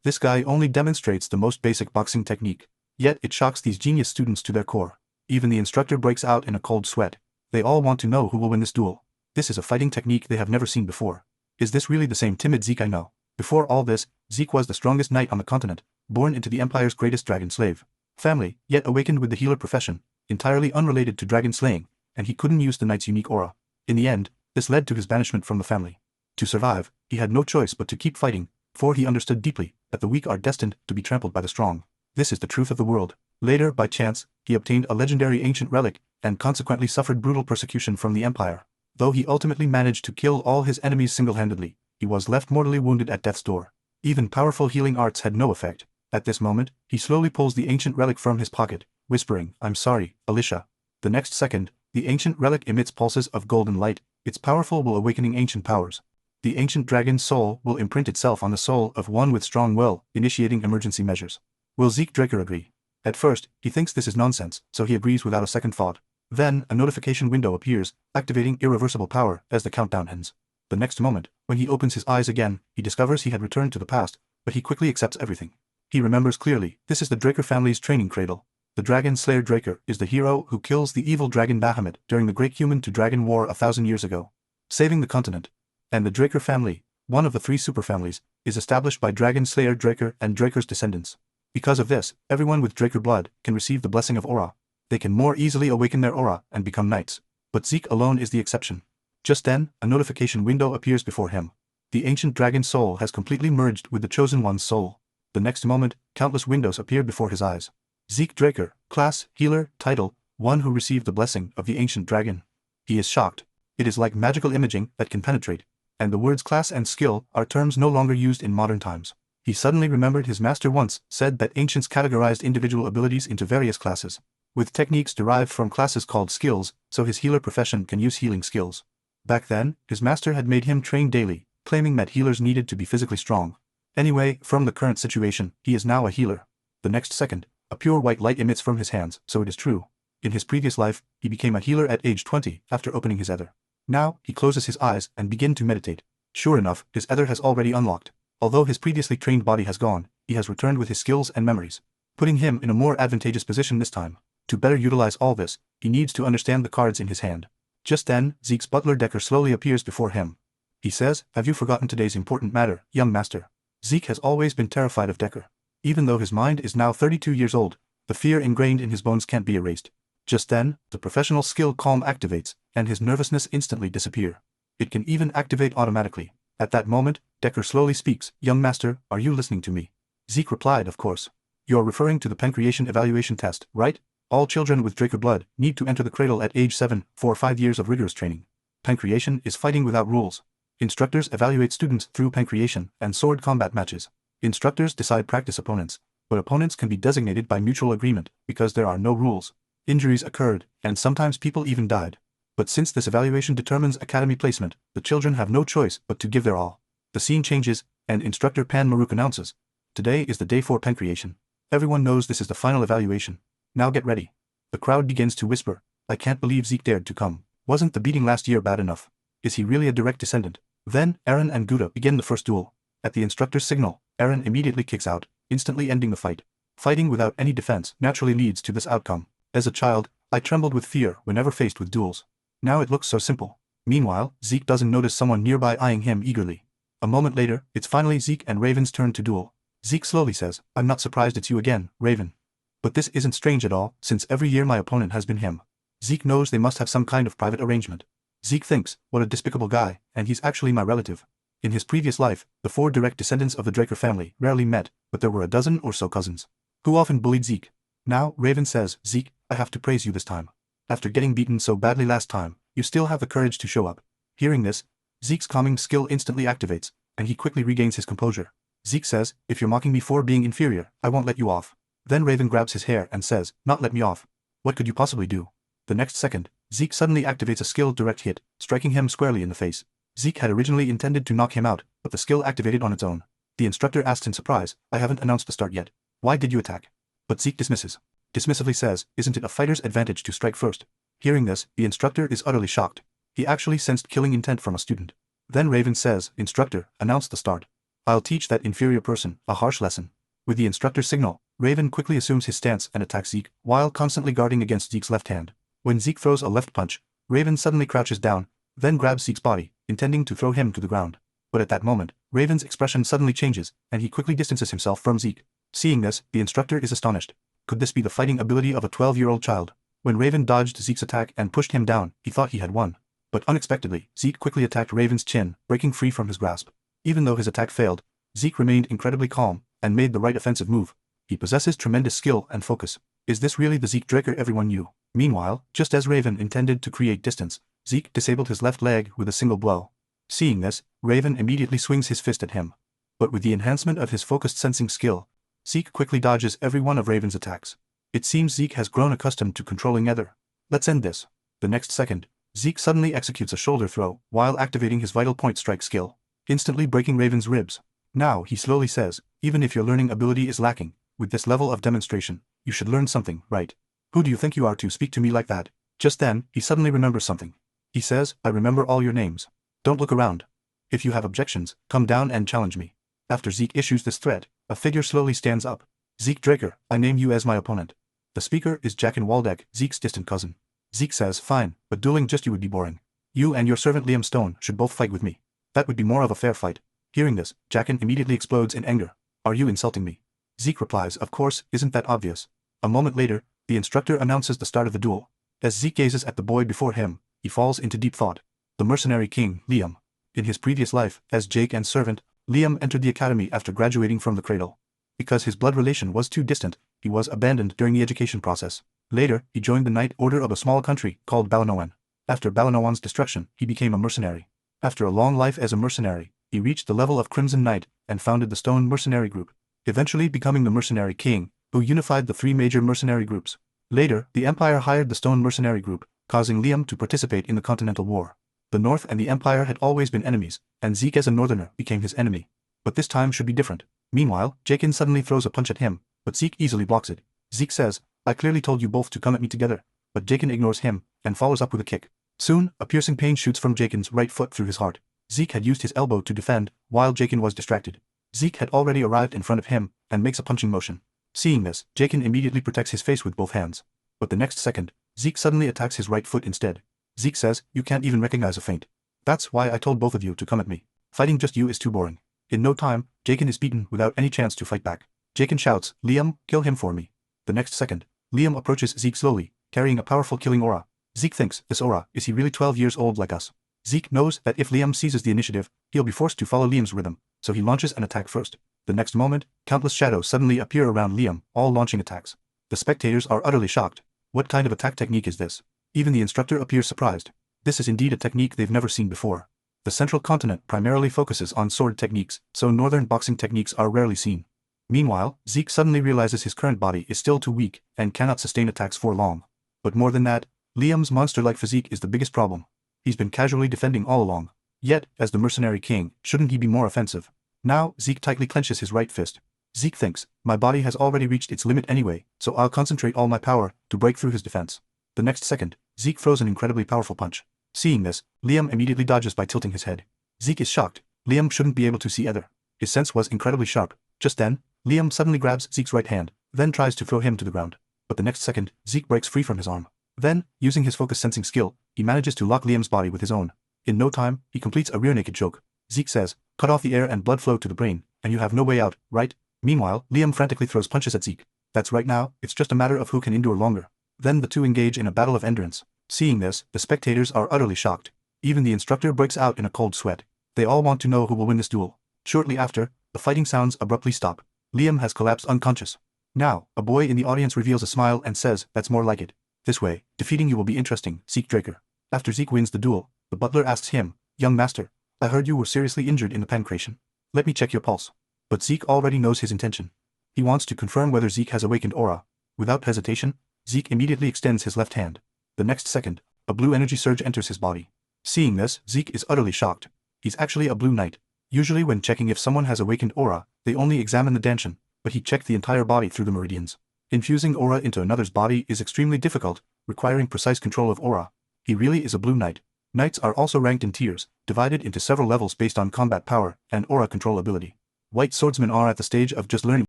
This guy only demonstrates the most basic boxing technique. Yet it shocks these genius students to their core. Even the instructor breaks out in a cold sweat. They all want to know who will win this duel. This is a fighting technique they have never seen before. Is this really the same timid Zeke I know? Before all this, Zeke was the strongest knight on the continent, born into the Empire's greatest dragon slave family, yet awakened with the healer profession, entirely unrelated to dragon slaying, and he couldn't use the knight's unique aura. In the end, this led to his banishment from the family. To survive, he had no choice but to keep fighting, for he understood deeply that the weak are destined to be trampled by the strong. This is the truth of the world. Later, by chance, he obtained a legendary ancient relic, and consequently suffered brutal persecution from the Empire. Though he ultimately managed to kill all his enemies single-handedly, he was left mortally wounded at death's door. Even powerful healing arts had no effect. At this moment, he slowly pulls the ancient relic from his pocket, whispering, "I'm sorry, Alicia." The next second, the ancient relic emits pulses of golden light, its powerful will awakening ancient powers. The ancient dragon's soul will imprint itself on the soul of one with strong will, initiating emergency measures. Will Jik Drake agree? At first, he thinks this is nonsense, so he agrees without a second thought. Then, a notification window appears, activating irreversible power as the countdown ends. The next moment, when he opens his eyes again, he discovers he had returned to the past, but he quickly accepts everything. He remembers clearly, this is the Draker family's training cradle. The dragon slayer Draker is the hero who kills the evil dragon Bahamut during the Great Human-to-Dragon War 1,000 years ago, saving the continent. And the Draker family, one of the 3 superfamilies, is established by Dragon Slayer Draker and Draker's descendants. Because of this, everyone with Draker blood can receive the blessing of aura. They can more easily awaken their aura and become knights. But Zeke alone is the exception. Just then, a notification window appears before him. The ancient dragon's soul has completely merged with the chosen one's soul. The next moment, countless windows appeared before his eyes. Zeke Draker, class, healer, title, one who received the blessing of the ancient dragon. He is shocked. It is like magical imaging that can penetrate. And the words class and skill are terms no longer used in modern times. He suddenly remembered his master once said that ancients categorized individual abilities into various classes, with techniques derived from classes called skills, so his healer profession can use healing skills. Back then, his master had made him train daily, claiming that healers needed to be physically strong. Anyway, from the current situation, he is now a healer. The next second, a pure white light emits from his hands, so it is true. In his previous life, he became a healer at age 20 after opening his ether. Now, he closes his eyes and begins to meditate. Sure enough, his ether has already unlocked. Although his previously trained body has gone, he has returned with his skills and memories, putting him in a more advantageous position this time. To better utilize all this, he needs to understand the cards in his hand. Just then, Zeke's butler Decker slowly appears before him. He says, "Have you forgotten today's important matter, young master?" Zeke has always been terrified of Decker. Even though his mind is now 32 years old, the fear ingrained in his bones can't be erased. Just then, the professional skill calm activates, and his nervousness instantly disappears. It can even activate automatically. At that moment, Decker slowly speaks, "Young master, are you listening to me?" Zeke replied, "Of course. You're referring to the pancreation evaluation test, right? All children with Draker blood need to enter the cradle at age 7 for 5 years of rigorous training. Pancreation is fighting without rules. Instructors evaluate students through pancreation and sword combat matches. Instructors decide practice opponents, but opponents can be designated by mutual agreement because there are no rules. Injuries occurred, and sometimes people even died. But since this evaluation determines academy placement, the children have no choice but to give their all. The scene changes, and instructor Pan Maruk announces, "Today is the day for pancreation. Everyone knows this is the final evaluation. Now get ready." The crowd begins to whisper, "I can't believe Zeke dared to come. Wasn't the beating last year bad enough? Is he really a direct descendant?" Then, Aaron and Gouda begin the first duel. At the instructor's signal, Aaron immediately kicks out, instantly ending the fight. Fighting without any defense naturally leads to this outcome. As a child, I trembled with fear whenever faced with duels. Now it looks so simple. Meanwhile, Zeke doesn't notice someone nearby eyeing him eagerly. A moment later, it's finally Zeke and Raven's turn to duel. Zeke slowly says, "I'm not surprised it's you again, Raven. But this isn't strange at all, since every year my opponent has been him." Zeke knows they must have some kind of private arrangement. Zeke thinks, "What a despicable guy, and he's actually my relative." In his previous life, the 4 direct descendants of the Draker family rarely met, but there were a dozen or so cousins, who often bullied Zeke. Now, Raven says, "Zeke, I have to praise you this time. After getting beaten so badly last time, you still have the courage to show up." Hearing this, Zeke's calming skill instantly activates, and he quickly regains his composure. Zeke says, "If you're mocking me for being inferior, I won't let you off." Then Raven grabs his hair and says, "Not let me off. What could you possibly do?" The next second, Zeke suddenly activates a skill direct hit, striking him squarely in the face. Zeke had originally intended to knock him out, but the skill activated on its own. The instructor asks in surprise, "I haven't announced the start yet. Why did you attack?" But Zeke dismissively says, "Isn't it a fighter's advantage to strike first?" Hearing this, the instructor is utterly shocked. He actually sensed killing intent from a student. Then Raven says, "Instructor, announce the start." I'll teach that inferior person a harsh lesson. With the instructor's signal, Raven quickly assumes his stance and attacks Zeke, while constantly guarding against Zeke's left hand. When Zeke throws a left punch, Raven suddenly crouches down, then grabs Zeke's body, intending to throw him to the ground. But at that moment, Raven's expression suddenly changes, and he quickly distances himself from Zeke. Seeing this, the instructor is astonished. Could this be the fighting ability of a 12-year-old child? When Raven dodged Zeke's attack and pushed him down, he thought he had won. But unexpectedly, Zeke quickly attacked Raven's chin, breaking free from his grasp. Even though his attack failed, Zeke remained incredibly calm and made the right offensive move. He possesses tremendous skill and focus. Is this really the Jik Drake everyone knew? Meanwhile, just as Raven intended to create distance, Zeke disabled his left leg with a single blow. Seeing this, Raven immediately swings his fist at him. But with the enhancement of his focused sensing skill, Zeke quickly dodges every one of Raven's attacks. It seems Zeke has grown accustomed to controlling ether. Let's end this. The next second, Zeke suddenly executes a shoulder throw while activating his vital point strike skill, instantly breaking Raven's ribs. Now he slowly says, even if your learning ability is lacking, with this level of demonstration, you should learn something, right? Who do you think you are to speak to me like that? Just then, he suddenly remembers something. He says, I remember all your names. Don't look around. If you have objections, come down and challenge me. After Zeke issues this threat, a figure slowly stands up. Jik Drake, I name you as my opponent. The speaker is Jackin Waldeck, Zeke's distant cousin. Zeke says, fine, but dueling just you would be boring. You and your servant Liam Stone should both fight with me. That would be more of a fair fight. Hearing this, Jackin immediately explodes in anger. Are you insulting me? Zeke replies, of course, isn't that obvious? A moment later, the instructor announces the start of the duel. As Zeke gazes at the boy before him, he falls into deep thought. The mercenary king, Liam. In his previous life, as Jake and servant, Liam entered the academy after graduating from the cradle. Because his blood relation was too distant, he was abandoned during the education process. Later, he joined the Knight Order of a small country called Balanoan. After Balanoan's destruction, he became a mercenary. After a long life as a mercenary, he reached the level of Crimson Knight and founded the Stone Mercenary Group, eventually becoming the Mercenary King, who unified the three major mercenary groups. Later, the Empire hired the Stone Mercenary Group, causing Liam to participate in the Continental War. The North and the Empire had always been enemies, and Zeke as a Northerner became his enemy. But this time should be different. Meanwhile, Jakin suddenly throws a punch at him, but Zeke easily blocks it. Zeke says, I clearly told you both to come at me together, but Jakin ignores him, and follows up with a kick. Soon, a piercing pain shoots from Jakin's right foot through his heart. Zeke had used his elbow to defend, while Jakin was distracted. Zeke had already arrived in front of him, and makes a punching motion. Seeing this, Jakin immediately protects his face with both hands. But the next second, Zeke suddenly attacks his right foot instead. Zeke says, you can't even recognize a feint. That's why I told both of you to come at me. Fighting just you is too boring. In no time, Jakin is beaten without any chance to fight back. Jakin shouts, Liam, kill him for me. The next second, Liam approaches Zeke slowly, carrying a powerful killing aura. Zeke thinks, this aura, is he really 12 years old like us? Zeke knows that if Liam seizes the initiative, he'll be forced to follow Liam's rhythm, so he launches an attack first. The next moment, countless shadows suddenly appear around Liam, all launching attacks. The spectators are utterly shocked. What kind of attack technique is this? Even the instructor appears surprised. This is indeed a technique they've never seen before. The central continent primarily focuses on sword techniques, so northern boxing techniques are rarely seen. Meanwhile, Zeke suddenly realizes his current body is still too weak and cannot sustain attacks for long. But more than that, Liam's monster-like physique is the biggest problem. He's been casually defending all along. Yet, as the mercenary king, shouldn't he be more offensive? Now, Zeke tightly clenches his right fist. Zeke thinks, my body has already reached its limit anyway, so I'll concentrate all my power to break through his defense. The next second, Zeke throws an incredibly powerful punch. Seeing this, Liam immediately dodges by tilting his head. Zeke is shocked. Liam shouldn't be able to see either. His sense was incredibly sharp. Just then, Liam suddenly grabs Zeke's right hand, then tries to throw him to the ground. But the next second, Zeke breaks free from his arm. Then, using his focus sensing skill, he manages to lock Liam's body with his own. In no time, he completes a rear naked choke. Zeke says, cut off the air and blood flow to the brain, and you have no way out, right? Meanwhile, Liam frantically throws punches at Zeke. That's right now, it's just a matter of who can endure longer. Then the two engage in a battle of endurance. Seeing this, the spectators are utterly shocked. Even the instructor breaks out in a cold sweat. They all want to know who will win this duel. Shortly after, the fighting sounds abruptly stop. Liam has collapsed unconscious. Now, a boy in the audience reveals a smile and says, that's more like it. This way, defeating you will be interesting, Jik Drake. After Zeke wins the duel, the butler asks him, young master, I heard you were seriously injured in the pancration. Let me check your pulse. But Zeke already knows his intention. He wants to confirm whether Zeke has awakened aura. Without hesitation, Zeke immediately extends his left hand. The next second, a blue energy surge enters his body. Seeing this, Zeke is utterly shocked. He's actually a blue knight. Usually when checking if someone has awakened aura, they only examine the dantian, but he checked the entire body through the meridians. Infusing aura into another's body is extremely difficult, requiring precise control of aura. He really is a blue knight. Knights are also ranked in tiers, divided into several levels based on combat power and aura control ability. White swordsmen are at the stage of just learning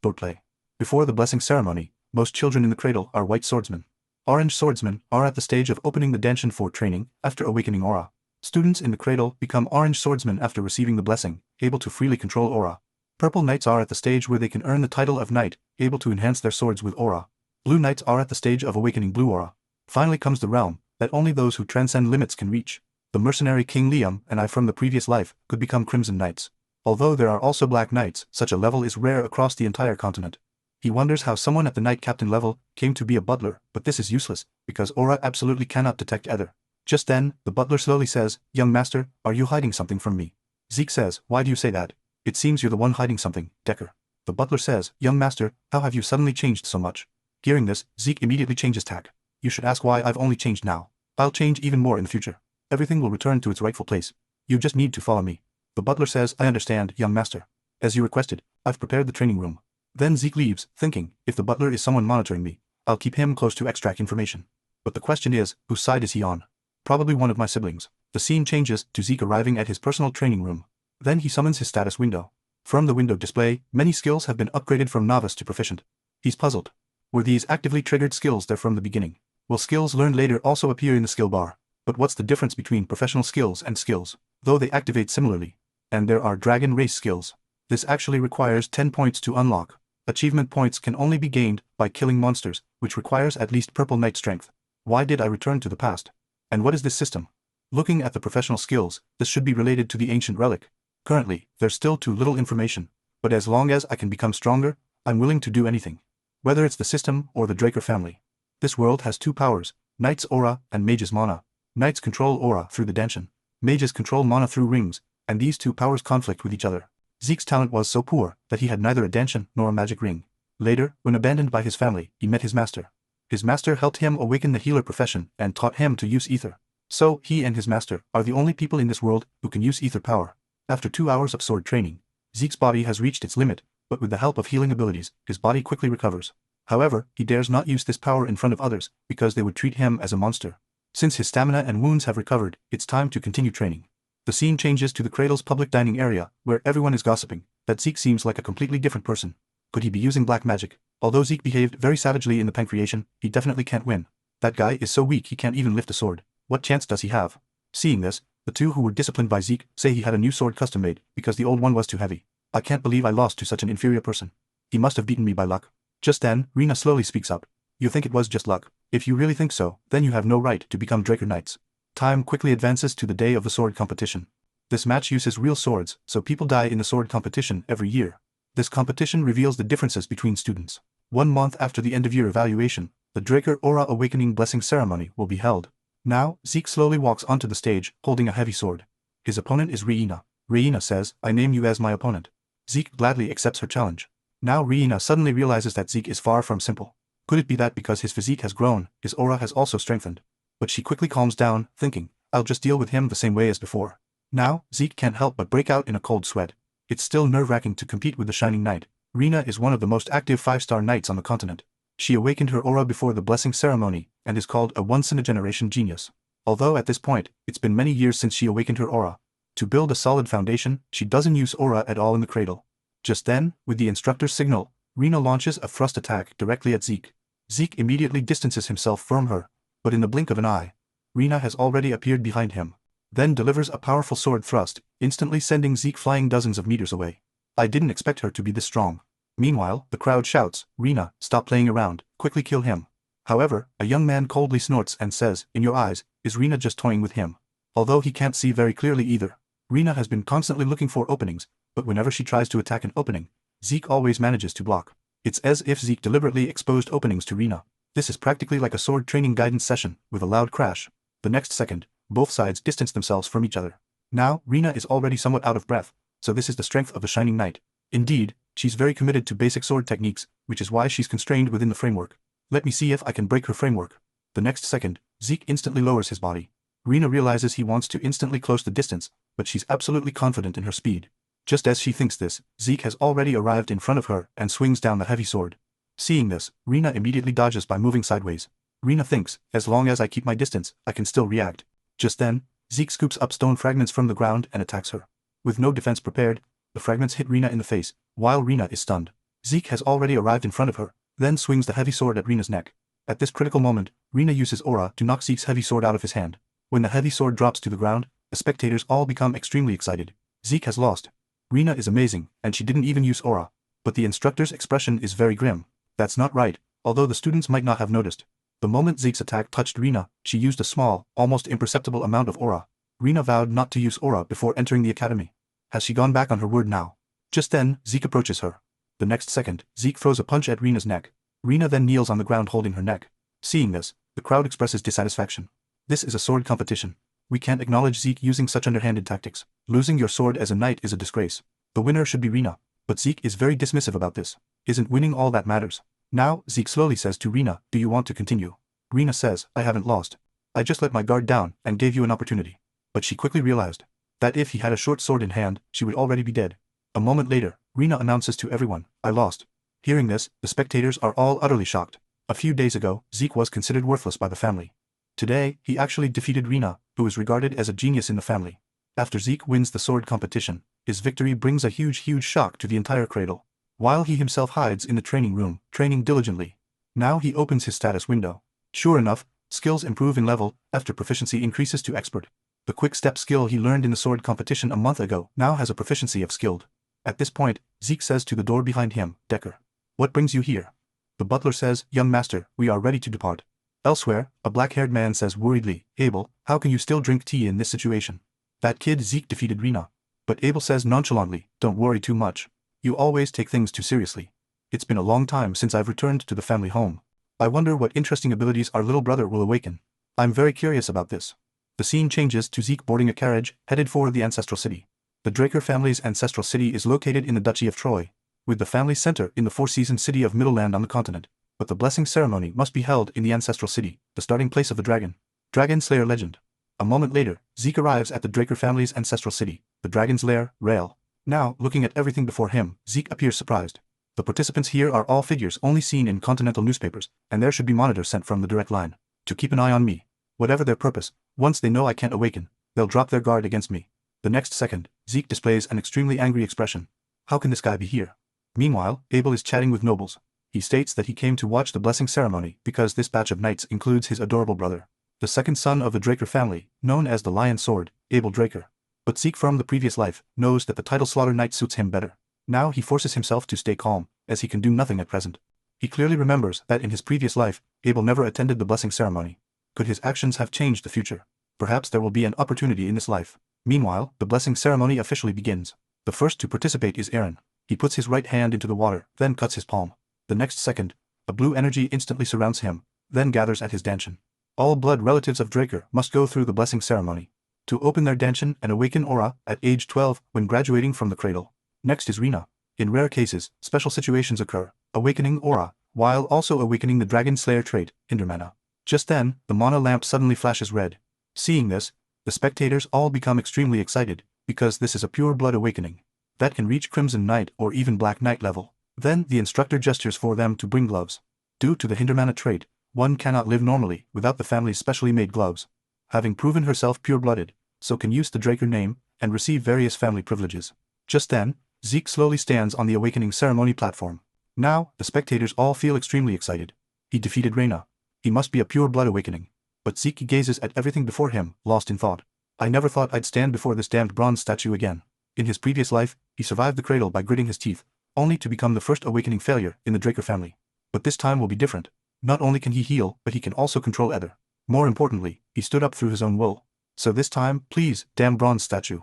swordplay. Before the blessing ceremony, most children in the cradle are white swordsmen. Orange swordsmen are at the stage of opening the danshin for training after awakening aura. Students in the cradle become orange swordsmen after receiving the blessing, able to freely control aura. Purple knights are at the stage where they can earn the title of knight, able to enhance their swords with aura. Blue knights are at the stage of awakening blue aura. Finally comes the realm that only those who transcend limits can reach. The mercenary King Liam and I from the previous life could become crimson knights. Although there are also black knights, such a level is rare across the entire continent. He wonders how someone at the knight captain level came to be a butler, but this is useless, because aura absolutely cannot detect either. Just then, the butler slowly says, "Young master, are you hiding something from me?" Zeke says, "Why do you say that? It seems you're the one hiding something, Decker." The butler says, "Young master, how have you suddenly changed so much?" Hearing this, Zeke immediately changes tack. "You should ask why I've only changed now. I'll change even more in the future. Everything will return to its rightful place. You just need to follow me." The butler says, "I understand, young master. As you requested, I've prepared the training room." Then Zeke leaves, thinking, if the butler is someone monitoring me, I'll keep him close to extract information. But the question is, whose side is he on? Probably one of my siblings. The scene changes to Zeke arriving at his personal training room. Then he summons his status window. From the window display, many skills have been upgraded from novice to proficient. He's puzzled. Were these actively triggered skills there from the beginning? Will skills learned later also appear in the skill bar? But what's the difference between professional skills and skills? Though they activate similarly. And there are dragon race skills. This actually requires 10 points to unlock. Achievement points can only be gained by killing monsters, which requires at least purple knight strength. Why did I return to the past? And what is this system? Looking at the professional skills, this should be related to the ancient relic. Currently, there's still too little information, but as long as I can become stronger, I'm willing to do anything. Whether it's the system or the Draker family. This world has two powers, Knight's aura and Mage's mana. Knights control aura through the danshin. Mages control mana through rings, and these two powers conflict with each other. Zeke's talent was so poor that he had neither a danshin nor a magic ring. Later, when abandoned by his family, he met his master. His master helped him awaken the healer profession and taught him to use ether. So, he and his master are the only people in this world who can use ether power. After 2 hours of sword training, Zeke's body has reached its limit, but with the help of healing abilities, his body quickly recovers. However, he dares not use this power in front of others, because they would treat him as a monster. Since his stamina and wounds have recovered, it's time to continue training. The scene changes to the cradle's public dining area, where everyone is gossiping that Zeke seems like a completely different person. Could he be using black magic? Although Zeke behaved very savagely in the pancreation, he definitely can't win. That guy is so weak he can't even lift a sword. What chance does he have? Seeing this, the two who were disciplined by Zeke say he had a new sword custom made because the old one was too heavy. I can't believe I lost to such an inferior person. He must have beaten me by luck. Just then, Rena slowly speaks up. You think it was just luck? If you really think so, then you have no right to become Draker Knights. Time quickly advances to the day of the sword competition. This match uses real swords, so people die in the sword competition every year. This competition reveals the differences between students. 1 month after the end-of-year evaluation, the Draker Aura Awakening Blessing Ceremony will be held. Now, Zeke slowly walks onto the stage, holding a heavy sword. His opponent is Riina. Riina says, I name you as my opponent. Zeke gladly accepts her challenge. Now Riina suddenly realizes that Zeke is far from simple. Could it be that because his physique has grown, his aura has also strengthened? But she quickly calms down, thinking, I'll just deal with him the same way as before. Now, Zeke can't help but break out in a cold sweat. It's still nerve-wracking to compete with the Shining Knight. Riina is one of the most active 5-star knights on the continent. She awakened her aura before the blessing ceremony, and is called a once-in-a-generation genius. Although at this point, it's been many years since she awakened her aura. To build a solid foundation, she doesn't use aura at all in the cradle. Just then, with the instructor's signal, Riina launches a thrust attack directly at Zeke. Zeke immediately distances himself from her, but in the blink of an eye, Riina has already appeared behind him. Then delivers a powerful sword thrust, instantly sending Zeke flying dozens of meters away. I didn't expect her to be this strong. Meanwhile, the crowd shouts, Riina, stop playing around, quickly kill him. However, a young man coldly snorts and says, in your eyes, is Riina just toying with him? Although he can't see very clearly either. Riina has been constantly looking for openings, but whenever she tries to attack an opening, Zeke always manages to block. It's as if Zeke deliberately exposed openings to Riina. This is practically like a sword training guidance session, with a loud crash. The next second, both sides distance themselves from each other. Now, Riina is already somewhat out of breath, so this is the strength of the Shining Knight. Indeed, she's very committed to basic sword techniques, which is why she's constrained within the framework. Let me see if I can break her framework. The next second, Zeke instantly lowers his body. Riina realizes he wants to instantly close the distance, but she's absolutely confident in her speed. Just as she thinks this, Zeke has already arrived in front of her and swings down the heavy sword. Seeing this, Riina immediately dodges by moving sideways. Riina thinks, as long as I keep my distance, I can still react. Just then, Zeke scoops up stone fragments from the ground and attacks her. With no defense prepared, the fragments hit Riina in the face, While Rina is stunned, Zeke has already arrived in front of her, then swings the heavy sword at Rina's neck. At this critical moment, Rina uses aura to knock Zeke's heavy sword out of his hand. When the heavy sword drops to the ground, the spectators all become extremely excited. Zeke has lost. Rina is amazing, and she didn't even use aura. But the instructor's expression is very grim. That's not right, although the students might not have noticed. The moment Zeke's attack touched Rina, she used a small, almost imperceptible amount of aura. Rina vowed not to use aura before entering the academy. Has she gone back on her word now? Just then, Zeke approaches her. The next second, Zeke throws a punch at Rina's neck. Rina then kneels on the ground holding her neck. Seeing this, the crowd expresses dissatisfaction. This is a sword competition. We can't acknowledge Zeke using such underhanded tactics. Losing your sword as a knight is a disgrace. The winner should be Rina. But Zeke is very dismissive about this. Isn't winning all that matters? Now, Zeke slowly says to Rina, do you want to continue? Rina says, I haven't lost. I just let my guard down and gave you an opportunity. But she quickly realized that if he had a short sword in hand, she would already be dead. A moment later, Rina announces to everyone, I lost. Hearing this, the spectators are all utterly shocked. A few days ago, Zeke was considered worthless by the family. Today, he actually defeated Rina, who is regarded as a genius in the family. After Zeke wins the sword competition, his victory brings a huge shock to the entire cradle. While he himself hides in the training room, training diligently. Now he opens his status window. Sure enough, skills improve in level after proficiency increases to expert. The quick step skill he learned in the sword competition a month ago now has a proficiency of skilled. At this point, Zeke says to the door behind him, Decker. What brings you here? The butler says, Young master, we are ready to depart. Elsewhere, a black-haired man says worriedly, Abel, how can you still drink tea in this situation? That kid Zeke defeated Rina. But Abel says nonchalantly, don't worry too much. You always take things too seriously. It's been a long time since I've returned to the family home. I wonder what interesting abilities our little brother will awaken. I'm very curious about this. The scene changes to Zeke boarding a carriage, headed for the ancestral city. The Draker family's ancestral city is located in the Duchy of Troy, with the family center in the four-season city of Middleland on the continent. But the blessing ceremony must be held in the ancestral city, the starting place of the dragonslayer legend. A moment later, Zeke arrives at the Draker family's ancestral city, the dragon's lair, Rail. Now, looking at everything before him, Zeke appears surprised. The participants here are all figures only seen in continental newspapers, and there should be monitors sent from the direct line to keep an eye on me. Whatever their purpose, once they know I can't awaken, they'll drop their guard against me. The next second, Zeke displays an extremely angry expression. How can this guy be here? Meanwhile, Abel is chatting with nobles. He states that he came to watch the blessing ceremony because this batch of knights includes his adorable brother, the second son of the Draker family, known as the Lion Sword, Abel Draker. But Zeke from the previous life knows that the title Slaughter Knight suits him better. Now he forces himself to stay calm, as he can do nothing at present. He clearly remembers that in his previous life, Abel never attended the blessing ceremony. Could his actions have changed the future? Perhaps there will be an opportunity in this life. Meanwhile, the blessing ceremony officially begins. The first to participate is Aaron. He puts his right hand into the water, then cuts his palm. The next second, a blue energy instantly surrounds him, then gathers at his danchin. All blood relatives of Draker must go through the blessing ceremony to open their danchin and awaken aura at age 12 when graduating from the cradle. Next is Rina. In rare cases, special situations occur, awakening aura, while also awakening the Dragon Slayer trait, Hindermana. Just then, the mana lamp suddenly flashes red. Seeing this, the spectators all become extremely excited, because this is a pure blood awakening that can reach Crimson Knight or even Black Knight level. Then the instructor gestures for them to bring gloves. Due to the Hindermana trait, one cannot live normally without the family's specially made gloves. Having proven herself pure-blooded, so can use the Draker name and receive various family privileges. Just then, Zeke slowly stands on the awakening ceremony platform. Now, the spectators all feel extremely excited. He defeated Reyna. He must be a pure blood awakening. But Zeke gazes at everything before him, lost in thought. I never thought I'd stand before this damned bronze statue again. In his previous life, he survived the cradle by gritting his teeth, only to become the first awakening failure in the Draker family. But this time will be different. Not only can he heal, but he can also control ether. More importantly, he stood up through his own will. So this time, please, damn bronze statue.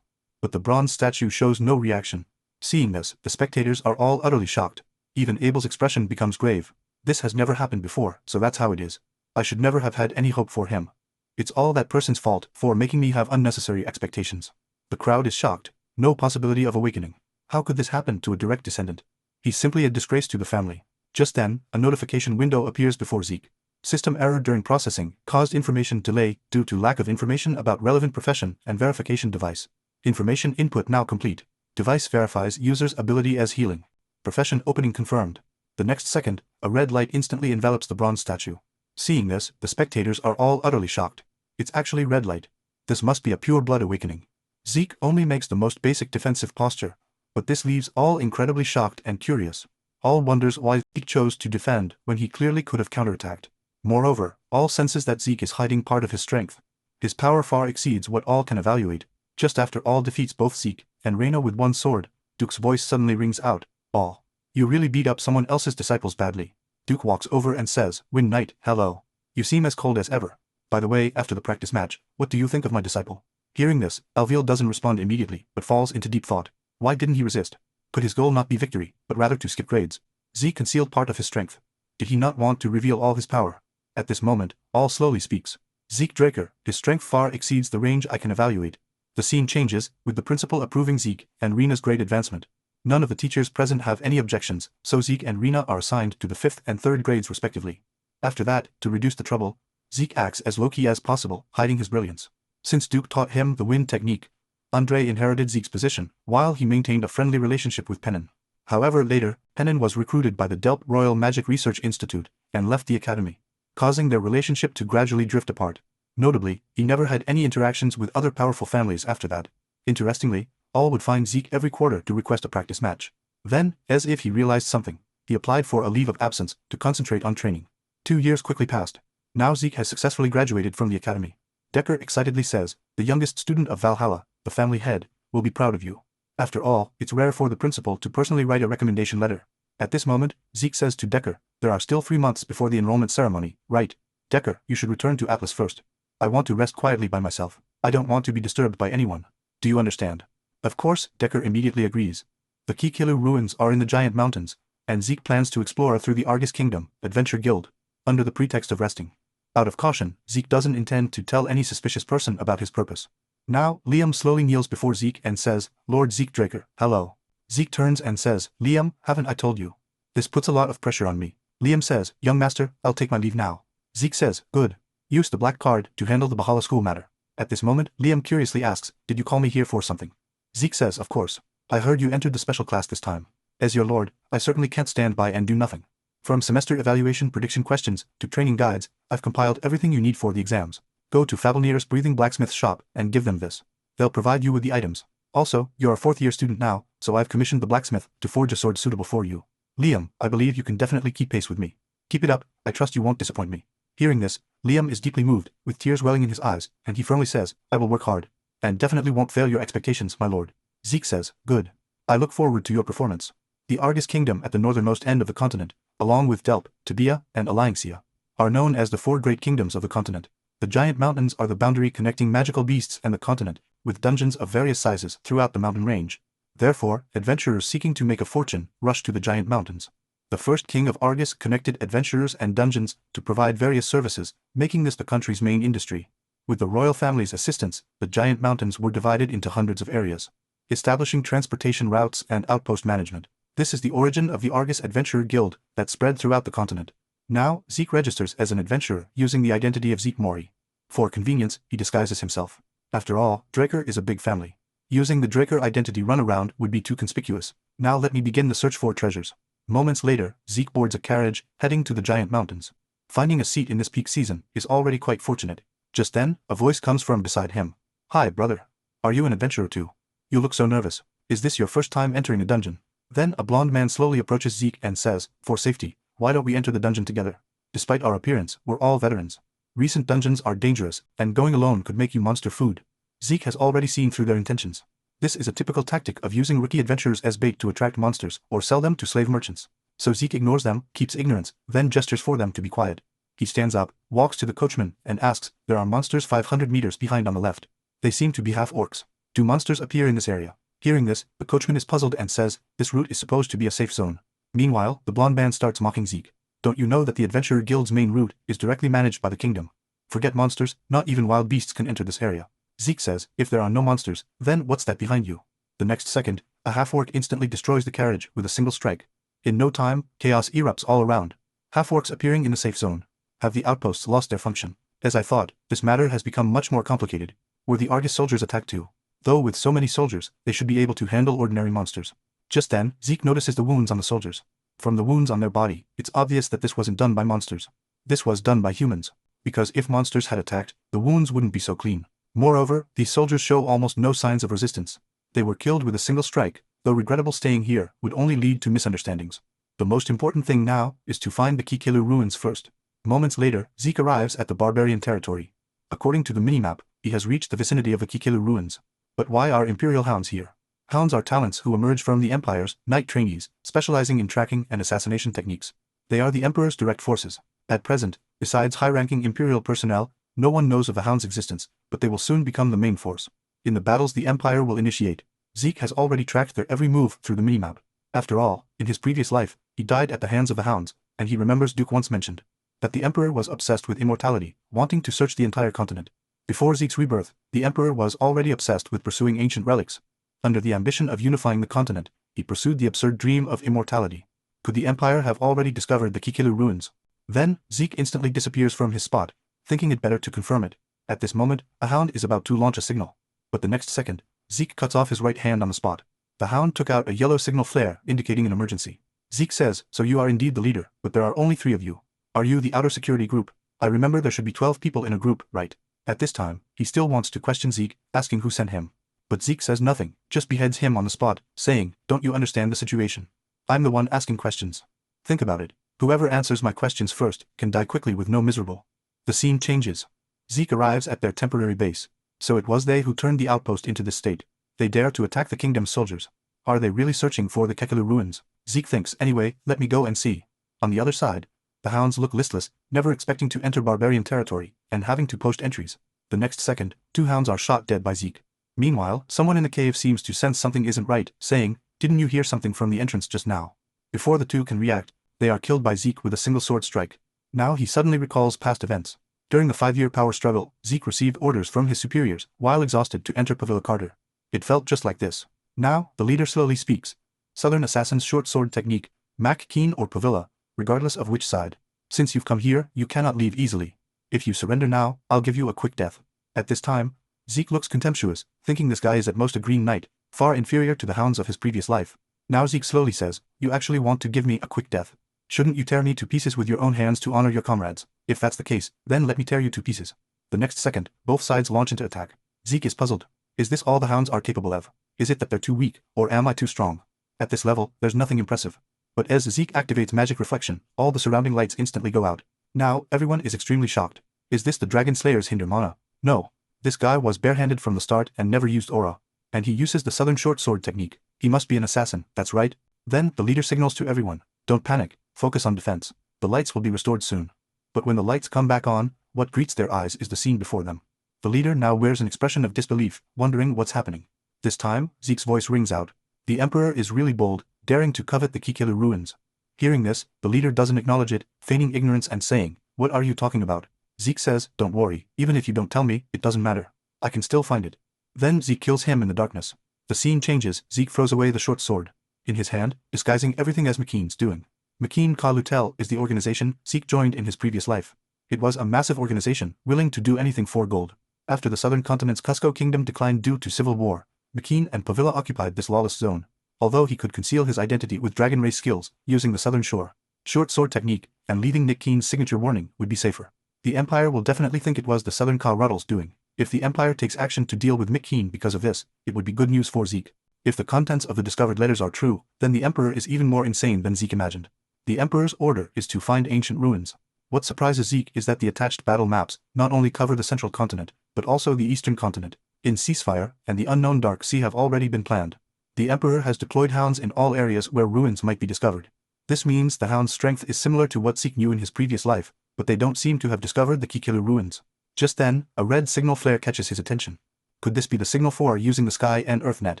But the bronze statue shows no reaction. Seeing this, the spectators are all utterly shocked. Even Abel's expression becomes grave. This has never happened before, so that's how it is. I should never have had any hope for him. It's all that person's fault for making me have unnecessary expectations. The crowd is shocked. No possibility of awakening. How could this happen to a direct descendant? He's simply a disgrace to the family. Just then, a notification window appears before Zeke. System error during processing caused information delay due to lack of information about relevant profession and verification device. Information input now complete. Device verifies user's ability as healing. Profession opening confirmed. The next second, a red light instantly envelops the bronze statue. Seeing this, the spectators are all utterly shocked. It's actually red light. This must be a pure blood awakening. Zeke only makes the most basic defensive posture, But this leaves all incredibly shocked and curious. All wonders why Zeke chose to defend when he clearly could have counterattacked. Moreover, all senses that Zeke is hiding part of his strength. His power far exceeds what all can evaluate. Just after all defeats both Zeke and Reina with one sword, Duke's voice suddenly rings out, "All. You really beat up someone else's disciples badly." Duke walks over and says, "Win Knight, hello. You seem as cold as ever. By the way, after the practice match, what do you think of my disciple?" Hearing this, Alveal doesn't respond immediately, but falls into deep thought. Why didn't he resist? Could his goal not be victory, but rather to skip grades? Zeke concealed part of his strength. Did he not want to reveal all his power? At this moment, all slowly speaks. Jik Drake, his strength far exceeds the range I can evaluate. The scene changes, with the principal approving Zeke and Rena's grade advancement. None of the teachers present have any objections, so Zeke and Rena are assigned to the 5th and 3rd grades respectively. After that, to reduce the trouble, Zeke acts as low-key as possible, hiding his brilliance. Since Duke taught him the wind technique, Andre inherited Zeke's position, while he maintained a friendly relationship with Pennon. However, later, Pennon was recruited by the Delp Royal Magic Research Institute and left the academy, causing their relationship to gradually drift apart. Notably, he never had any interactions with other powerful families after that. Interestingly, all would find Zeke every quarter to request a practice match. Then, as if he realized something, he applied for a leave of absence to concentrate on training. 2 years quickly passed. Now Zeke has successfully graduated from the academy. Decker excitedly says, "The youngest student of Valhalla, the family head, will be proud of you." After all, it's rare for the principal to personally write a recommendation letter. At this moment, Zeke says to Decker, "There are still 3 months before the enrollment ceremony, right? Decker, you should return to Atlas first. I want to rest quietly by myself. I don't want to be disturbed by anyone. Do you understand?" Of course, Decker immediately agrees. The Kikilu ruins are in the giant mountains, and Zeke plans to explore through the Argus Kingdom, Adventure Guild, under the pretext of resting. Out of caution, Zeke doesn't intend to tell any suspicious person about his purpose. Now, Liam slowly kneels before Zeke and says, "Lord Jik Drake, hello." Zeke turns and says, "Liam, haven't I told you?" This puts a lot of pressure on me. Liam says, "Young master, I'll take my leave now." Zeke says, "Good. Use the black card to handle the Bahala school matter." At this moment, Liam curiously asks, "Did you call me here for something?" Zeke says, "Of course. I heard you entered the special class this time. As your lord, I certainly can't stand by and do nothing. From semester evaluation prediction questions to training guides, I've compiled everything you need for the exams. Go to Fabelnir's breathing blacksmith shop and give them this. They'll provide you with the items. Also, you're a 4th-year student now, so I've commissioned the blacksmith to forge a sword suitable for you. Liam, I believe you can definitely keep pace with me. Keep it up, I trust you won't disappoint me." Hearing this, Liam is deeply moved, with tears welling in his eyes, and he firmly says, "I will work hard. And definitely won't fail your expectations, my lord." Zeke says, "Good. I look forward to your performance." The Argus Kingdom at the northernmost end of the continent, along with Delp, Tibia, and Alliancia, are known as the 4 great kingdoms of the continent. The giant mountains are the boundary connecting magical beasts and the continent, with dungeons of various sizes throughout the mountain range. Therefore, adventurers seeking to make a fortune rush to the giant mountains. The first king of Argus connected adventurers and dungeons to provide various services, making this the country's main industry. With the royal family's assistance, the giant mountains were divided into hundreds of areas, establishing transportation routes and outpost management. This is the origin of the Argus Adventurer Guild that spread throughout the continent. Now, Zeke registers as an adventurer using the identity of Zeke Mori. For convenience, he disguises himself. After all, Draker is a big family. Using the Draker identity runaround would be too conspicuous. Now let me begin the search for treasures. Moments later, Zeke boards a carriage, heading to the giant mountains. Finding a seat in this peak season is already quite fortunate. Just then, a voice comes from beside him. "Hi, brother. Are you an adventurer too? You look so nervous. Is this your first time entering a dungeon?" Then a blonde man slowly approaches Zeke and says, "For safety, why don't we enter the dungeon together? Despite our appearance, we're all veterans. Recent dungeons are dangerous, and going alone could make you monster food." Zeke has already seen through their intentions. This is a typical tactic of using rookie adventurers as bait to attract monsters or sell them to slave merchants. So Zeke ignores them, keeps ignorance, then gestures for them to be quiet. He stands up, walks to the coachman, and asks, "There are monsters 500 meters behind on the left. They seem to be half-orcs. Do monsters appear in this area?" Hearing this, the coachman is puzzled and says, "This route is supposed to be a safe zone." Meanwhile, the blonde man starts mocking Zeke. "Don't you know that the Adventurer Guild's main route is directly managed by the kingdom? Forget monsters, not even wild beasts can enter this area." Zeke says, "If there are no monsters, then what's that behind you?" The next second, a half-orc instantly destroys the carriage with a single strike. In no time, chaos erupts all around. Half-orcs appearing in the safe zone. Have the outposts lost their function? As I thought, this matter has become much more complicated. Were the Argus soldiers attacked too? Though with so many soldiers, they should be able to handle ordinary monsters. Just then, Zeke notices the wounds on the soldiers. From the wounds on their body, it's obvious that this wasn't done by monsters. This was done by humans. Because if monsters had attacked, the wounds wouldn't be so clean. Moreover, these soldiers show almost no signs of resistance. They were killed with a single strike, Though regrettable, staying here would only lead to misunderstandings. The most important thing now is to find the Kikilu ruins first. Moments later, Zeke arrives at the barbarian territory. According to the minimap, he has reached the vicinity of the Kikilu ruins. But why are Imperial Hounds here? Hounds are talents who emerge from the Empire's knight trainees, specializing in tracking and assassination techniques. They are the Emperor's direct forces. At present, besides high-ranking Imperial personnel, no one knows of a Hound's existence, but they will soon become the main force. In the battles the Empire will initiate, Zeke has already tracked their every move through the minimap. After all, in his previous life, he died at the hands of the Hounds, and he remembers Duke once mentioned that the Emperor was obsessed with immortality, wanting to search the entire continent. Before Zeke's rebirth, the Emperor was already obsessed with pursuing ancient relics. Under the ambition of unifying the continent, he pursued the absurd dream of immortality. Could the Empire have already discovered the Kikilu ruins? Then, Zeke instantly disappears from his spot, thinking it better to confirm it. At this moment, a Hound is about to launch a signal. But the next second, Zeke cuts off his right hand on the spot. The Hound took out a yellow signal flare indicating an emergency. Zeke says, "So you are indeed the leader, but there are only 3 of you. Are you the outer security group? I remember there should be 12 people in a group, right?" At this time, he still wants to question Zeke, asking who sent him. But Zeke says nothing, just beheads him on the spot, saying, "Don't you understand the situation? I'm the one asking questions. Think about it. Whoever answers my questions first can die quickly with no miserable." The scene changes. Zeke arrives at their temporary base. So it was they who turned the outpost into this state. They dare to attack the kingdom's soldiers. Are they really searching for the Kikilu ruins? Zeke thinks, "Anyway, let me go and see." On the other side, the Hounds look listless, never expecting to enter barbarian territory, and having to post entries. The next second, 2 Hounds are shot dead by Zeke. Meanwhile, someone in the cave seems to sense something isn't right, saying, "Didn't you hear something from the entrance just now?" Before the 2 can react, they are killed by Zeke with a single sword strike. Now he suddenly recalls past events. During the 5-year power struggle, Zeke received orders from his superiors, while exhausted, to enter Pavilla Carter. It felt just like this. Now, the leader slowly speaks. Southern Assassin's short sword technique, Mac Keen or Pavilla, regardless of which side. Since you've come here, you cannot leave easily. If you surrender now, I'll give you a quick death. At this time, Zeke looks contemptuous, thinking this guy is at most a green knight, far inferior to the Hounds of his previous life. Now Zeke slowly says, "You actually want to give me a quick death? Shouldn't you tear me to pieces with your own hands to honor your comrades? If that's the case, then let me tear you to pieces." The next second, both sides launch into attack. Zeke is puzzled. Is this all the Hounds are capable of? Is it that they're too weak, or am I too strong? At this level, there's nothing impressive. But as Zeke activates magic reflection, all the surrounding lights instantly go out. Now, everyone is extremely shocked. Is this the Dragonslayer's hinder mana? No. This guy was barehanded from the start and never used aura. And he uses the southern short sword technique. He must be an assassin, that's right. Then, the leader signals to everyone, "Don't panic, focus on defense. The lights will be restored soon." But when the lights come back on, what greets their eyes is the scene before them. The leader now wears an expression of disbelief, wondering what's happening. This time, Zeke's voice rings out. The Emperor is really bold, daring to covet the Kikilu ruins. Hearing this, the leader doesn't acknowledge it, feigning ignorance and saying, "What are you talking about?" Zeke says, "Don't worry, even if you don't tell me, it doesn't matter. I can still find it." Then Zeke kills him in the darkness. The scene changes, Zeke throws away the short sword. In his hand, disguising everything as McKean's doing. McKean Ka Lutel is the organization Zeke joined in his previous life. It was a massive organization, willing to do anything for gold. After the southern continent's Cusco kingdom declined due to civil war, McKean and Pavilla occupied this lawless zone. Although he could conceal his identity with dragon race skills, using the southern short sword technique, and leaving Nick Keen's signature warning would be safer. The Empire will definitely think it was the southern Ka Ruddle's doing. If the Empire takes action to deal with Mick Keen because of this, it would be good news for Zeke. If the contents of the discovered letters are true, then the Emperor is even more insane than Zeke imagined. The Emperor's order is to find ancient ruins. What surprises Zeke is that the attached battle maps not only cover the central continent, but also the eastern continent. In Ceasefire and the unknown Dark Sea have already been planned. The Emperor has deployed hounds in all areas where ruins might be discovered. This means the hound's strength is similar to what Zeke knew in his previous life, but they don't seem to have discovered the Kikilu ruins. Just then, a red signal flare catches his attention. Could this be the signal for using the Sky and Earth net?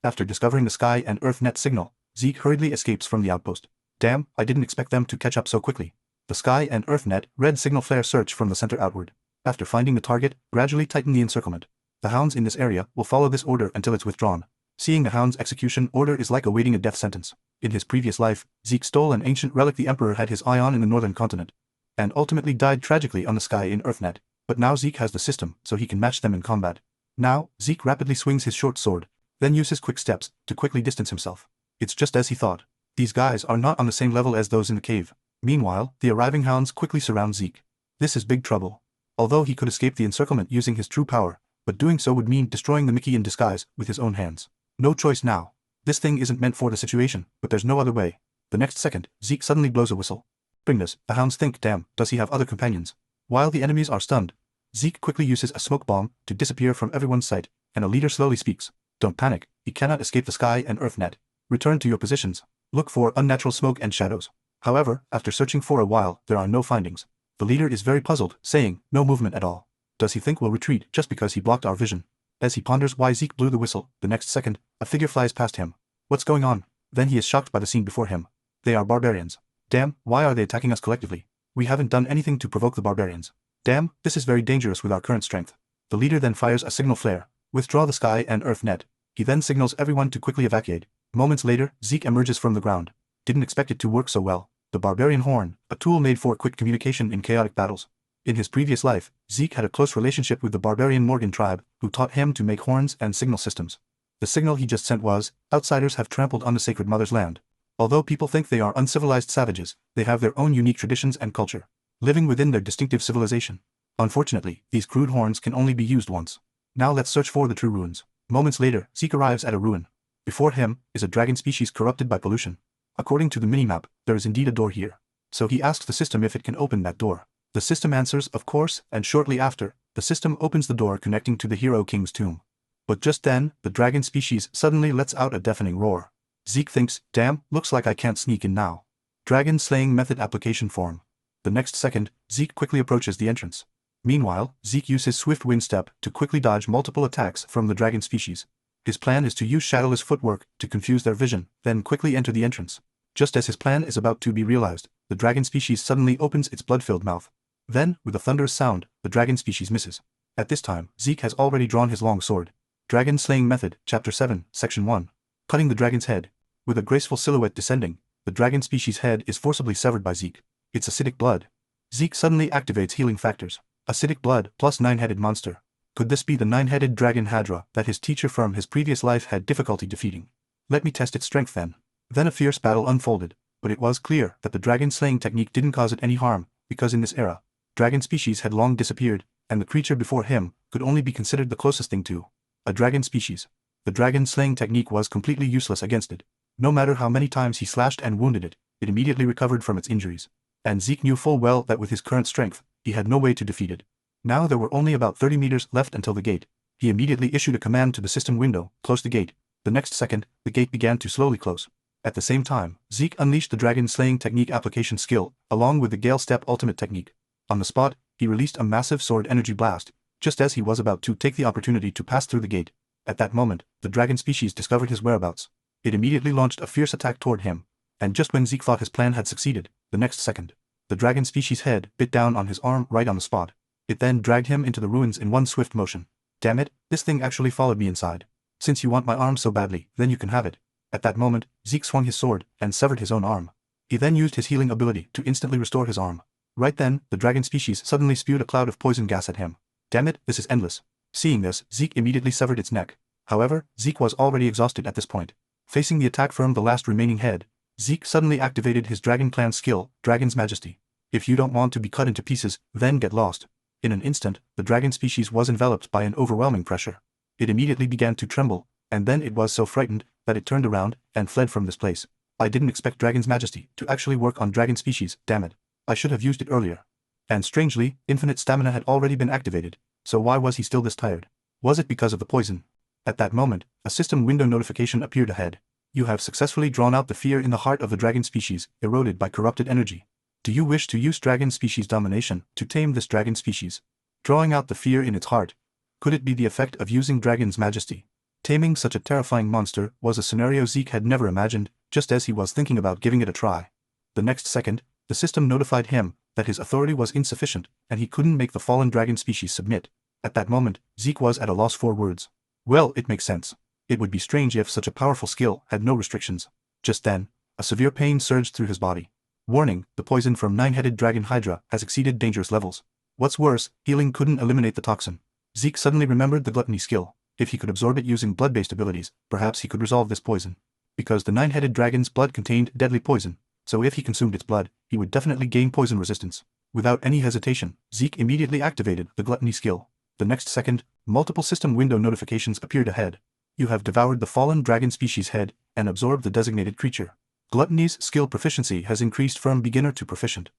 After discovering the Sky and Earth net signal, Zeke hurriedly escapes from the outpost. Damn, I didn't expect them to catch up so quickly. The Sky and Earth net red signal flare search from the center outward. After finding the target, gradually tighten the encirclement. The hounds in this area will follow this order until it's withdrawn. Seeing the hound's execution order is like awaiting a death sentence. In his previous life, Zeke stole an ancient relic the Emperor had his eye on in the northern continent, and ultimately died tragically on the Sky in Earth net. But now Zeke has the system, so he can match them in combat. Now, Zeke rapidly swings his short sword, then uses quick steps to quickly distance himself. It's just as he thought. These guys are not on the same level as those in the cave. Meanwhile, the arriving hounds quickly surround Zeke. This is big trouble. Although he could escape the encirclement using his true power, but doing so would mean destroying the Mickey in disguise with his own hands. No choice now. This thing isn't meant for the situation, but there's no other way. The next second, Zeke suddenly blows a whistle. Bringness, the hounds think, damn, does he have other companions? While the enemies are stunned, Zeke quickly uses a smoke bomb to disappear from everyone's sight, and a leader slowly speaks. Don't panic, he cannot escape the sky and earth net. Return to your positions. Look for unnatural smoke and shadows. However, after searching for a while, there are no findings. The leader is very puzzled, saying, no movement at all. Does he think we'll retreat just because he blocked our vision? As he ponders why Zeke blew the whistle, the next second, a figure flies past him. What's going on? Then he is shocked by the scene before him. They are barbarians. Damn, why are they attacking us collectively? We haven't done anything to provoke the barbarians. Damn, this is very dangerous with our current strength. The leader then fires a signal flare. Withdraw the sky and earth net. He then signals everyone to quickly evacuate. Moments later, Zeke emerges from the ground. Didn't expect it to work so well. The barbarian horn, a tool made for quick communication in chaotic battles. In his previous life, Zeke had a close relationship with the barbarian Morgan tribe, who taught him to make horns and signal systems. The signal he just sent was, outsiders have trampled on the sacred mother's land. Although people think they are uncivilized savages, they have their own unique traditions and culture, living within their distinctive civilization. Unfortunately, these crude horns can only be used once. Now let's search for the true ruins. Moments later, Zeke arrives at a ruin. Before him is a dragon species corrupted by pollution. According to the minimap, there is indeed a door here. So he asks the system if it can open that door. The system answers, of course, and shortly after, the system opens the door connecting to the hero king's tomb. But just then, the dragon species suddenly lets out a deafening roar. Zeke thinks, damn, looks like I can't sneak in now. Dragon slaying method application form. The next second, Zeke quickly approaches the entrance. Meanwhile, Zeke uses swift wind step to quickly dodge multiple attacks from the dragon species. His plan is to use shadowless footwork to confuse their vision, then quickly enter the entrance. Just as his plan is about to be realized, the dragon species suddenly opens its blood-filled mouth. Then, with a thunderous sound, the dragon species misses. At this time, Zeke has already drawn his long sword. Dragon Slaying Method, Chapter 7, Section 1. Cutting the dragon's head. With a graceful silhouette descending, the dragon species' head is forcibly severed by Zeke. It's acidic blood. Zeke suddenly activates healing factors. Acidic blood plus 9-headed monster. Could this be the 9-headed dragon Hadra that his teacher from his previous life had difficulty defeating? Let me test its strength then. Then a fierce battle unfolded, but it was clear that the dragon slaying technique didn't cause it any harm, because in this era, dragon species had long disappeared, and the creature before him could only be considered the closest thing to a dragon species. The dragon slaying technique was completely useless against it. No matter how many times he slashed and wounded it, it immediately recovered from its injuries. And Zeke knew full well that with his current strength, he had no way to defeat it. Now there were only about 30 meters left until the gate. He immediately issued a command to the system window, close the gate. The next second, the gate began to slowly close. At the same time, Zeke unleashed the dragon slaying technique application skill, along with the Gale Step ultimate technique. On the spot, he released a massive sword energy blast, just as he was about to take the opportunity to pass through the gate. At that moment, the dragon species discovered his whereabouts. It immediately launched a fierce attack toward him, and just when Zeke thought his plan had succeeded, the next second, the dragon species' head bit down on his arm right on the spot. It then dragged him into the ruins in one swift motion. Damn it, this thing actually followed me inside. Since you want my arm so badly, then you can have it. At that moment, Zeke swung his sword and severed his own arm. He then used his healing ability to instantly restore his arm. Right then, the dragon species suddenly spewed a cloud of poison gas at him. Damn it, this is endless. Seeing this, Zeke immediately severed its neck. However, Zeke was already exhausted at this point. Facing the attack from the last remaining head, Zeke suddenly activated his Dragon Clan skill, Dragon's Majesty. If you don't want to be cut into pieces, then get lost. In an instant, the dragon species was enveloped by an overwhelming pressure. It immediately began to tremble, and then it was so frightened that it turned around and fled from this place. I didn't expect Dragon's Majesty to actually work on dragon species, damn it. I should have used it earlier. And strangely, infinite stamina had already been activated, so why was he still this tired? Was it because of the poison? At that moment, a system window notification appeared ahead. You have successfully drawn out the fear in the heart of the dragon species, eroded by corrupted energy. Do you wish to use dragon species domination to tame this dragon species? Drawing out the fear in its heart. Could it be the effect of using Dragon's Majesty? Taming such a terrifying monster was a scenario Zeke had never imagined, just as he was thinking about giving it a try. The next second, the system notified him that his authority was insufficient and he couldn't make the fallen dragon species submit. At that moment, Zeke was at a loss for words. Well, it makes sense. It would be strange if such a powerful skill had no restrictions. Just then, a severe pain surged through his body. Warning, the poison from 9-headed dragon Hydra has exceeded dangerous levels. What's worse, healing couldn't eliminate the toxin. Zeke suddenly remembered the gluttony skill. If he could absorb it using blood-based abilities, perhaps he could resolve this poison. Because the 9-headed dragon's blood contained deadly poison, so if he consumed its blood, he would definitely gain poison resistance. Without any hesitation, Zeke immediately activated the gluttony skill. The next second, multiple system window notifications appeared ahead. You have devoured the fallen dragon species head and absorbed the designated creature. Gluttony's skill proficiency has increased from beginner to proficient.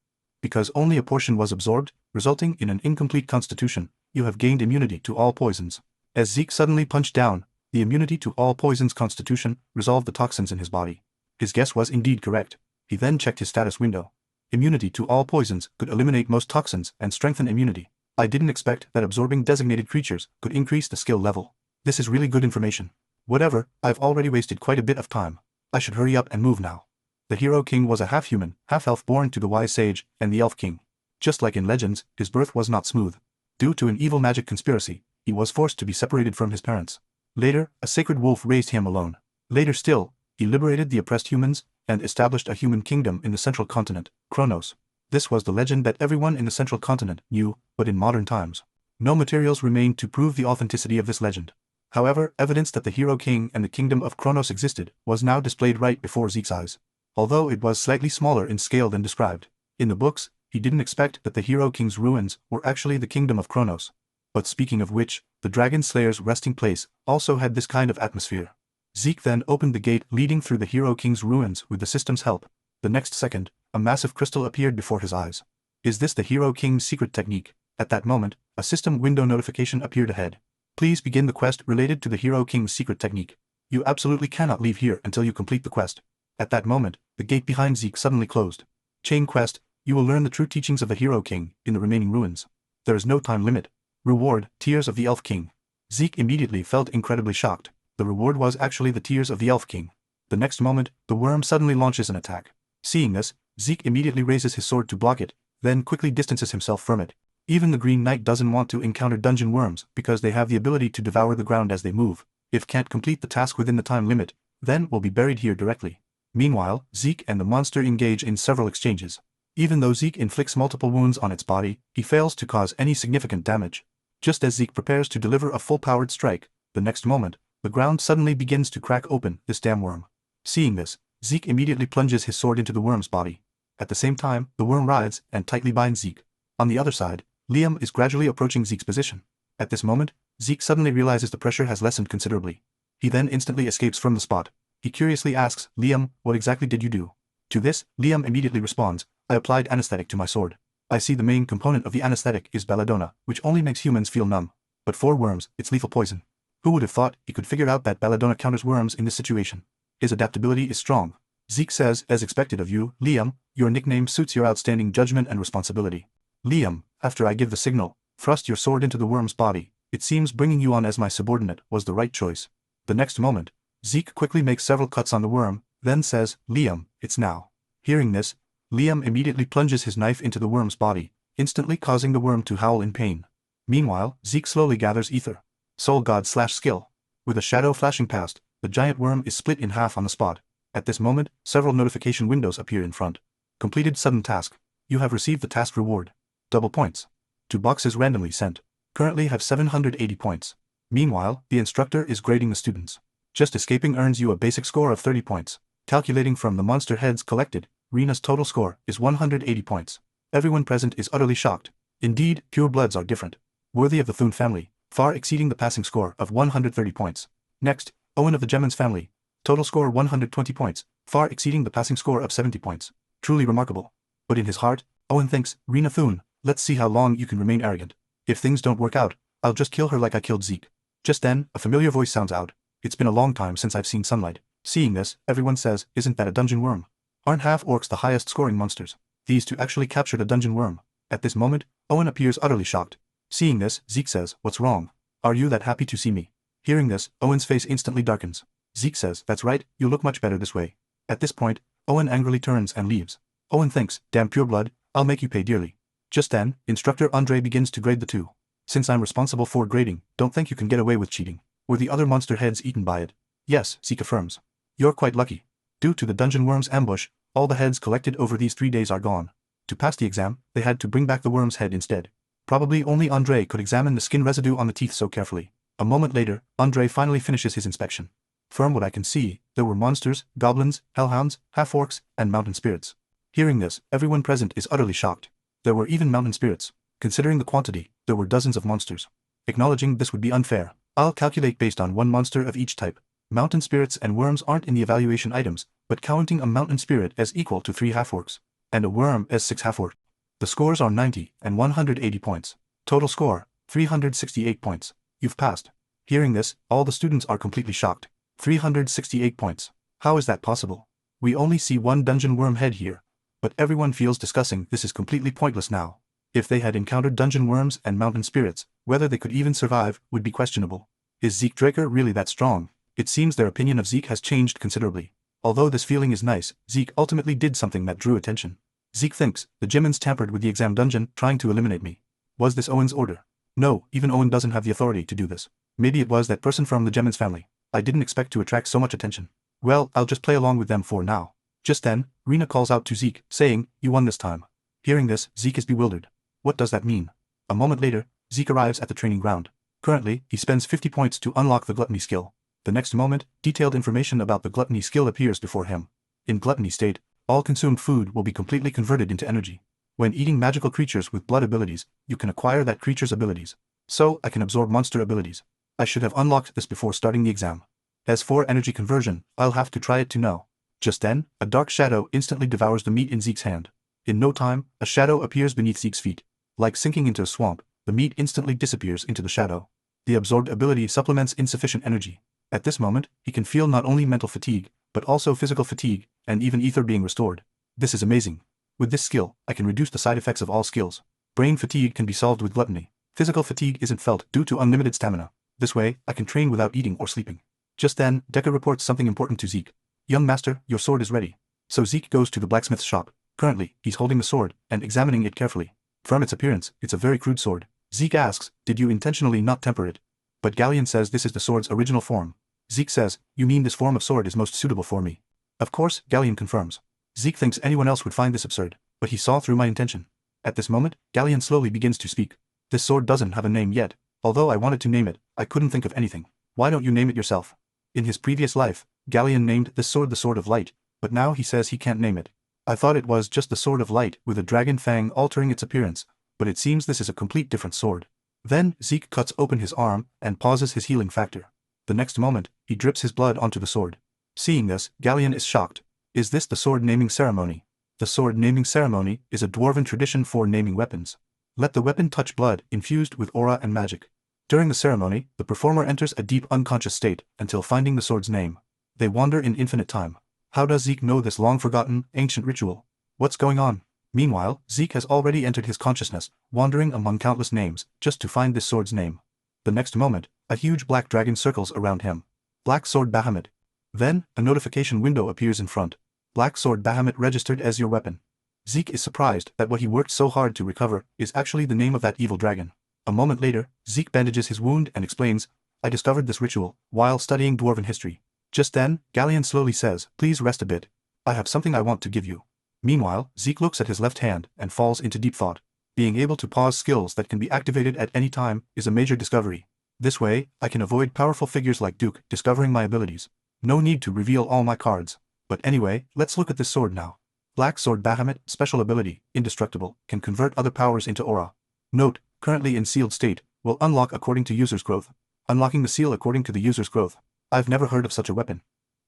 Because only a portion was absorbed, resulting in an incomplete constitution, you have gained immunity to all poisons. As Zeke suddenly punched down, the immunity to all poisons constitution resolved the toxins in his body. His guess was indeed correct. He then checked his status window. Immunity to all poisons could eliminate most toxins and strengthen immunity. I didn't expect that absorbing designated creatures could increase the skill level. This is really good information. Whatever, I've already wasted quite a bit of time. I should hurry up and move now. The Hero King was a half-human, half-elf born to the wise sage and the Elf King. Just like in legends, his birth was not smooth. Due to an evil magic conspiracy, he was forced to be separated from his parents. Later, a sacred wolf raised him alone. Later still, he liberated the oppressed humans and established a human kingdom in the central continent, Kronos. This was the legend that everyone in the central continent knew, but in modern times, no materials remained to prove the authenticity of this legend. However, evidence that the Hero King and the kingdom of Kronos existed was now displayed right before Zeke's eyes. Although it was slightly smaller in scale than described in the books, he didn't expect that the Hero King's ruins were actually the kingdom of Kronos. But speaking of which, the Dragon Slayer's resting place also had this kind of atmosphere. Zeke then opened the gate leading through the Hero King's ruins with the system's help. The next second, a massive crystal appeared before his eyes. Is this the Hero King's secret technique? At that moment, a system window notification appeared ahead. Please begin the quest related to the Hero King's secret technique. You absolutely cannot leave here until you complete the quest. At that moment, the gate behind Zeke suddenly closed. Chain quest, you will learn the true teachings of the Hero King in the remaining ruins. There is no time limit. Reward, Tears of the Elf King. Zeke immediately felt incredibly shocked. The reward was actually the Tears of the Elf King. The next moment, the worm suddenly launches an attack. Seeing this, Zeke immediately raises his sword to block it, then quickly distances himself from it. Even the Green Knight doesn't want to encounter dungeon worms because they have the ability to devour the ground as they move. If can't complete the task within the time limit, then will be buried here directly. Meanwhile, Zeke and the monster engage in several exchanges. Even though Zeke inflicts multiple wounds on its body, he fails to cause any significant damage. Just as Zeke prepares to deliver a full-powered strike, the next moment, the ground suddenly begins to crack open this damn worm. Seeing this, Zeke immediately plunges his sword into the worm's body. At the same time, the worm writhes and tightly binds Zeke. On the other side, Liam is gradually approaching Zeke's position. At this moment, Zeke suddenly realizes the pressure has lessened considerably. He then instantly escapes from the spot. He curiously asks, Liam, what exactly did you do? To this, Liam immediately responds, I applied anesthetic to my sword. I see the main component of the anesthetic is belladonna, which only makes humans feel numb. But for worms, it's lethal poison. Who would have thought he could figure out that belladonna counters worms in this situation? His adaptability is strong. Zeke says, as expected of you, Liam, your nickname suits your outstanding judgment and responsibility. Liam, after I give the signal, thrust your sword into the worm's body. It seems bringing you on as my subordinate was the right choice. The next moment, Zeke quickly makes several cuts on the worm, then says, Liam, it's now. Hearing this, Liam immediately plunges his knife into the worm's body, instantly causing the worm to howl in pain. Meanwhile, Zeke slowly gathers ether. Soul God / skill. With a shadow flashing past, the giant worm is split in half on the spot. At this moment, several notification windows appear in front. Completed sudden task. You have received the task reward. Double points. 2 boxes randomly sent. Currently have 780 points. Meanwhile, the instructor is grading the students. Just escaping earns you a basic score of 30 points. Calculating from the monster heads collected, Rena's total score is 180 points. Everyone present is utterly shocked. Indeed, pure bloods are different. Worthy of the Thune family, far exceeding the passing score of 130 points. Next, Owen of the Gemins family. Total score 120 points, far exceeding the passing score of 70 points. Truly remarkable. But in his heart, Owen thinks, Rena Thune, let's see how long you can remain arrogant. If things don't work out, I'll just kill her like I killed Zeke. Just then, a familiar voice sounds out. It's been a long time since I've seen sunlight. Seeing this, everyone says, isn't that a dungeon worm? Aren't half-orcs the highest scoring monsters? These two actually captured a dungeon worm. At this moment, Owen appears utterly shocked. Seeing this, Zeke says, what's wrong? Are you that happy to see me? Hearing this, Owen's face instantly darkens. Zeke says, that's right, you look much better this way. At this point, Owen angrily turns and leaves. Owen thinks, damn pureblood, I'll make you pay dearly. Just then, Instructor Andre begins to grade the two. Since I'm responsible for grading, don't think you can get away with cheating. Were the other monster heads eaten by it? Yes, Zeke affirms. You're quite lucky. Due to the dungeon worm's ambush, all the heads collected over these 3 days are gone. To pass the exam, they had to bring back the worm's head instead. Probably only Andre could examine the skin residue on the teeth so carefully. A moment later, Andre finally finishes his inspection. From what I can see, there were monsters, goblins, hellhounds, half-orcs, and mountain spirits. Hearing this, everyone present is utterly shocked. There were even mountain spirits. Considering the quantity, there were dozens of monsters. Acknowledging this would be unfair, I'll calculate based on one monster of each type. Mountain spirits and worms aren't in the evaluation items, but counting a mountain spirit as equal to 3 half-orcs, and a worm as 6 half-orcs. The scores are 90 and 180 points. Total score, 368 points. You've passed. Hearing this, all the students are completely shocked. 368 points. How is that possible? We only see one dungeon worm head here, but everyone feels discussing this is completely pointless now. If they had encountered dungeon worms and mountain spirits, whether they could even survive would be questionable. Is Jik Drake really that strong? It seems their opinion of Zeke has changed considerably. Although this feeling is nice, Zeke ultimately did something that drew attention. Zeke thinks, the Gemins tampered with the exam dungeon, trying to eliminate me. Was this Owen's order? No, even Owen doesn't have the authority to do this. Maybe it was that person from the Gemins family. I didn't expect to attract so much attention. Well, I'll just play along with them for now. Just then, Rena calls out to Zeke, saying, you won this time. Hearing this, Zeke is bewildered. What does that mean? A moment later, Zeke arrives at the training ground. Currently, he spends 50 points to unlock the gluttony skill. The next moment, detailed information about the gluttony skill appears before him. In gluttony state, all consumed food will be completely converted into energy. When eating magical creatures with blood abilities, you can acquire that creature's abilities. So, I can absorb monster abilities. I should have unlocked this before starting the exam. As for energy conversion, I'll have to try it to know. Just then, a dark shadow instantly devours the meat in Zeke's hand. In no time, a shadow appears beneath Zeke's feet. Like sinking into a swamp, the meat instantly disappears into the shadow. The absorbed ability supplements insufficient energy. At this moment, he can feel not only mental fatigue, but also physical fatigue, and even ether being restored. This is amazing. With this skill, I can reduce the side effects of all skills. Brain fatigue can be solved with gluttony. Physical fatigue isn't felt due to unlimited stamina. This way, I can train without eating or sleeping. Just then, Deca reports something important to Zeke. Young master, your sword is ready. So Zeke goes to the blacksmith's shop. Currently, he's holding the sword, and examining it carefully. From its appearance, it's a very crude sword. Zeke asks, did you intentionally not temper it? But Galleon says this is the sword's original form. Zeke says, you mean this form of sword is most suitable for me? Of course, Galleon confirms. Zeke thinks anyone else would find this absurd, but he saw through my intention. At this moment, Galleon slowly begins to speak. This sword doesn't have a name yet. Although I wanted to name it, I couldn't think of anything. Why don't you name it yourself? In his previous life, Galleon named this sword the Sword of Light, but now he says he can't name it. I thought it was just the Sword of Light with a dragon fang altering its appearance, but it seems this is a complete different sword. Then, Zeke cuts open his arm and pauses his healing factor. The next moment, he drips his blood onto the sword. Seeing this, Galleon is shocked. Is this the sword naming ceremony? The sword naming ceremony is a dwarven tradition for naming weapons. Let the weapon touch blood infused with aura and magic. During the ceremony, the performer enters a deep unconscious state until finding the sword's name. They wander in infinite time. How does Zeke know this long-forgotten, ancient ritual? What's going on? Meanwhile, Zeke has already entered his consciousness, wandering among countless names, just to find this sword's name. The next moment, a huge black dragon circles around him. Black Sword Bahamut. Then, a notification window appears in front. Black Sword Bahamut registered as your weapon. Zeke is surprised that what he worked so hard to recover is actually the name of that evil dragon. A moment later, Zeke bandages his wound and explains, I discovered this ritual while studying dwarven history. Just then, Galleon slowly says, please rest a bit. I have something I want to give you. Meanwhile, Zeke looks at his left hand and falls into deep thought. Being able to pause skills that can be activated at any time is a major discovery. This way, I can avoid powerful figures like Duke discovering my abilities. No need to reveal all my cards. But anyway, let's look at this sword now. Black Sword Bahamut, special ability, indestructible, can convert other powers into aura. Note, currently in sealed state, will unlock according to user's growth. Unlocking the seal according to the user's growth. I've never heard of such a weapon.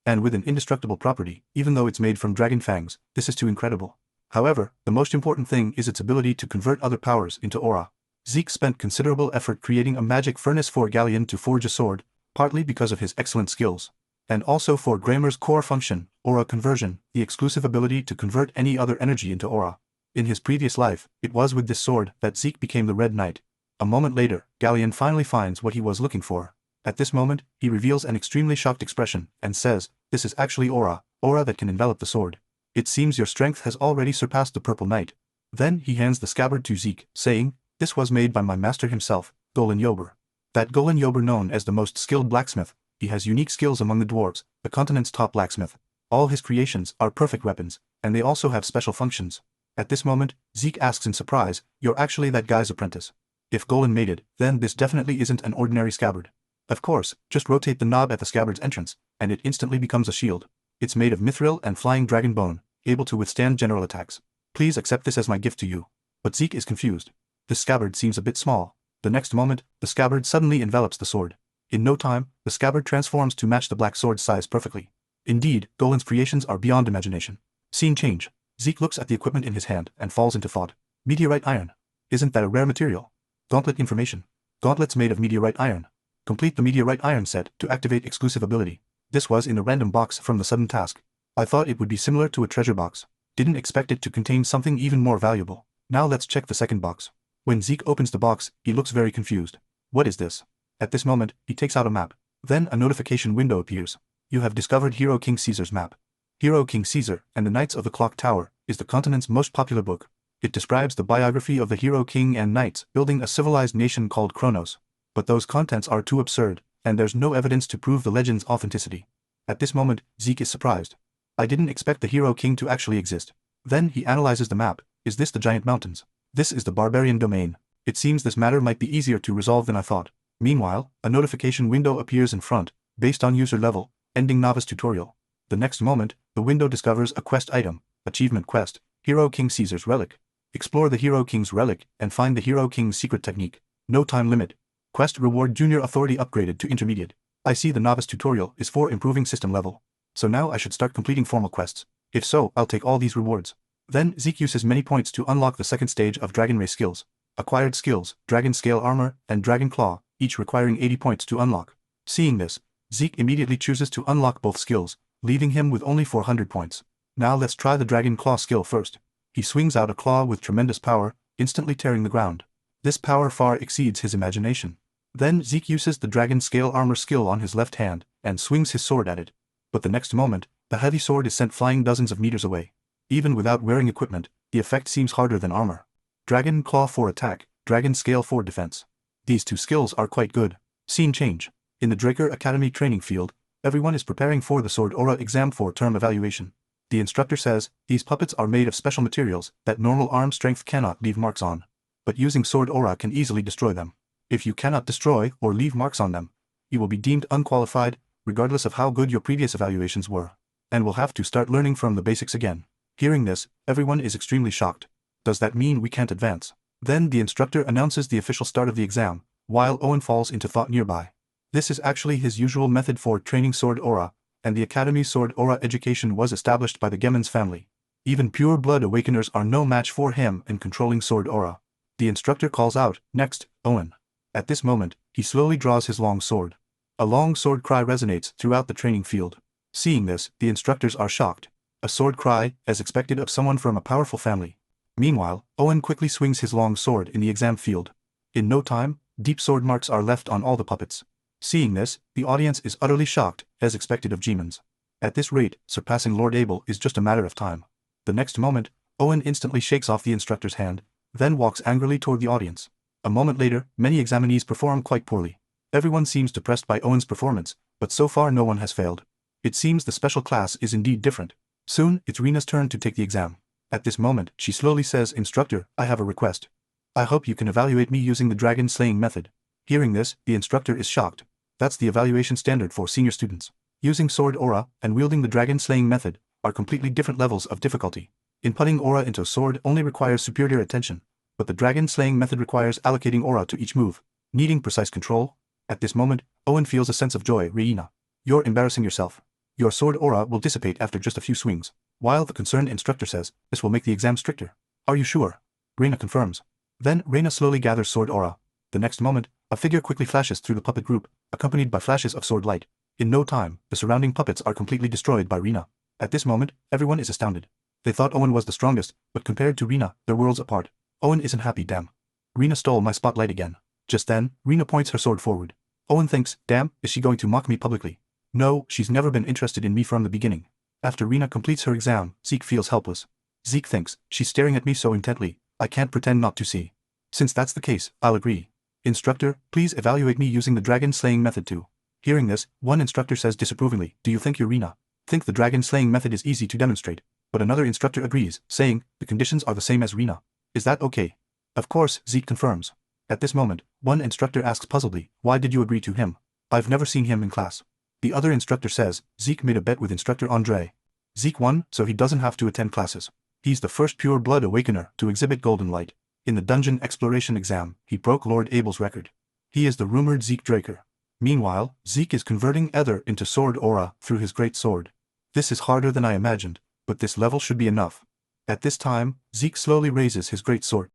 And with an indestructible property, even though it's made from dragon fangs, this is too incredible. However, the most important thing is its ability to convert other powers into aura. Zeke spent considerable effort creating a magic furnace for Galleon to forge a sword, partly because of his excellent skills. And also for Grammar's core function, aura conversion, the exclusive ability to convert any other energy into aura. In his previous life, it was with this sword that Zeke became the Red Knight. A moment later, Galleon finally finds what he was looking for. At this moment, he reveals an extremely shocked expression and says, this is actually aura that can envelop the sword. It seems your strength has already surpassed the Purple Knight. Then he hands the scabbard to Zeke, saying, this was made by my master himself, Golan Yober. That Golan Yober known as the most skilled blacksmith, he has unique skills among the dwarves, the continent's top blacksmith. All his creations are perfect weapons, and they also have special functions. At this moment, Zeke asks in surprise, you're actually that guy's apprentice. If Golan made it, then this definitely isn't an ordinary scabbard. Of course, just rotate the knob at the scabbard's entrance, and it instantly becomes a shield. It's made of mithril and flying dragon bone, able to withstand general attacks. Please accept this as my gift to you. But Zeke is confused. This scabbard seems a bit small. The next moment, the scabbard suddenly envelops the sword. In no time, the scabbard transforms to match the black sword's size perfectly. Indeed, Golan's creations are beyond imagination. Scene change. Zeke looks at the equipment in his hand and falls into thought. Meteorite iron. Isn't that a rare material? Gauntlet information. Gauntlets made of meteorite iron. Complete the meteorite iron set to activate exclusive ability. This was in a random box from the sudden task. I thought it would be similar to a treasure box. Didn't expect it to contain something even more valuable. Now let's check the second box. When Zeke opens the box, he looks very confused. What is this? At this moment, he takes out a map. Then a notification window appears. You have discovered Hero King Caesar's map. Hero King Caesar and the Knights of the Clock Tower is the continent's most popular book. It describes the biography of the hero king and knights building a civilized nation called Kronos. But those contents are too absurd, and there's no evidence to prove the legend's authenticity. At this moment, Zeke is surprised. I didn't expect the hero king to actually exist. Then he analyzes the map. Is this the giant mountains? This is the barbarian domain. It seems this matter might be easier to resolve than I thought. Meanwhile, a notification window appears in front, based on user level, ending novice tutorial. The next moment, the window discovers a quest item, achievement quest, Hero King Caesar's relic. Explore the Hero King's relic and find the Hero King's secret technique. No time limit. Quest reward junior authority upgraded to intermediate. I see the novice tutorial is for improving system level. So now I should start completing formal quests. If so, I'll take all these rewards. Then Zeke uses many points to unlock the second stage of Dragon Race skills. Acquired skills, Dragon Scale Armor, and Dragon Claw, each requiring 80 points to unlock. Seeing this, Zeke immediately chooses to unlock both skills, leaving him with only 400 points. Now let's try the Dragon Claw skill first. He swings out a claw with tremendous power, instantly tearing the ground. This power far exceeds his imagination. Then Zeke uses the Dragon Scale Armor skill on his left hand, and swings his sword at it. But the next moment, the heavy sword is sent flying dozens of meters away. Even without wearing equipment, the effect seems harder than armor. Dragon Claw for attack, Dragon Scale for defense. These two skills are quite good. Scene change. In the Draker Academy training field, everyone is preparing for the Sword Aura exam for term evaluation. The instructor says, these puppets are made of special materials that normal arm strength cannot leave marks on. But using Sword Aura can easily destroy them. If you cannot destroy or leave marks on them, you will be deemed unqualified, regardless of how good your previous evaluations were, and will have to start learning from the basics again. Hearing this, everyone is extremely shocked. Does that mean we can't advance? Then the instructor announces the official start of the exam, while Owen falls into thought nearby. This is actually his usual method for training Sword Aura, and the Academy's Sword Aura education was established by the Gemmon's family. Even pure blood awakeners are no match for him in controlling Sword Aura. The instructor calls out, "Next, Owen." At this moment, he slowly draws his long sword. A long sword cry resonates throughout the training field. Seeing this, the instructors are shocked. A sword cry, as expected of someone from a powerful family. Meanwhile, Owen quickly swings his long sword in the exam field. In no time, deep sword marks are left on all the puppets. Seeing this, the audience is utterly shocked, as expected of Gemons. At this rate, surpassing Lord Abel is just a matter of time. The next moment, Owen instantly shakes off the instructor's hand, then walks angrily toward the audience. A moment later, many examinees perform quite poorly. Everyone seems depressed by Owen's performance, but so far no one has failed. It seems the special class is indeed different. Soon, it's Rena's turn to take the exam. At this moment, she slowly says, "Instructor, I have a request. I hope you can evaluate me using the dragon slaying method." Hearing this, the instructor is shocked. That's the evaluation standard for senior students. Using Sword Aura and wielding the dragon slaying method are completely different levels of difficulty. Inputting aura into a sword only requires superior attention, but the dragon slaying method requires allocating aura to each move, needing precise control. At this moment, Owen feels a sense of joy. "Reina, you're embarrassing yourself. Your sword aura will dissipate after just a few swings." While the concerned instructor says, "This will make the exam stricter." "Are you sure?" Reina confirms. Then Reina slowly gathers sword aura. The next moment, a figure quickly flashes through the puppet group, accompanied by flashes of sword light. In no time, the surrounding puppets are completely destroyed by Reina. At this moment, everyone is astounded. They thought Owen was the strongest, but compared to Reina, they're worlds apart. Owen isn't happy. "Damn. Reina stole my spotlight again." Just then, Reina points her sword forward. Owen thinks, "Damn, is she going to mock me publicly?" No, she's never been interested in me from the beginning. After Reina completes her exam, Zeke feels helpless. Zeke thinks, "She's staring at me so intently, I can't pretend not to see." Since that's the case, I'll agree. "Instructor, please evaluate me using the dragon slaying method too." Hearing this, one instructor says disapprovingly, "Do you think you're Reina? Think the dragon slaying method is easy to demonstrate?" But another instructor agrees, saying, "The conditions are the same as Reina. Is that okay?" Of course, Zeke confirms. At this moment, one instructor asks puzzledly, "Why did you agree to him? I've never seen him in class." The other instructor says, "Zeke made a bet with instructor Andre. Zeke won, so he doesn't have to attend classes. He's the first pure blood awakener to exhibit golden light. In the dungeon exploration exam, he broke Lord Abel's record. He is the rumored Jik Draker." Meanwhile, Zeke is converting ether into sword aura through his great sword. This is harder than I imagined, but this level should be enough. At this time, Zeke slowly raises his great sword.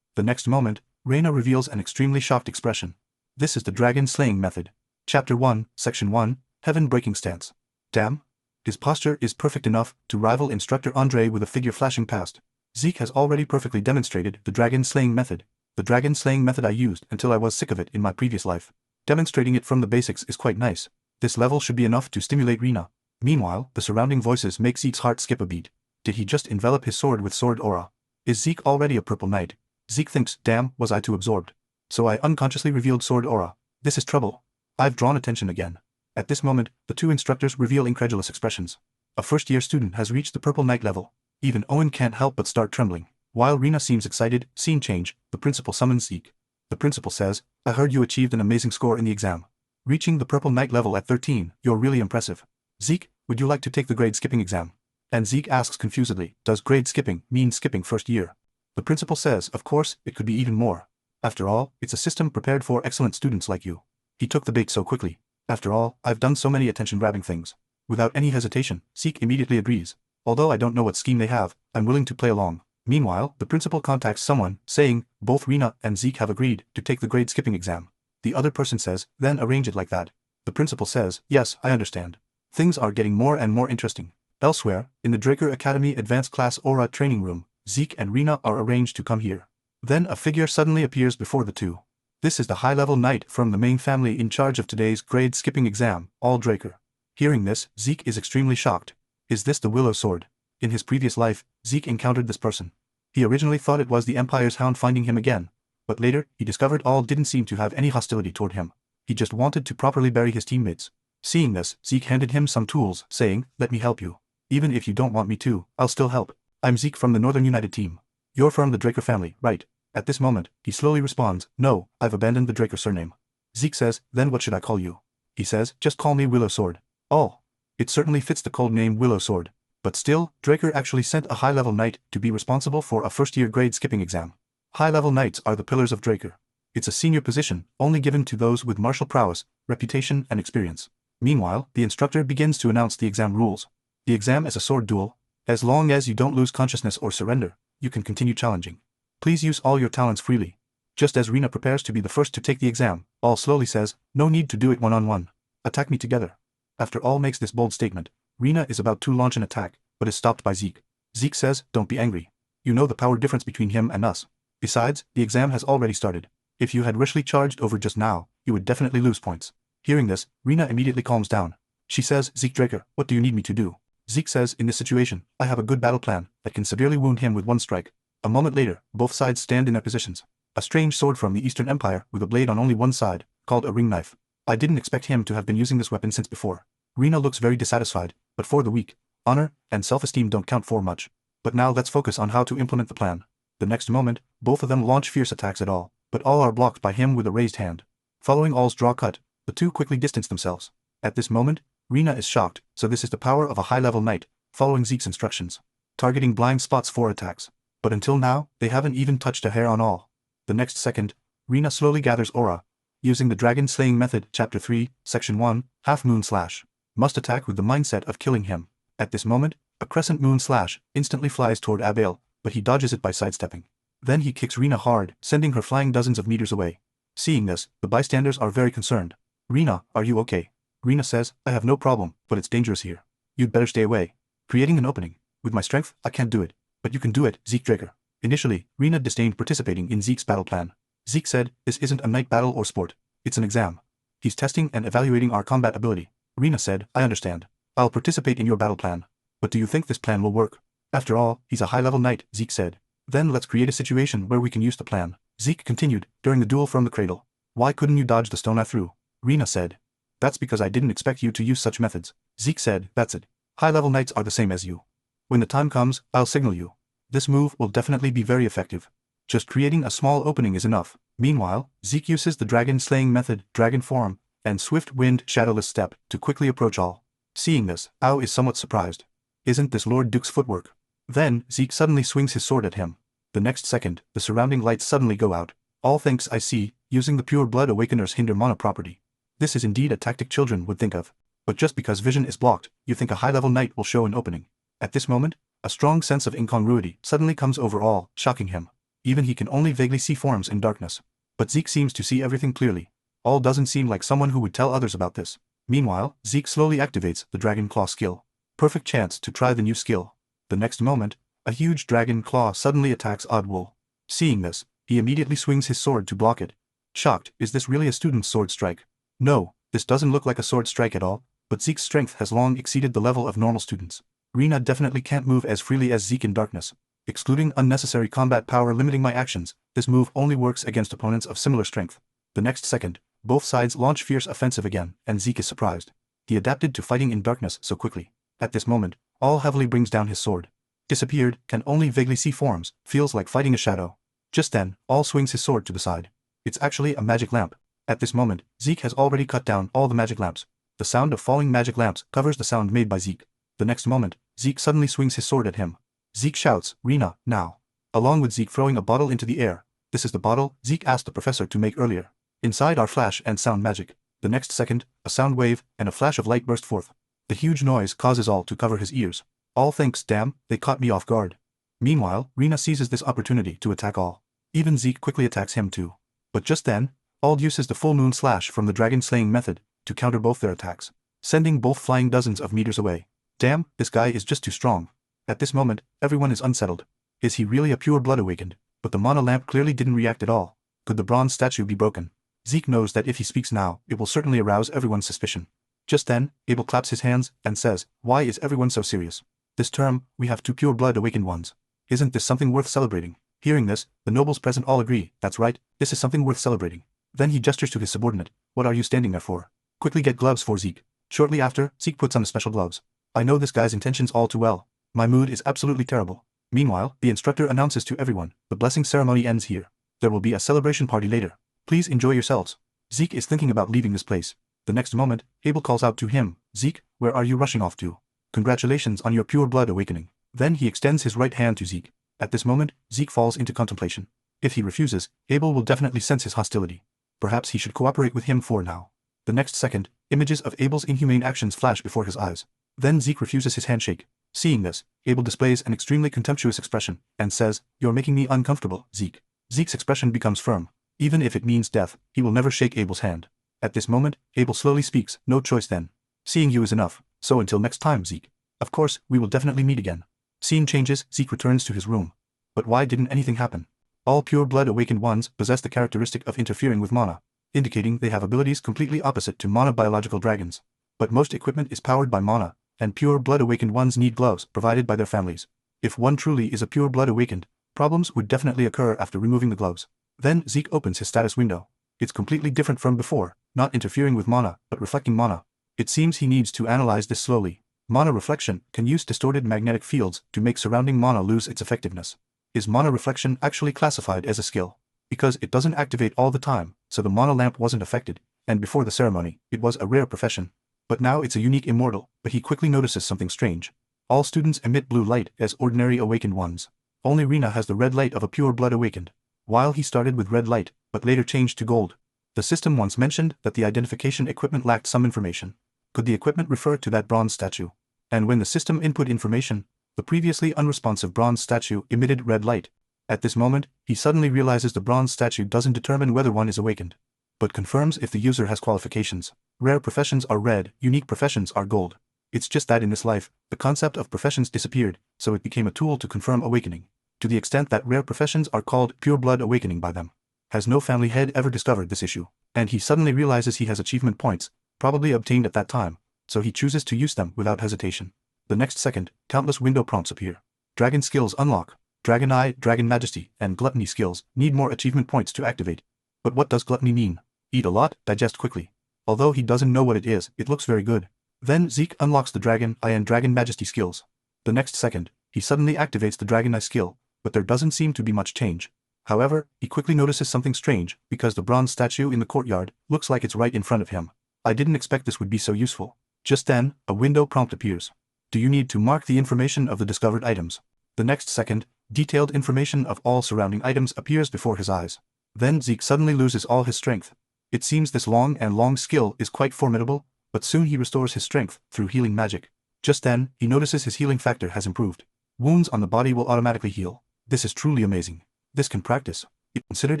The next moment, Reina reveals an extremely shocked expression. This is the dragon slaying method. Chapter 1, Section 1, Heaven Breaking Stance. Damn. His posture is perfect enough to rival Instructor Andre with a figure flashing past. Zeke has already perfectly demonstrated the dragon slaying method. The dragon slaying method I used until I was sick of it in my previous life. Demonstrating it from the basics is quite nice. This level should be enough to stimulate Reina. Meanwhile, the surrounding voices make Zeke's heart skip a beat. Did he just envelop his sword with sword aura? Is Zeke already a purple knight? Zeke thinks, damn, was I too absorbed? So I unconsciously revealed sword aura. This is trouble. I've drawn attention again. At this moment, the two instructors reveal incredulous expressions. A first-year student has reached the purple knight level. Even Owen can't help but start trembling. While Reina seems excited, scene change, the principal summons Zeke. The principal says, I heard you achieved an amazing score in the exam. Reaching the purple knight level at 13, you're really impressive. Zeke, would you like to take the grade skipping exam? And Zeke asks confusedly, does grade skipping mean skipping first year? The principal says, of course, it could be even more. After all, it's a system prepared for excellent students like you. He took the bait so quickly. After all, I've done so many attention-grabbing things. Without any hesitation, Zeke immediately agrees. Although I don't know what scheme they have, I'm willing to play along. Meanwhile, the principal contacts someone, saying, both Reina and Zeke have agreed to take the grade skipping exam. The other person says, then arrange it like that. The principal says, yes, I understand. Things are getting more and more interesting. Elsewhere, in the Draker Academy Advanced Class Aura training room, Zeke and Reina are arranged to come here. Then a figure suddenly appears before the two. This is the high-level knight from the main family in charge of today's grade skipping exam, all Draker. Hearing this, Zeke is extremely shocked. Is this the Willow Sword? In his previous life, Zeke encountered this person. He originally thought it was the Empire's Hound finding him again, but later, he discovered all didn't seem to have any hostility toward him. He just wanted to properly bury his teammates. Seeing this, Zeke handed him some tools, saying, let me help you. Even if you don't want me to, I'll still help. I'm Zeke from the Northern United team. You're from the Draker family, right? At this moment, he slowly responds, no, I've abandoned the Draker surname. Zeke says, then what should I call you? He says, just call me Willow Sword. Oh. It certainly fits the cold name Willow Sword. But still, Draker actually sent a high-level knight to be responsible for a first-year grade skipping exam. High-level knights are the pillars of Draker. It's a senior position, only given to those with martial prowess, reputation, and experience. Meanwhile, the instructor begins to announce the exam rules. The exam is a sword duel. As long as you don't lose consciousness or surrender, you can continue challenging. Please use all your talents freely. Just as Reina prepares to be the first to take the exam, All slowly says, no need to do it one-on-one. Attack me together. After All makes this bold statement, Reina is about to launch an attack, but is stopped by Zeke. Zeke says, don't be angry. You know the power difference between him and us. Besides, the exam has already started. If you had rashly charged over just now, you would definitely lose points. Hearing this, Reina immediately calms down. She says, Zeke Draker, what do you need me to do? Zeke says, in this situation, I have a good battle plan that can severely wound him with one strike. A moment later, both sides stand in their positions. A strange sword from the Eastern Empire with a blade on only one side, called a ring knife. I didn't expect him to have been using this weapon since before. Reina looks very dissatisfied, but for the weak, honor and self-esteem don't count for much. But now let's focus on how to implement the plan. The next moment, both of them launch fierce attacks at All, but All are blocked by him with a raised hand. Following All's draw cut, the two quickly distance themselves. At this moment, Reina is shocked, so this is the power of a high-level knight, following Zeke's instructions. Targeting blind spots for attacks. But until now, they haven't even touched a hair on All. The next second, Reina slowly gathers aura. Using the Dragon Slaying Method, Chapter 3, Section 1, Half Moon Slash. Must attack with the mindset of killing him. At this moment, a Crescent Moon Slash instantly flies toward Abael, but he dodges it by sidestepping. Then he kicks Reina hard, sending her flying dozens of meters away. Seeing this, the bystanders are very concerned. Reina, are you okay? Reina says, I have no problem, but it's dangerous here. You'd better stay away. Creating an opening. With my strength, I can't do it. But you can do it, Zeke Draker. Initially, Reina disdained participating in Zeke's battle plan. Zeke said, this isn't a night battle or sport. It's an exam. He's testing and evaluating our combat ability. Reina said, I understand. I'll participate in your battle plan. But do you think this plan will work? After all, he's a high-level knight, Zeke said. Then let's create a situation where we can use the plan. Zeke continued, during the duel from the cradle. Why couldn't you dodge the stone I threw? Reina said. That's because I didn't expect you to use such methods. Zeke said, that's it. High-level knights are the same as you. When the time comes, I'll signal you. This move will definitely be very effective. Just creating a small opening is enough. Meanwhile, Zeke uses the Dragon Slaying Method, Dragon Form, and Swift Wind Shadowless Step to quickly approach All. Seeing this, Ao is somewhat surprised. Isn't this Lord Duke's footwork? Then, Zeke suddenly swings his sword at him. The next second, the surrounding lights suddenly go out. All thinks I see, using the Pure Blood Awakener's Hinder Mana property. This is indeed a tactic children would think of. But just because vision is blocked, you think a high-level knight will show an opening. At this moment, a strong sense of incongruity suddenly comes over all, shocking him. Even he can only vaguely see forms in darkness. But Zeke seems to see everything clearly. All doesn't seem like someone who would tell others about this. Meanwhile, Zeke slowly activates the Dragon Claw skill. Perfect chance to try the new skill. The next moment, a huge dragon claw suddenly attacks Oddwool. Seeing this, he immediately swings his sword to block it. Shocked, is this really a student's sword strike? No, this doesn't look like a sword strike at all, but Zeke's strength has long exceeded the level of normal students. Rina definitely can't move as freely as Zeke in darkness. Excluding unnecessary combat power limiting my actions, this move only works against opponents of similar strength. The next second, both sides launch fierce offensive again, and Zeke is surprised. He adapted to fighting in darkness so quickly. At this moment, all heavily brings down his sword. Disappeared, can only vaguely see forms, feels like fighting a shadow. Just then, all swings his sword to the side. It's actually a magic lamp. At this moment, Zeke has already cut down all the magic lamps. The sound of falling magic lamps covers the sound made by Zeke. The next moment, Zeke suddenly swings his sword at him. Zeke shouts, "Rina, now!" Along with Zeke throwing a bottle into the air. This is the bottle Zeke asked the professor to make earlier. Inside are flash and sound magic. The next second, a sound wave and a flash of light burst forth. The huge noise causes all to cover his ears. All thinks, damn, they caught me off guard. Meanwhile, Rina seizes this opportunity to attack all. Even Zeke quickly attacks him too. But just then, all uses the full moon slash from the dragon slaying method to counter both their attacks, sending both flying dozens of meters away. Damn, this guy is just too strong. At this moment, everyone is unsettled. Is he really a pure blood awakened? But the mana lamp clearly didn't react at all. Could the bronze statue be broken? Zeke knows that if he speaks now, it will certainly arouse everyone's suspicion. Just then, Abel claps his hands and says, "Why is everyone so serious? This term, we have 2 pure blood awakened ones. Isn't this something worth celebrating?" Hearing this, the nobles present all agree, "That's right, this is something worth celebrating." Then he gestures to his subordinate, "What are you standing there for? Quickly get gloves for Zeke." Shortly after, Zeke puts on the special gloves. I know this guy's intentions all too well. My mood is absolutely terrible. Meanwhile, the instructor announces to everyone, the blessing ceremony ends here. There will be a celebration party later. Please enjoy yourselves. Zeke is thinking about leaving this place. The next moment, Abel calls out to him, "Zeke, where are you rushing off to? Congratulations on your pure blood awakening." Then he extends his right hand to Zeke. At this moment, Zeke falls into contemplation. If he refuses, Abel will definitely sense his hostility. Perhaps he should cooperate with him for now. The next second, images of Abel's inhumane actions flash before his eyes. Then Zeke refuses his handshake. Seeing this, Abel displays an extremely contemptuous expression and says, "You're making me uncomfortable, Zeke." Zeke's expression becomes firm. Even if it means death, he will never shake Abel's hand. At this moment, Abel slowly speaks, "No choice then. Seeing you is enough, so until next time, Zeke. Of course, we will definitely meet again." Scene changes, Zeke returns to his room. But why didn't anything happen? All pure blood awakened ones possess the characteristic of interfering with mana, indicating they have abilities completely opposite to mana biological dragons. But most equipment is powered by mana, and pure blood awakened ones need gloves provided by their families. If one truly is a pure blood awakened, problems would definitely occur after removing the gloves. Then Zeke opens his status window. It's completely different from before, not interfering with mana, but reflecting mana. It seems he needs to analyze this slowly. Mana reflection can use distorted magnetic fields to make surrounding mana lose its effectiveness. Is mana reflection actually classified as a skill? Because it doesn't activate all the time, so the mana lamp wasn't affected, and before the ceremony, it was a rare profession. But now it's a unique immortal, but he quickly notices something strange. All students emit blue light as ordinary awakened ones. Only Rina has the red light of a pure blood awakened. While he started with red light, but later changed to gold. The system once mentioned that the identification equipment lacked some information. Could the equipment refer to that bronze statue? And when the system input information, the previously unresponsive bronze statue emitted red light. At this moment, he suddenly realizes the bronze statue doesn't determine whether one is awakened, but confirms if the user has qualifications. Rare professions are red, unique professions are gold. It's just that in this life, the concept of professions disappeared, so it became a tool to confirm awakening. To the extent that rare professions are called pure blood awakening by them. Has no family head ever discovered this issue? And he suddenly realizes he has achievement points, probably obtained at that time, so he chooses to use them without hesitation. The next second, countless window prompts appear. Dragon skills unlock. Dragon Eye, Dragon Majesty, and Gluttony skills need more achievement points to activate. But what does gluttony mean? Eat a lot, digest quickly. Although he doesn't know what it is, it looks very good. Then Zeke unlocks the Dragon Eye and Dragon Majesty skills. The next second, he suddenly activates the Dragon Eye skill, but there doesn't seem to be much change. However, he quickly notices something strange, because the bronze statue in the courtyard looks like it's right in front of him. I didn't expect this would be so useful. Just then, a window prompt appears. Do you need to mark the information of the discovered items? The next second, detailed information of all surrounding items appears before his eyes. Then Zeke suddenly loses all his strength. It seems this long skill is quite formidable, but soon he restores his strength through healing magic. Just then, he notices his healing factor has improved. Wounds on the body will automatically heal. This is truly amazing. This can practice. It's considered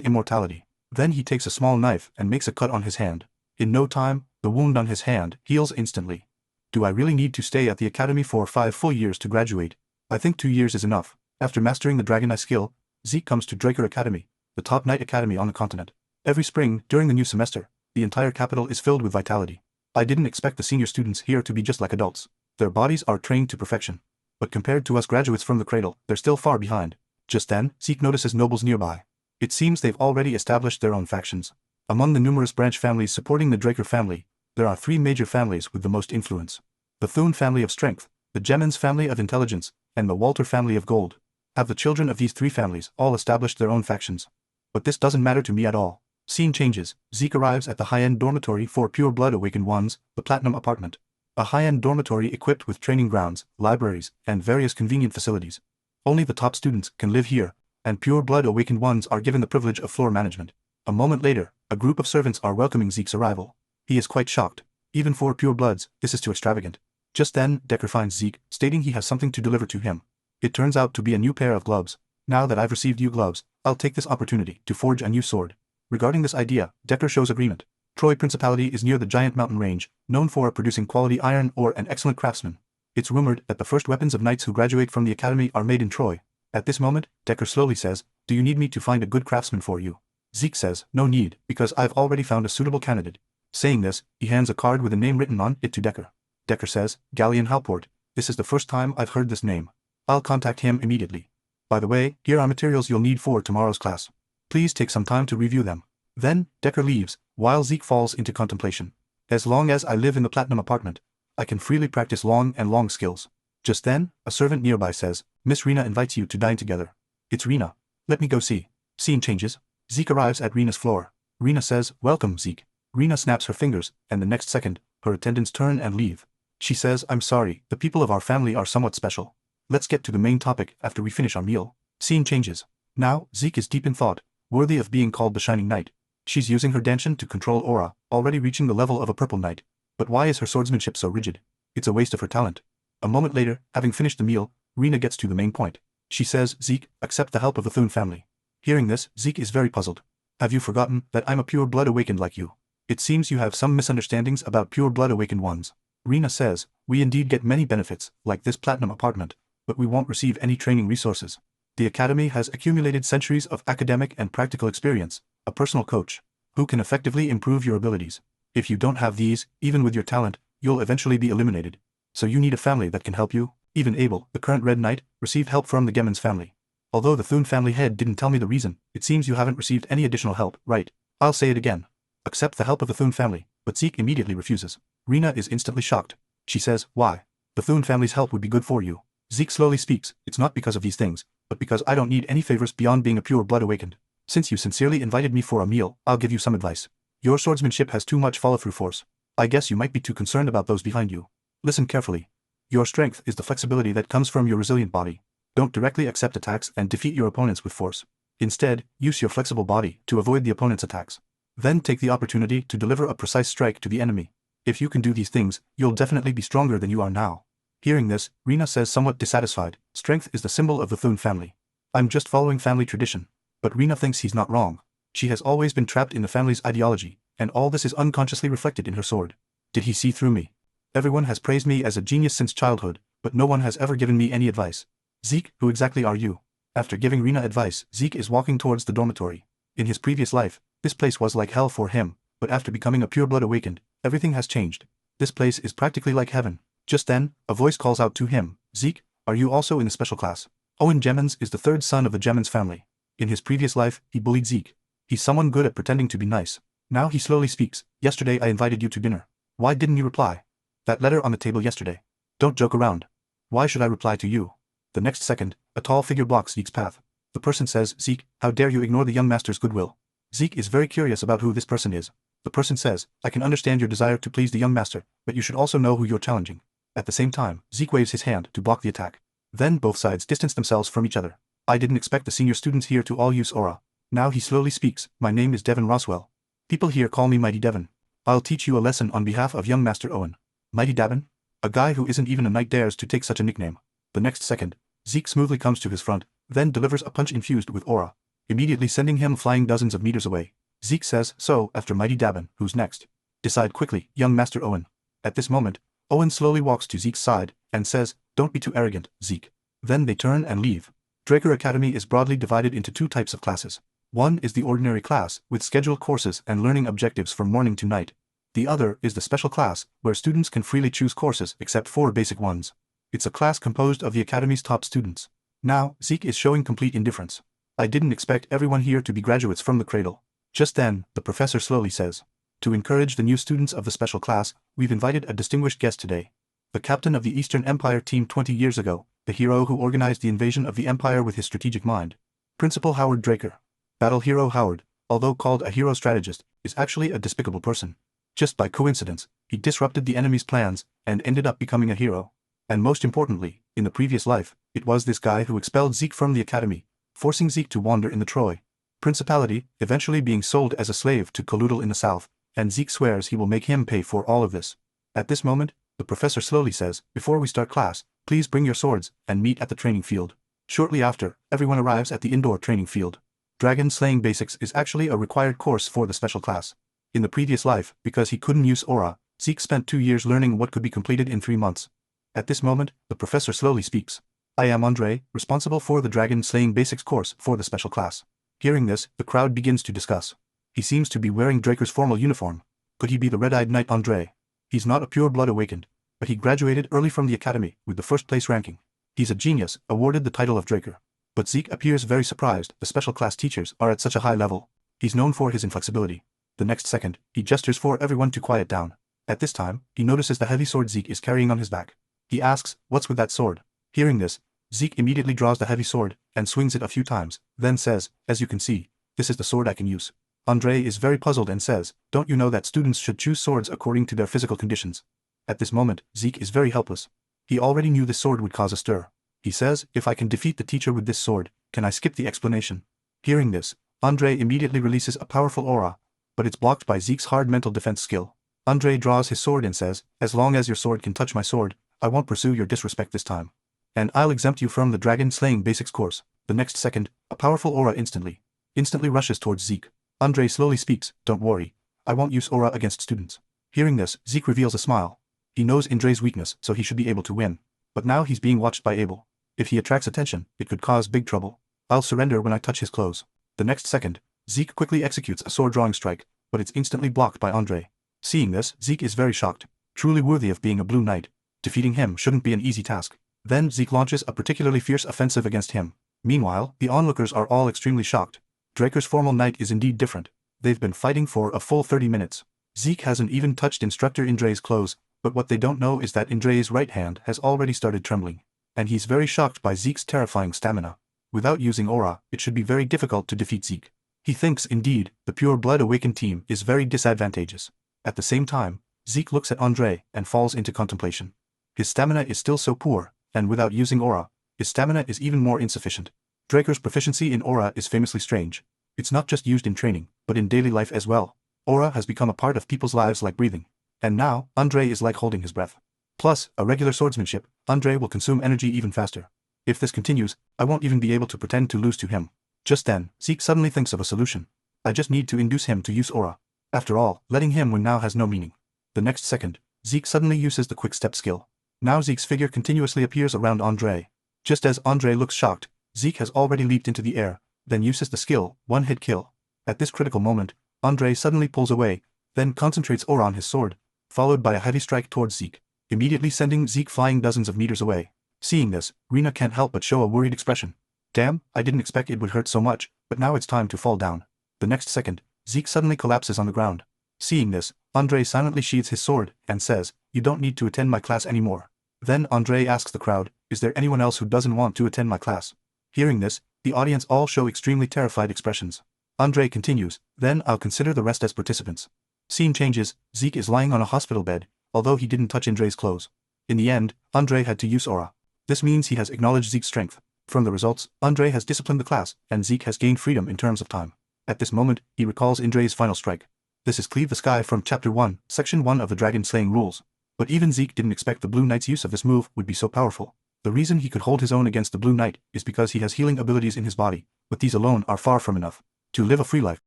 immortality. Then he takes a small knife and makes a cut on his hand. In no time, the wound on his hand heals instantly. Do I really need to stay at the academy for 5 full years to graduate? I think 2 years is enough. After mastering the Dragon Eye skill, Zeke comes to Draker Academy, the top knight academy on the continent. Every spring, during the new semester, the entire capital is filled with vitality. I didn't expect the senior students here to be just like adults. Their bodies are trained to perfection. But compared to us graduates from the cradle, they're still far behind. Just then, Zeke notices nobles nearby. It seems they've already established their own factions. Among the numerous branch families supporting the Draker family, there are 3 major families with the most influence. The Thune family of strength, the Gemins family of intelligence, and the Walter family of gold. Have the children of these 3 families all established their own factions? But this doesn't matter to me at all. Scene changes. Zeke arrives at the high-end dormitory for pure blood awakened ones, the Platinum Apartment. A high-end dormitory equipped with training grounds, libraries, and various convenient facilities. Only the top students can live here, and pure blood awakened ones are given the privilege of floor management. A moment later, a group of servants are welcoming Zeke's arrival. He is quite shocked. Even for pure bloods, this is too extravagant. Just then, Decker finds Zeke, stating he has something to deliver to him. It turns out to be a new pair of gloves. Now that I've received new gloves, I'll take this opportunity to forge a new sword. Regarding this idea, Decker shows agreement. Troy Principality is near the giant mountain range, known for producing quality iron ore and excellent craftsmen. It's rumored that the first weapons of knights who graduate from the academy are made in Troy. At this moment, Decker slowly says, "Do you need me to find a good craftsman for you?" Zeke says, "No need, because I've already found a suitable candidate." Saying this, he hands a card with a name written on it to Decker. Decker says, "Galleon Halport, this is the first time I've heard this name. I'll contact him immediately. By the way, here are materials you'll need for tomorrow's class. Please take some time to review them." Then, Decker leaves, while Zeke falls into contemplation. As long as I live in the Platinum Apartment, I can freely practice long skills. Just then, a servant nearby says, "Miss Rena invites you to dine together." "It's Rena. Let me go see." Scene changes. Zeke arrives at Rena's floor. Rena says, "Welcome, Zeke." Rena snaps her fingers, and the next second, her attendants turn and leave. She says, "I'm sorry, the people of our family are somewhat special. Let's get to the main topic after we finish our meal." Scene changes. Now, Zeke is deep in thought, worthy of being called the Shining Knight. She's using her Danshin to control aura, already reaching the level of a purple knight. But why is her swordsmanship so rigid? It's a waste of her talent. A moment later, having finished the meal, Rena gets to the main point. She says, "Zeke, accept the help of the Thune family." Hearing this, Zeke is very puzzled. "Have you forgotten that I'm a pure blood awakened like you? It seems you have some misunderstandings about pure blood awakened ones." Rena says, "We indeed get many benefits, like this Platinum Apartment, but we won't receive any training resources. The academy has accumulated centuries of academic and practical experience, a personal coach, who can effectively improve your abilities. If you don't have these, even with your talent, you'll eventually be eliminated. So you need a family that can help you." Even Abel, the current Red Knight, received help from the Gemins family. Although the Thune family head didn't tell me the reason, it seems you haven't received any additional help, right? I'll say it again. Accept the help of the Thune family, but Zeke immediately refuses. Rena is instantly shocked. She says, "Why? The Thune family's help would be good for you." Zeke slowly speaks, "It's not because of these things, but because I don't need any favors beyond being a pure blood awakened. Since you sincerely invited me for a meal, I'll give you some advice. Your swordsmanship has too much follow-through force. I guess you might be too concerned about those behind you. Listen carefully. Your strength is the flexibility that comes from your resilient body. Don't directly accept attacks and defeat your opponents with force. Instead, use your flexible body to avoid the opponent's attacks. Then take the opportunity to deliver a precise strike to the enemy. If you can do these things, you'll definitely be stronger than you are now." Hearing this, Rena says somewhat dissatisfied, "Strength is the symbol of the Thune family. I'm just following family tradition." But Rena thinks he's not wrong. She has always been trapped in the family's ideology, and all this is unconsciously reflected in her sword. Did he see through me? Everyone has praised me as a genius since childhood, but no one has ever given me any advice. "Zeke, who exactly are you?" After giving Rena advice, Zeke is walking towards the dormitory. In his previous life, this place was like hell for him, but after becoming a pure blood awakened, everything has changed. This place is practically like heaven. Just then, a voice calls out to him, "Zeke, are you also in the special class?" Owen Gemins is the third son of the Gemins family. In his previous life, he bullied Zeke. He's someone good at pretending to be nice. Now he slowly speaks, "Yesterday I invited you to dinner. Why didn't you reply? That letter on the table yesterday. Don't joke around. Why should I reply to you?" The next second, a tall figure blocks Zeke's path. The person says, "Zeke, how dare you ignore the young master's goodwill?" Zeke is very curious about who this person is. The person says, "I can understand your desire to please the young master, but you should also know who you're challenging." At the same time, Zeke waves his hand to block the attack. Then both sides distance themselves from each other. I didn't expect the senior students here to all use aura. Now he slowly speaks, "My name is Devin Roswell. People here call me Mighty Devon. I'll teach you a lesson on behalf of young Master Owen. Mighty Devon? A guy who isn't even a knight dares to take such a nickname. The next second, Zeke smoothly comes to his front, then delivers a punch infused with aura, immediately sending him flying dozens of meters away. Zeke says so after Mighty Devon, who's next? Decide quickly, young Master Owen. At this moment, Owen slowly walks to Zeke's side and says, "Don't be too arrogant, Zeke." Then they turn and leave. Draker Academy is broadly divided into two types of classes. One is the ordinary class, with scheduled courses and learning objectives from morning to night. The other is the special class, where students can freely choose courses except for basic ones. It's a class composed of the Academy's top students. Now, Zeke is showing complete indifference. I didn't expect everyone here to be graduates from the cradle. Just then, the professor slowly says, "To encourage the new students of the special class, we've invited a distinguished guest today. The captain of the Eastern Empire team 20 years ago, the hero who organized the invasion of the Empire with his strategic mind. Principal Howard Draker. Battle hero Howard, although called a hero strategist, is actually a despicable person. Just by coincidence, he disrupted the enemy's plans and ended up becoming a hero. And most importantly, in the previous life, it was this guy who expelled Zeke from the academy, forcing Zeke to wander in the Troy Principality, eventually being sold as a slave to Coludal in the south, and Zeke swears he will make him pay for all of this." At this moment, the professor slowly says, "Before we start class, please bring your swords and meet at the training field." Shortly after, everyone arrives at the indoor training field. Dragon Slaying Basics is actually a required course for the special class. In the previous life, because he couldn't use aura, Zeke spent 2 years learning what could be completed in 3 months. At this moment, the professor slowly speaks. "I am Andre, responsible for the Dragon Slaying Basics course for the special class." Hearing this, the crowd begins to discuss. He seems to be wearing Draker's formal uniform. Could he be the red-eyed knight Andre? He's not a pure blood awakened, but he graduated early from the academy with the first place ranking. He's a genius, awarded the title of Draker. But Zeke appears very surprised the special class teachers are at such a high level. He's known for his inflexibility. The next second, he gestures for everyone to quiet down. At this time, he notices the heavy sword Zeke is carrying on his back. He asks, "What's with that sword?" Hearing this, Zeke immediately draws the heavy sword and swings it a few times, then says, "As you can see, this is the sword I can use." Andre is very puzzled and says, "Don't you know that students should choose swords according to their physical conditions?" At this moment, Zeke is very helpless. He already knew this sword would cause a stir. He says, "If I can defeat the teacher with this sword, can I skip the explanation?" Hearing this, Andre immediately releases a powerful aura, but it's blocked by Zeke's hard mental defense skill. Andre draws his sword and says, "As long as your sword can touch my sword, I won't pursue your disrespect this time. And I'll exempt you from the Dragon Slaying Basics course." The next second, a powerful aura instantly rushes towards Zeke. Andre slowly speaks, "Don't worry. I won't use aura against students." Hearing this, Zeke reveals a smile. He knows Andre's weakness, so he should be able to win. But now he's being watched by Abel. If he attracts attention, it could cause big trouble. "I'll surrender when I touch his clothes." The next second, Zeke quickly executes a sword drawing strike, but it's instantly blocked by Andre. Seeing this, Zeke is very shocked. Truly worthy of being a blue knight. Defeating him shouldn't be an easy task. Then Zeke launches a particularly fierce offensive against him. Meanwhile, the onlookers are all extremely shocked. Draker's formal knight is indeed different. They've been fighting for a full 30 minutes. Zeke hasn't even touched instructor Indre's clothes, but what they don't know is that Indre's right hand has already started trembling. And he's very shocked by Zeke's terrifying stamina. Without using aura, it should be very difficult to defeat Zeke. He thinks, indeed, the pure blood awakened team is very disadvantageous. At the same time, Zeke looks at Andre and falls into contemplation. His stamina is still so poor, and without using aura, his stamina is even more insufficient. Draker's proficiency in aura is famously strange. It's not just used in training, but in daily life as well. Aura has become a part of people's lives like breathing. And now, Andre is like holding his breath. Plus, a regular swordsmanship, Andre will consume energy even faster. If this continues, I won't even be able to pretend to lose to him. Just then, Zeke suddenly thinks of a solution. I just need to induce him to use aura. After all, letting him win now has no meaning. The next second, Zeke suddenly uses the quick step skill. Now Zeke's figure continuously appears around Andre. Just as Andre looks shocked, Zeke has already leaped into the air, then uses the skill, one-hit kill. At this critical moment, Andre suddenly pulls away, then concentrates aura on his sword, followed by a heavy strike towards Zeke, immediately sending Zeke flying dozens of meters away. Seeing this, Rena can't help but show a worried expression. "Damn, I didn't expect it would hurt so much, but now it's time to fall down." The next second, Zeke suddenly collapses on the ground. Seeing this, Andre silently sheathes his sword and says, "You don't need to attend my class anymore." Then Andre asks the crowd, "Is there anyone else who doesn't want to attend my class?" Hearing this, the audience all show extremely terrified expressions. Andre continues, "Then I'll consider the rest as participants." Scene changes, Zeke is lying on a hospital bed, although he didn't touch Andre's clothes. In the end, Andre had to use aura. This means he has acknowledged Zeke's strength. From the results, Andre has disciplined the class, and Zeke has gained freedom in terms of time. At this moment, he recalls Andre's final strike. This is Cleave the Sky from Chapter 1, Section 1 of the Dragon Slaying Rules. But even Zeke didn't expect the Blue Knight's use of this move would be so powerful. The reason he could hold his own against the Blue Knight is because he has healing abilities in his body, but these alone are far from enough. To live a free life,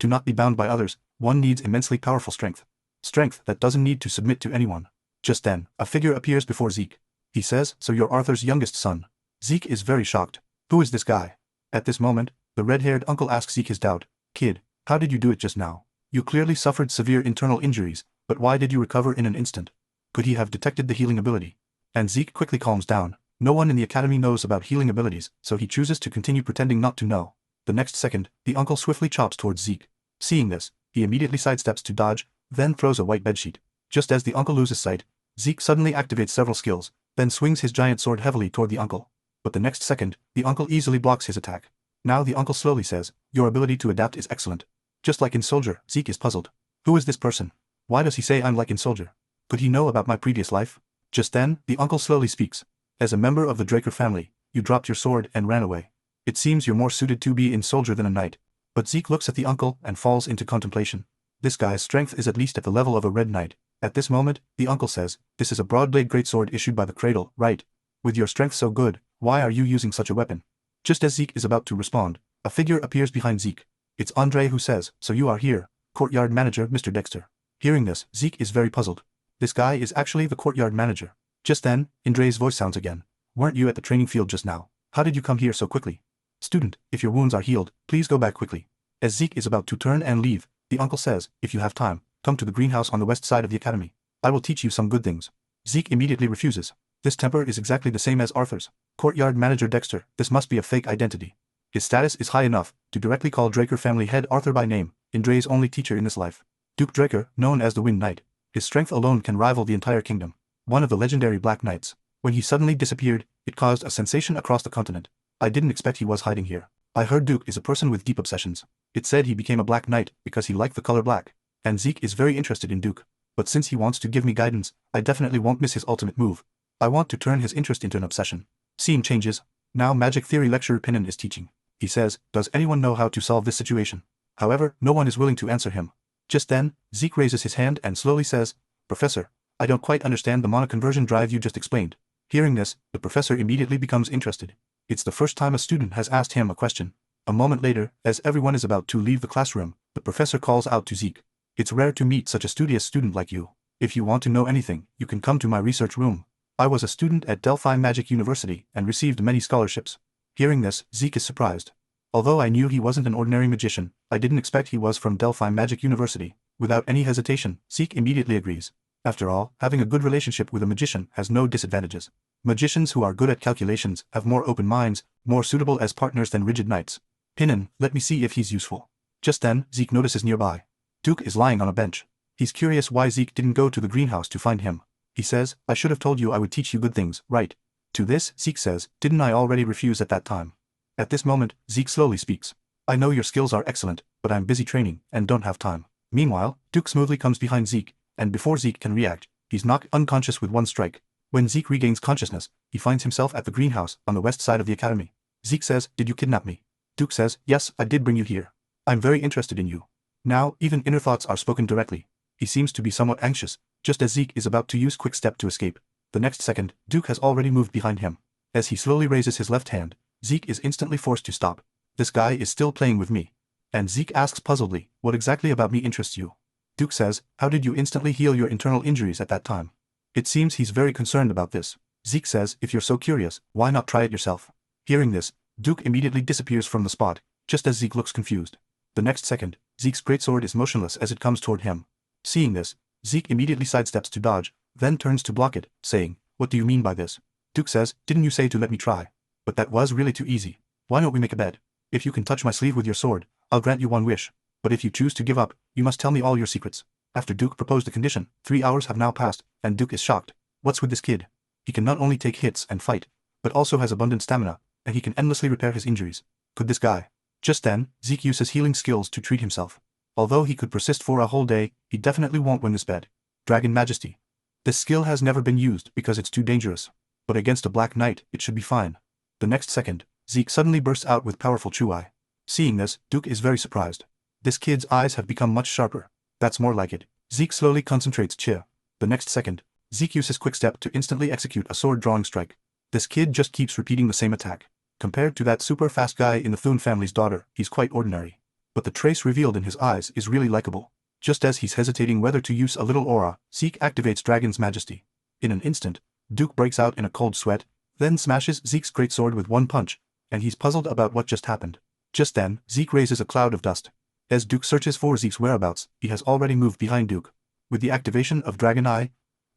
to not be bound by others, one needs immensely powerful strength. Strength that doesn't need to submit to anyone. Just then, a figure appears before Zeke. He says, "So you're Arthur's youngest son." Zeke is very shocked. Who is this guy? At this moment, the red-haired uncle asks Zeke his doubt. "Kid, how did you do it just now? You clearly suffered severe internal injuries, but why did you recover in an instant? Could he have detected the healing ability?" And Zeke quickly calms down. No one in the academy knows about healing abilities, so he chooses to continue pretending not to know. The next second, the uncle swiftly chops towards Zeke. Seeing this, he immediately sidesteps to dodge, then throws a white bedsheet. Just as the uncle loses sight, Zeke suddenly activates several skills, then swings his giant sword heavily toward the uncle. But the next second, the uncle easily blocks his attack. Now the uncle slowly says, "Your ability to adapt is excellent." Just like in Soldier, Zeke is puzzled. Who is this person? Why does he say I'm like in Soldier? Could he know about my previous life? Just then, the uncle slowly speaks. "As a member of the Draker family, you dropped your sword and ran away. It seems you're more suited to be in Soldier than a knight." But Zeke looks at the uncle and falls into contemplation. This guy's strength is at least at the level of a red knight. At this moment, the uncle says, "This is a broad-blade greatsword issued by the Cradle, right? With your strength so good, why are you using such a weapon?" Just as Zeke is about to respond, a figure appears behind Zeke. It's Andre who says, "So you are here, courtyard manager Mr. Dexter." Hearing this, Zeke is very puzzled. This guy is actually the courtyard manager. Just then, Andre's voice sounds again. "Weren't you at the training field just now? How did you come here so quickly? Student, if your wounds are healed, please go back quickly." As Zeke is about to turn and leave, the uncle says, "If you have time, come to the greenhouse on the west side of the academy. I will teach you some good things." Zeke immediately refuses. This temper is exactly the same as Arthur's. Courtyard manager Dexter, this must be a fake identity. His status is high enough to directly call Draker family head Arthur by name, Andre's only teacher in this life. Duke Draker, known as the Wind Knight. His strength alone can rival the entire kingdom. One of the legendary Black Knights. When he suddenly disappeared, it caused a sensation across the continent. I didn't expect he was hiding here. I heard Duke is a person with deep obsessions. It said he became a Black Knight because he liked the color black. And Zeke is very interested in Duke. But since he wants to give me guidance, I definitely won't miss his ultimate move. I want to turn his interest into an obsession. Scene changes. Now Magic Theory lecturer Pinon is teaching. He says, "Does anyone know how to solve this situation?" However, no one is willing to answer him. Just then, Zeke raises his hand and slowly says, "Professor, I don't quite understand the mana conversion drive you just explained." Hearing this, the professor immediately becomes interested. It's the first time a student has asked him a question. A moment later, as everyone is about to leave the classroom, the professor calls out to Zeke. "It's rare to meet such a studious student like you. If you want to know anything, you can come to my research room. I was a student at Delphi Magic University and received many scholarships." Hearing this, Zeke is surprised. Although I knew he wasn't an ordinary magician, I didn't expect he was from Delphi Magic University. Without any hesitation, Zeke immediately agrees. After all, having a good relationship with a magician has no disadvantages. Magicians who are good at calculations have more open minds, more suitable as partners than rigid knights. "Pinon, let me see if he's useful." Just then, Zeke notices nearby. Duke is lying on a bench. He's curious why Zeke didn't go to the greenhouse to find him. He says, "I should have told you I would teach you good things, right?" To this, Zeke says, "Didn't I already refuse at that time?" At this moment, Zeke slowly speaks. "I know your skills are excellent, but I'm busy training and don't have time." Meanwhile, Duke smoothly comes behind Zeke, and before Zeke can react, he's knocked unconscious with one strike. When Zeke regains consciousness, he finds himself at the greenhouse on the west side of the academy. Zeke says, "Did you kidnap me?" Duke says, "Yes, I did bring you here. I'm very interested in you." Now, even inner thoughts are spoken directly. He seems to be somewhat anxious, just as Zeke is about to use quick step to escape. The next second, Duke has already moved behind him. As he slowly raises his left hand, Zeke is instantly forced to stop. "This guy is still playing with me." And Zeke asks puzzledly, "What exactly about me interests you?" Duke says, "How did you instantly heal your internal injuries at that time?" It seems he's very concerned about this. Zeke says, "If you're so curious, why not try it yourself?" Hearing this, Duke immediately disappears from the spot, just as Zeke looks confused. The next second, Zeke's greatsword is motionless as it comes toward him. Seeing this, Zeke immediately sidesteps to dodge, then turns to block it, saying, "What do you mean by this?" Duke says, "Didn't you say to let me try? But that was really too easy. Why don't we make a bet? If you can touch my sleeve with your sword, I'll grant you one wish. But if you choose to give up, you must tell me all your secrets." After Duke proposed the condition, 3 hours have now passed, and Duke is shocked. What's with this kid? He can not only take hits and fight, but also has abundant stamina, and he can endlessly repair his injuries. Could this guy? Just then, Zeke uses healing skills to treat himself. Although he could persist for a whole day, he definitely won't win this bet. Dragon Majesty. This skill has never been used because it's too dangerous. But against a Black Knight, it should be fine. The next second, Zeke suddenly bursts out with powerful True Eye. Seeing this, Duke is very surprised. This kid's eyes have become much sharper. That's more like it. Zeke slowly concentrates Chia. The next second, Zeke uses quick step to instantly execute a sword drawing strike. This kid just keeps repeating the same attack. Compared to that super fast guy in the Thune family's daughter, he's quite ordinary. But the trace revealed in his eyes is really likable. Just as he's hesitating whether to use a little aura, Zeke activates Dragon's Majesty. In an instant, Duke breaks out in a cold sweat, then smashes Zeke's greatsword with one punch, and he's puzzled about what just happened. Just then, Zeke raises a cloud of dust. As Duke searches for Zeke's whereabouts, he has already moved behind Duke. With the activation of Dragon Eye,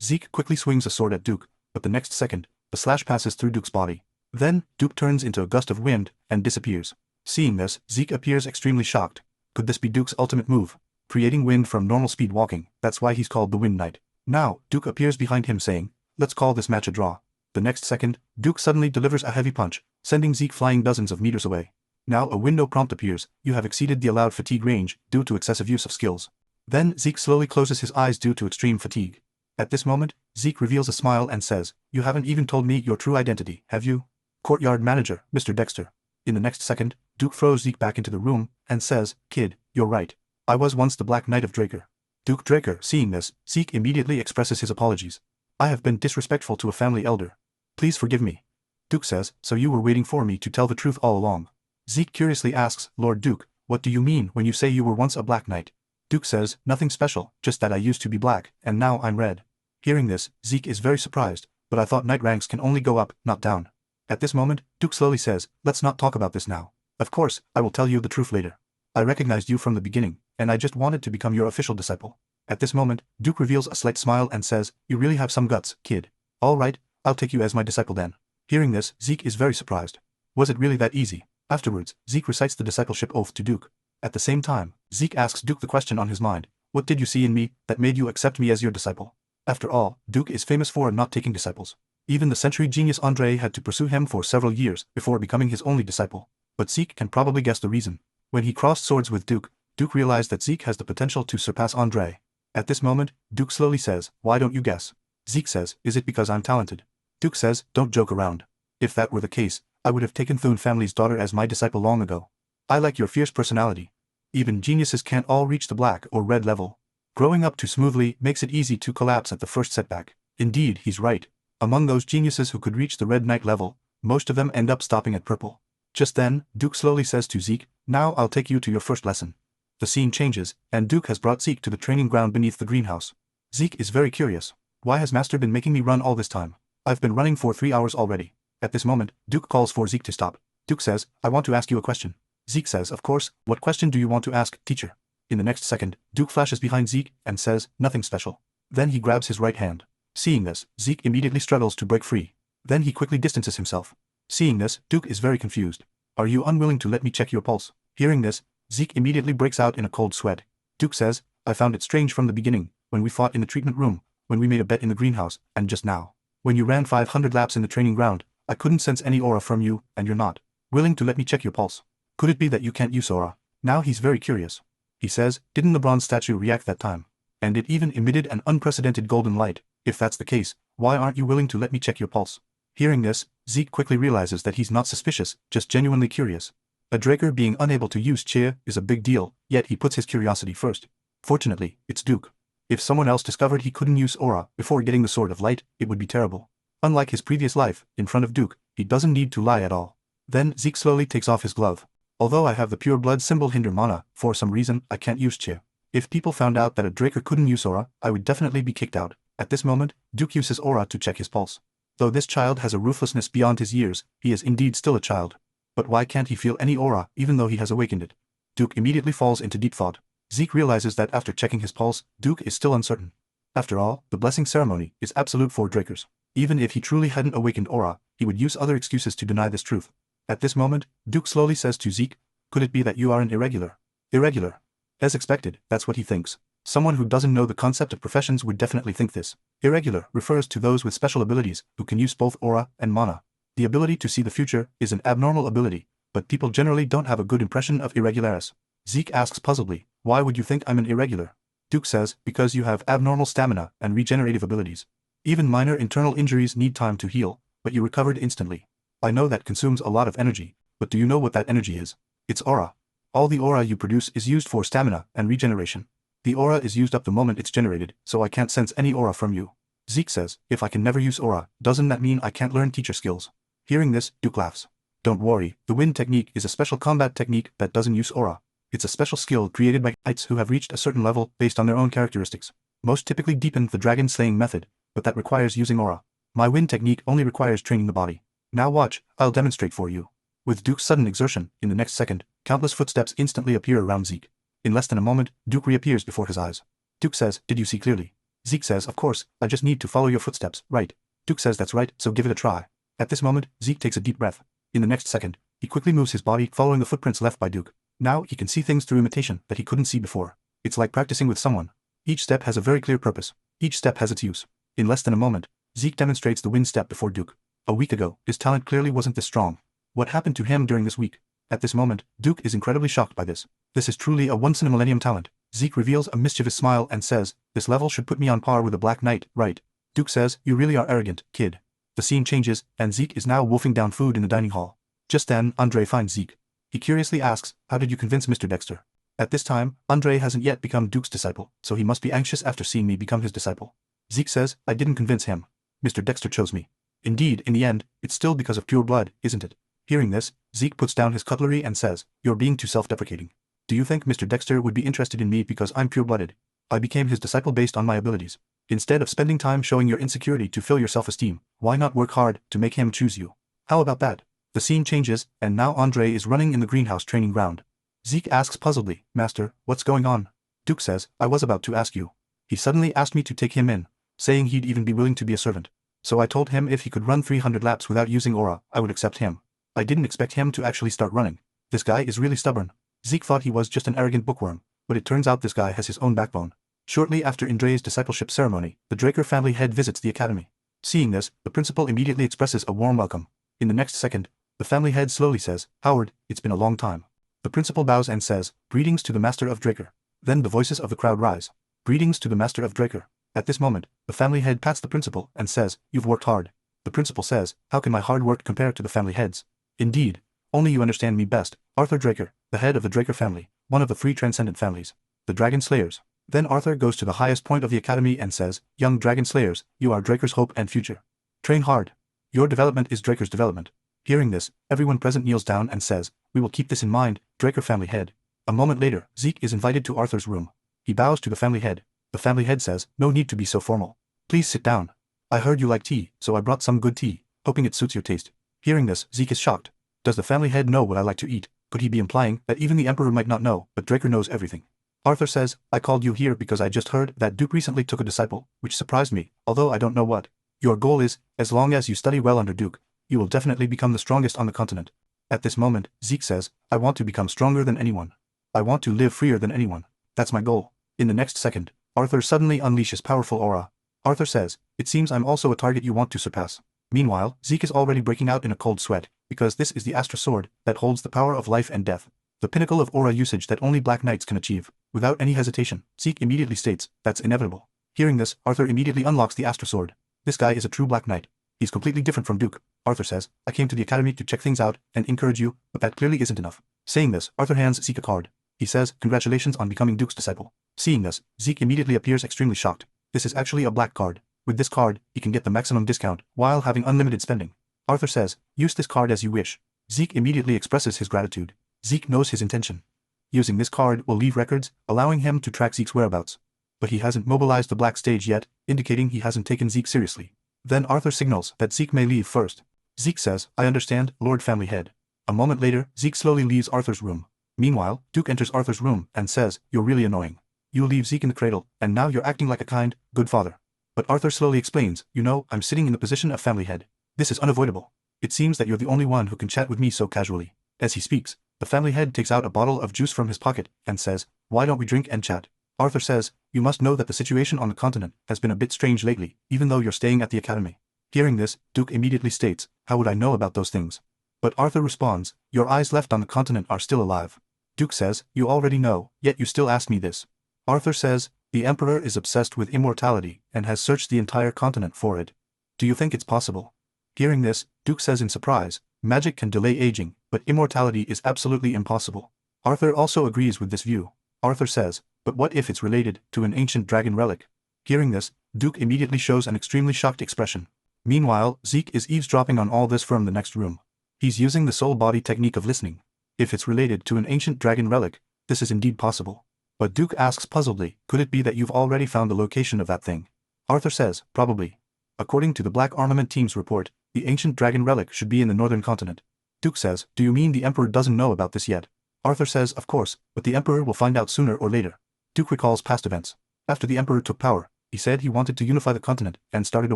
Zeke quickly swings a sword at Duke, but the next second, a slash passes through Duke's body. Then, Duke turns into a gust of wind and disappears. Seeing this, Zeke appears extremely shocked. Could this be Duke's ultimate move? Creating wind from normal speed walking, that's why he's called the Wind Knight. Now, Duke appears behind him saying, "Let's call this match a draw." The next second, Duke suddenly delivers a heavy punch, sending Zeke flying dozens of meters away. Now a window prompt appears, "You have exceeded the allowed fatigue range due to excessive use of skills." Then Zeke slowly closes his eyes due to extreme fatigue. At this moment, Zeke reveals a smile and says, "You haven't even told me your true identity, have you?" Courtyard manager, Mr. Dexter. In the next second, Duke throws Zeke back into the room and says, "Kid, you're right. I was once the Black Knight of Draker." Duke Draker, seeing this, Zeke immediately expresses his apologies. "I have been disrespectful to a family elder. Please forgive me." Duke says, "So you were waiting for me to tell the truth all along?" Zeke curiously asks, "Lord Duke, what do you mean when you say you were once a Black Knight?" Duke says, "Nothing special, just that I used to be black, and now I'm red." Hearing this, Zeke is very surprised, "But I thought knight ranks can only go up, not down." At this moment, Duke slowly says, "Let's not talk about this now. Of course, I will tell you the truth later. I recognized you from the beginning, and I just wanted to become your official disciple." At this moment, Duke reveals a slight smile and says, "You really have some guts, kid. All right, I'll take you as my disciple then." Hearing this, Zeke is very surprised. Was it really that easy? Afterwards, Zeke recites the discipleship oath to Duke. At the same time, Zeke asks Duke the question on his mind, "What did you see in me that made you accept me as your disciple?" After all, Duke is famous for not taking disciples. Even the century genius Andre had to pursue him for several years before becoming his only disciple. But Zeke can probably guess the reason. When he crossed swords with Duke, Duke realized that Zeke has the potential to surpass Andre. At this moment, Duke slowly says, "Why don't you guess?" Zeke says, "Is it because I'm talented?" Duke says, "Don't joke around. If that were the case, I would have taken Thune family's daughter as my disciple long ago. I like your fierce personality. Even geniuses can't all reach the black or red level. Growing up too smoothly makes it easy to collapse at the first setback." Indeed, he's right. Among those geniuses who could reach the red knight level, most of them end up stopping at purple. Just then, Duke slowly says to Zeke, "Now I'll take you to your first lesson." The scene changes, and Duke has brought Zeke to the training ground beneath the greenhouse. Zeke is very curious. "Why has Master been making me run all this time? I've been running for 3 hours already." At this moment, Duke calls for Zeke to stop. Duke says, "I want to ask you a question." Zeke says, "Of course, what question do you want to ask, teacher?" In the next second, Duke flashes behind Zeke and says, "Nothing special." Then he grabs his right hand. Seeing this, Zeke immediately struggles to break free. Then he quickly distances himself. Seeing this, Duke is very confused. "Are you unwilling to let me check your pulse?" Hearing this, Zeke immediately breaks out in a cold sweat. Duke says, "I found it strange from the beginning, when we fought in the treatment room, when we made a bet in the greenhouse, and just now. When you ran 500 laps in the training ground, I couldn't sense any aura from you, and you're not willing to let me check your pulse. Could it be that you can't use aura?" Now he's very curious. He says, "Didn't the bronze statue react that time? And it even emitted an unprecedented golden light. If that's the case, why aren't you willing to let me check your pulse?" Hearing this, Zeke quickly realizes that he's not suspicious, just genuinely curious. A Draker being unable to use Chia is a big deal, yet he puts his curiosity first. Fortunately, it's Duke. If someone else discovered he couldn't use aura before getting the Sword of Light, it would be terrible. Unlike his previous life, in front of Duke, he doesn't need to lie at all. Then Zeke slowly takes off his glove. "Although I have the pure blood symbol hinder mana, for some reason I can't use Chia. If people found out that a Draker couldn't use aura, I would definitely be kicked out." At this moment, Duke uses aura to check his pulse. Though this child has a ruthlessness beyond his years, he is indeed still a child. But why can't he feel any aura even though he has awakened it? Duke immediately falls into deep thought. Zeke realizes that after checking his pulse, Duke is still uncertain. After all, the blessing ceremony is absolute for Drakers. Even if he truly hadn't awakened aura, he would use other excuses to deny this truth. At this moment, Duke slowly says to Zeke, "Could it be that you are an irregular?" Irregular. As expected, that's what he thinks. Someone who doesn't know the concept of professions would definitely think this. Irregular refers to those with special abilities who can use both aura and mana. The ability to see the future is an abnormal ability, but people generally don't have a good impression of irregularis. Zeke asks puzzledly, "Why would you think I'm an irregular?" Duke says, "Because you have abnormal stamina and regenerative abilities. Even minor internal injuries need time to heal, but you recovered instantly. I know that consumes a lot of energy, but do you know what that energy is? It's aura. All the aura you produce is used for stamina and regeneration. The aura is used up the moment it's generated, so I can't sense any aura from you. Zeke says, if I can never use aura, doesn't that mean I can't learn teacher skills? Hearing this, Duke laughs. Don't worry, the wind technique is a special combat technique that doesn't use aura. It's a special skill created by knights who have reached a certain level based on their own characteristics. Most typically deepen the dragon slaying method, but that requires using aura. My wind technique only requires training the body. Now watch, I'll demonstrate for you. With Duke's sudden exertion, in the next second, countless footsteps instantly appear around Zeke. In less than a moment, Duke reappears before his eyes. Duke says, did you see clearly? Zeke says, of course, I just need to follow your footsteps, right? Duke says that's right, so give it a try. At this moment, Zeke takes a deep breath. In the next second, he quickly moves his body following the footprints left by Duke. Now he can see things through imitation that he couldn't see before. It's like practicing with someone. Each step has a very clear purpose. Each step has its use. In less than a moment, Zeke demonstrates the wind step before Duke. A week ago, his talent clearly wasn't this strong. What happened to him during this week? At this moment, Duke is incredibly shocked by this. This is truly a once-in-a-millennium talent. Zeke reveals a mischievous smile and says, this level should put me on par with a Black Knight, right? Duke says, you really are arrogant, kid. The scene changes, and Zeke is now wolfing down food in the dining hall. Just then, Andre finds Zeke. He curiously asks, how did you convince Mr. Dexter? At this time, Andre hasn't yet become Duke's disciple, so he must be anxious after seeing me become his disciple. Zeke says, I didn't convince him. Mr. Dexter chose me. Indeed, in the end, it's still because of pure blood, isn't it? Hearing this, Zeke puts down his cutlery and says, you're being too self-deprecating. Do you think Mr. Dexter would be interested in me because I'm pure-blooded? I became his disciple based on my abilities. Instead of spending time showing your insecurity to fill your self-esteem, why not work hard to make him choose you? How about that? The scene changes, and now Andre is running in the greenhouse training ground. Zeke asks puzzledly, Master, what's going on? Duke says, I was about to ask you. He suddenly asked me to take him in, saying he'd even be willing to be a servant. So I told him if he could run 300 laps without using aura, I would accept him. I didn't expect him to actually start running. This guy is really stubborn. Zeke thought he was just an arrogant bookworm, but it turns out this guy has his own backbone. Shortly after Andre's discipleship ceremony, the Draker family head visits the academy. Seeing this, the principal immediately expresses a warm welcome. In the next second, the family head slowly says, Howard, it's been a long time. The principal bows and says, greetings to the master of Draker. Then the voices of the crowd rise. Greetings to the master of Draker. At this moment, the family head pats the principal and says, you've worked hard. The principal says, how can my hard work compare to the family heads? Indeed, only you understand me best, Arthur Draker, the head of the Draker family, one of the three transcendent families, the Dragon Slayers. Then Arthur goes to the highest point of the academy and says, young Dragon Slayers, you are Draker's hope and future. Train hard. Your development is Draker's development. Hearing this, everyone present kneels down and says, we will keep this in mind, Draker family head. A moment later, Zeke is invited to Arthur's room. He bows to the family head. The family head says, no need to be so formal. Please sit down. I heard you like tea, so I brought some good tea, hoping it suits your taste. Hearing this, Zeke is shocked. Does the family head know what I like to eat? Could he be implying that even the emperor might not know, but Draker knows everything? Arthur says, I called you here because I just heard that Duke recently took a disciple, which surprised me, although I don't know what. Your goal is, as long as you study well under Duke, you will definitely become the strongest on the continent. At this moment, Zeke says, I want to become stronger than anyone. I want to live freer than anyone. That's my goal. In the next second, Arthur suddenly unleashes powerful aura. Arthur says, it seems I'm also a target you want to surpass. Meanwhile, Zeke is already breaking out in a cold sweat, because this is the Astra sword that holds the power of life and death. The pinnacle of aura usage that only Black Knights can achieve. Without any hesitation, Zeke immediately states, that's inevitable. Hearing this, Arthur immediately unlocks the Astra sword. This guy is a true Black Knight. He's completely different from Duke. Arthur says, I came to the academy to check things out and encourage you, but that clearly isn't enough. Saying this, Arthur hands Zeke a card. He says, congratulations on becoming Duke's disciple. Seeing this, Zeke immediately appears extremely shocked. This is actually a black card. With this card, he can get the maximum discount, while having unlimited spending. Arthur says, use this card as you wish. Zeke immediately expresses his gratitude. Zeke knows his intention. Using this card will leave records, allowing him to track Zeke's whereabouts. But he hasn't mobilized the black stage yet, indicating he hasn't taken Zeke seriously. Then Arthur signals that Zeke may leave first. Zeke says, I understand, Lord Family Head. A moment later, Zeke slowly leaves Arthur's room. Meanwhile, Duke enters Arthur's room and says, you're really annoying. You leave Zeke in the cradle, and now you're acting like a kind, good father. But Arthur slowly explains, you know, I'm sitting in the position of family head. This is unavoidable. It seems that you're the only one who can chat with me so casually. As he speaks, the family head takes out a bottle of juice from his pocket and says, why don't we drink and chat? Arthur says, you must know that the situation on the continent has been a bit strange lately, even though you're staying at the academy. Hearing this, Duke immediately states, how would I know about those things? But Arthur responds, your eyes left on the continent are still alive. Duke says, you already know, yet you still ask me this. Arthur says, the Emperor is obsessed with immortality and has searched the entire continent for it. Do you think it's possible? Hearing this, Duke says in surprise, magic can delay aging, but immortality is absolutely impossible. Arthur also agrees with this view. Arthur says, But what if it's related to an ancient dragon relic? Hearing this, Duke immediately shows an extremely shocked expression. Meanwhile, Zeke is eavesdropping on all this from the next room. He's using the soul body technique of listening. If it's related to an ancient dragon relic, this is indeed possible. But Duke asks puzzledly, could it be that you've already found the location of that thing? Arthur says, probably. According to the Black Armament Team's report, the ancient dragon relic should be in the northern continent. Duke says, do you mean the Emperor doesn't know about this yet? Arthur says, of course, but the Emperor will find out sooner or later. Duke recalls past events. After the Emperor took power, he said he wanted to unify the continent and started a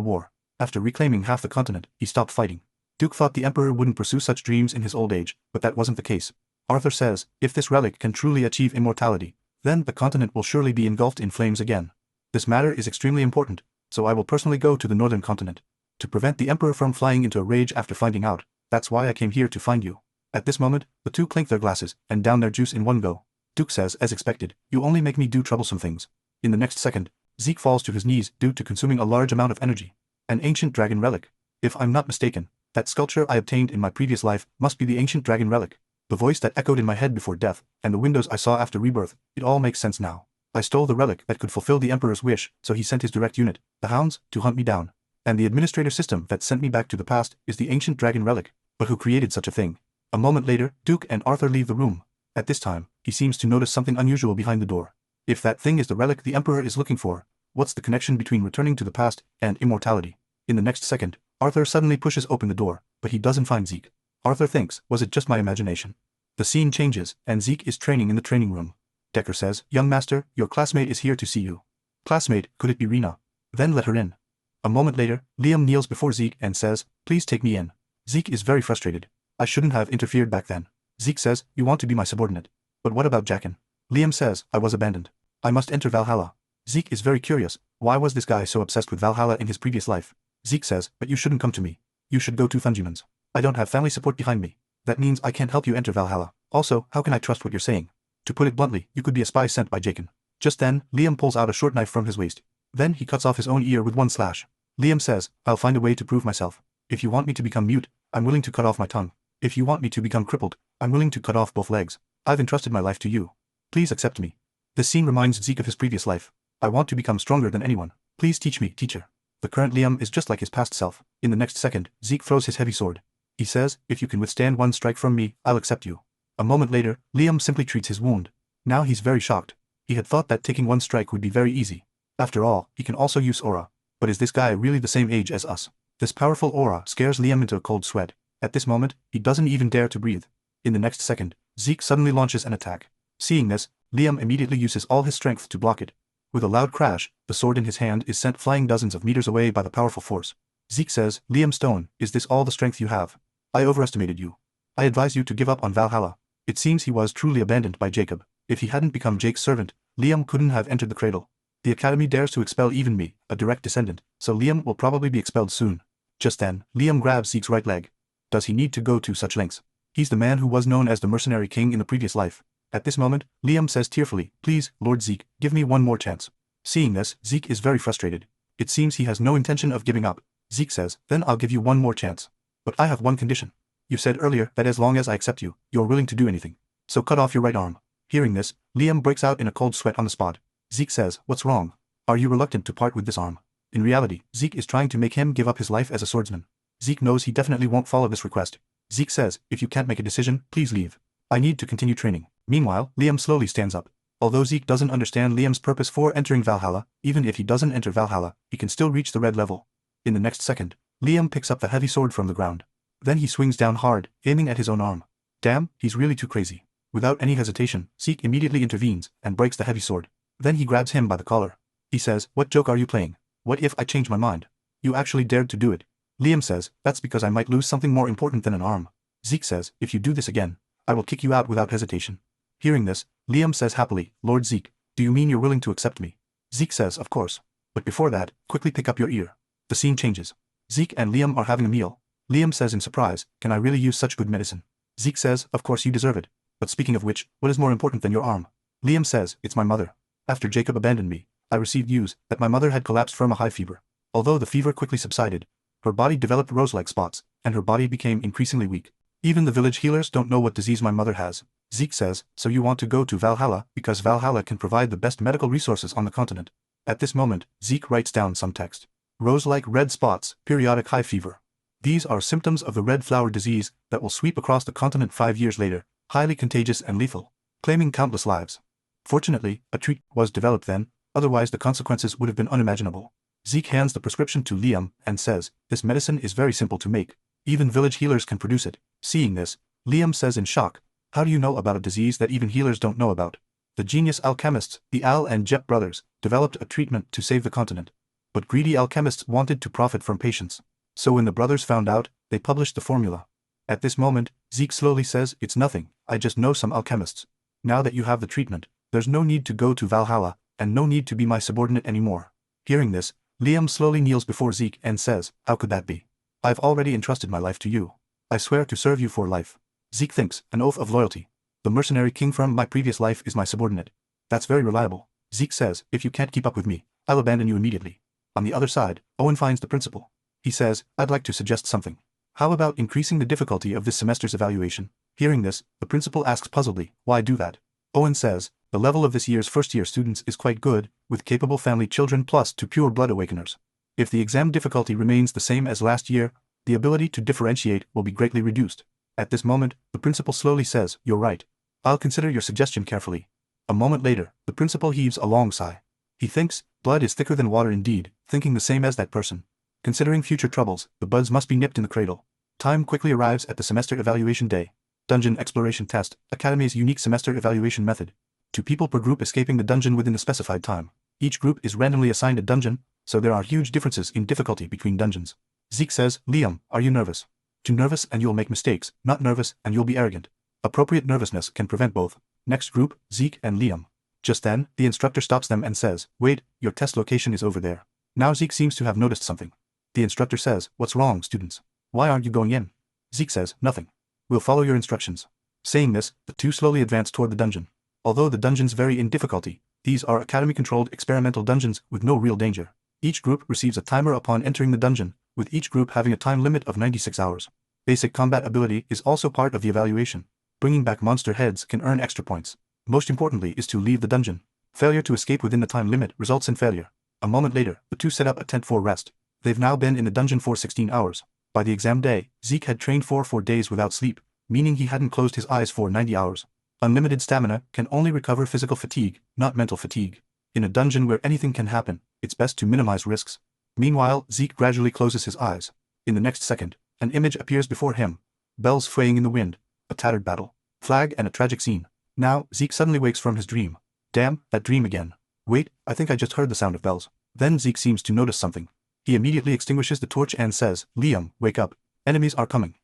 war. After reclaiming half the continent, he stopped fighting. Duke thought the Emperor wouldn't pursue such dreams in his old age, but that wasn't the case. Arthur says, if this relic can truly achieve immortality, then the continent will surely be engulfed in flames again. This matter is extremely important, so I will personally go to the northern continent. To prevent the Emperor from flying into a rage after finding out, that's why I came here to find you. At this moment, the two clink their glasses and down their juice in one go. Duke says, as expected, you only make me do troublesome things. In the next second, Zeke falls to his knees due to consuming a large amount of energy. An ancient dragon relic. If I'm not mistaken, that sculpture I obtained in my previous life must be the ancient dragon relic. The voice that echoed in my head before death, and the windows I saw after rebirth, it all makes sense now. I stole the relic that could fulfill the Emperor's wish, so he sent his direct unit, the Hounds, to hunt me down. And the administrator system that sent me back to the past is the ancient dragon relic. But who created such a thing? A moment later, Duke and Arthur leave the room. At this time, he seems to notice something unusual behind the door. If that thing is the relic the Emperor is looking for, what's the connection between returning to the past and immortality? In the next second, Arthur suddenly pushes open the door, but he doesn't find Zeke. Arthur thinks, was it just my imagination? The scene changes, and Zeke is training in the training room. Decker says, young master, your classmate is here to see you. Classmate, could it be Rena? Then let her in. A moment later, Liam kneels before Zeke and says, please take me in. Zeke is very frustrated. I shouldn't have interfered back then. Zeke says, you want to be my subordinate. But what about Jackin? Liam says, I was abandoned. I must enter Valhalla. Zeke is very curious, why was this guy so obsessed with Valhalla in his previous life? Zeke says, but you shouldn't come to me. You should go to Thunjimans. I don't have family support behind me. That means I can't help you enter Valhalla. Also, how can I trust what you're saying? To put it bluntly, you could be a spy sent by Jackin. Just then, Liam pulls out a short knife from his waist. Then he cuts off his own ear with one slash. Liam says, I'll find a way to prove myself. If you want me to become mute, I'm willing to cut off my tongue. If you want me to become crippled, I'm willing to cut off both legs. I've entrusted my life to you. Please accept me. This scene reminds Zeke of his previous life. I want to become stronger than anyone. Please teach me, teacher. The current Liam is just like his past self. In the next second, Zeke throws his heavy sword. He says, if you can withstand one strike from me, I'll accept you. A moment later, Liam simply treats his wound. Now he's very shocked. He had thought that taking one strike would be very easy. After all, he can also use aura. But is this guy really the same age as us? This powerful aura scares Liam into a cold sweat. At this moment, he doesn't even dare to breathe. In the next second, Zeke suddenly launches an attack. Seeing this, Liam immediately uses all his strength to block it. With a loud crash, the sword in his hand is sent flying dozens of meters away by the powerful force. Zeke says, Liam Stone, is this all the strength you have? I overestimated you. I advise you to give up on Valhalla. It seems he was truly abandoned by Jacob. If he hadn't become Jake's servant, Liam couldn't have entered the cradle. The academy dares to expel even me, a direct descendant, so Liam will probably be expelled soon. Just then, Liam grabs Zeke's right leg. Does he need to go to such lengths? He's the man who was known as the mercenary king in the previous life. At this moment, Liam says tearfully, please, Lord Zeke, give me one more chance. Seeing this, Zeke is very frustrated. It seems he has no intention of giving up. Zeke says, then I'll give you one more chance. But I have one condition. You said earlier that as long as I accept you, you're willing to do anything. So cut off your right arm. Hearing this, Liam breaks out in a cold sweat on the spot. Zeke says, what's wrong? Are you reluctant to part with this arm? In reality, Zeke is trying to make him give up his life as a swordsman. Zeke knows he definitely won't follow this request. Zeke says, if you can't make a decision, please leave. I need to continue training. Meanwhile, Liam slowly stands up. Although Zeke doesn't understand Liam's purpose for entering Valhalla, even if he doesn't enter Valhalla, he can still reach the red level. In the next second, Liam picks up the heavy sword from the ground. Then he swings down hard, aiming at his own arm. Damn, he's really too crazy. Without any hesitation, Zeke immediately intervenes and breaks the heavy sword. Then he grabs him by the collar. He says, what joke are you playing? What if I change my mind? You actually dared to do it. Liam says, that's because I might lose something more important than an arm. Zeke says, if you do this again, I will kick you out without hesitation. Hearing this, Liam says happily, Lord Zeke, do you mean you're willing to accept me? Zeke says, of course. But before that, quickly pick up your ear. The scene changes. Zeke and Liam are having a meal. Liam says in surprise, can I really use such good medicine? Zeke says, of course you deserve it. But speaking of which, what is more important than your arm? Liam says, it's my mother. After Jacob abandoned me, I received news that my mother had collapsed from a high fever. Although the fever quickly subsided, her body developed rose-like spots, and her body became increasingly weak. Even the village healers don't know what disease my mother has. Zeke says, so you want to go to Valhalla because Valhalla can provide the best medical resources on the continent. At this moment, Zeke writes down some text. Rose-like red spots, periodic high fever. These are symptoms of the red flower disease that will sweep across the continent 5 years later, highly contagious and lethal, claiming countless lives. Fortunately, a treatment was developed then, otherwise the consequences would have been unimaginable. Zeke hands the prescription to Liam and says, this medicine is very simple to make. Even village healers can produce it. Seeing this, Liam says in shock, how do you know about a disease that even healers don't know about? The genius alchemists, the Al and Jep brothers, developed a treatment to save the continent. But greedy alchemists wanted to profit from patients. So when the brothers found out, they published the formula. At this moment, Zeke slowly says, it's nothing, I just know some alchemists. Now that you have the treatment, there's no need to go to Valhalla, and no need to be my subordinate anymore. Hearing this, Liam slowly kneels before Zeke and says, how could that be? I've already entrusted my life to you. I swear to serve you for life. Zeke thinks, an oath of loyalty. The mercenary king from my previous life is my subordinate. That's very reliable. Zeke says, if you can't keep up with me, I'll abandon you immediately. On the other side, Owen finds the principal. He says, I'd like to suggest something. How about increasing the difficulty of this semester's evaluation? Hearing this, the principal asks puzzledly, why do that? Owen says, the level of this year's first-year students is quite good, with capable family children plus 2 pure-blood awakeners. If the exam difficulty remains the same as last year, the ability to differentiate will be greatly reduced. At this moment, the principal slowly says, you're right. I'll consider your suggestion carefully. A moment later, the principal heaves a long sigh. He thinks, blood is thicker than water indeed, thinking the same as that person. Considering future troubles, the buds must be nipped in the cradle. Time quickly arrives at the semester evaluation day. Dungeon Exploration Test, Academy's unique semester evaluation method. 2 people per group escaping the dungeon within the specified time. Each group is randomly assigned a dungeon, so there are huge differences in difficulty between dungeons. Zeke says, Liam, are you nervous? Too nervous and you'll make mistakes, not nervous and you'll be arrogant. Appropriate nervousness can prevent both. Next group, Zeke and Liam. Just then, the instructor stops them and says, wait, your test location is over there. Now Zeke seems to have noticed something. The instructor says, what's wrong, students? Why aren't you going in? Zeke says, nothing. We'll follow your instructions. Saying this, the 2 slowly advance toward the dungeon. Although the dungeons vary in difficulty, these are academy-controlled experimental dungeons with no real danger. Each group receives a timer upon entering the dungeon, with each group having a time limit of 96 hours. Basic combat ability is also part of the evaluation. Bringing back monster heads can earn extra points. Most importantly is to leave the dungeon. Failure to escape within the time limit results in failure. A moment later, the 2 set up a tent for rest. They've now been in the dungeon for 16 hours. By the exam day, Zeke had trained for 4 days without sleep, meaning he hadn't closed his eyes for 90 hours. Unlimited stamina can only recover physical fatigue, not mental fatigue. In a dungeon where anything can happen, it's best to minimize risks. Meanwhile, Zeke gradually closes his eyes. In the next second, an image appears before him. Bells swaying in the wind, a tattered battle, flag and a tragic scene. Now, Zeke suddenly wakes from his dream. Damn, that dream again. Wait, I think I just heard the sound of bells. Then Zeke seems to notice something. He immediately extinguishes the torch and says, Liam, wake up. Enemies are coming.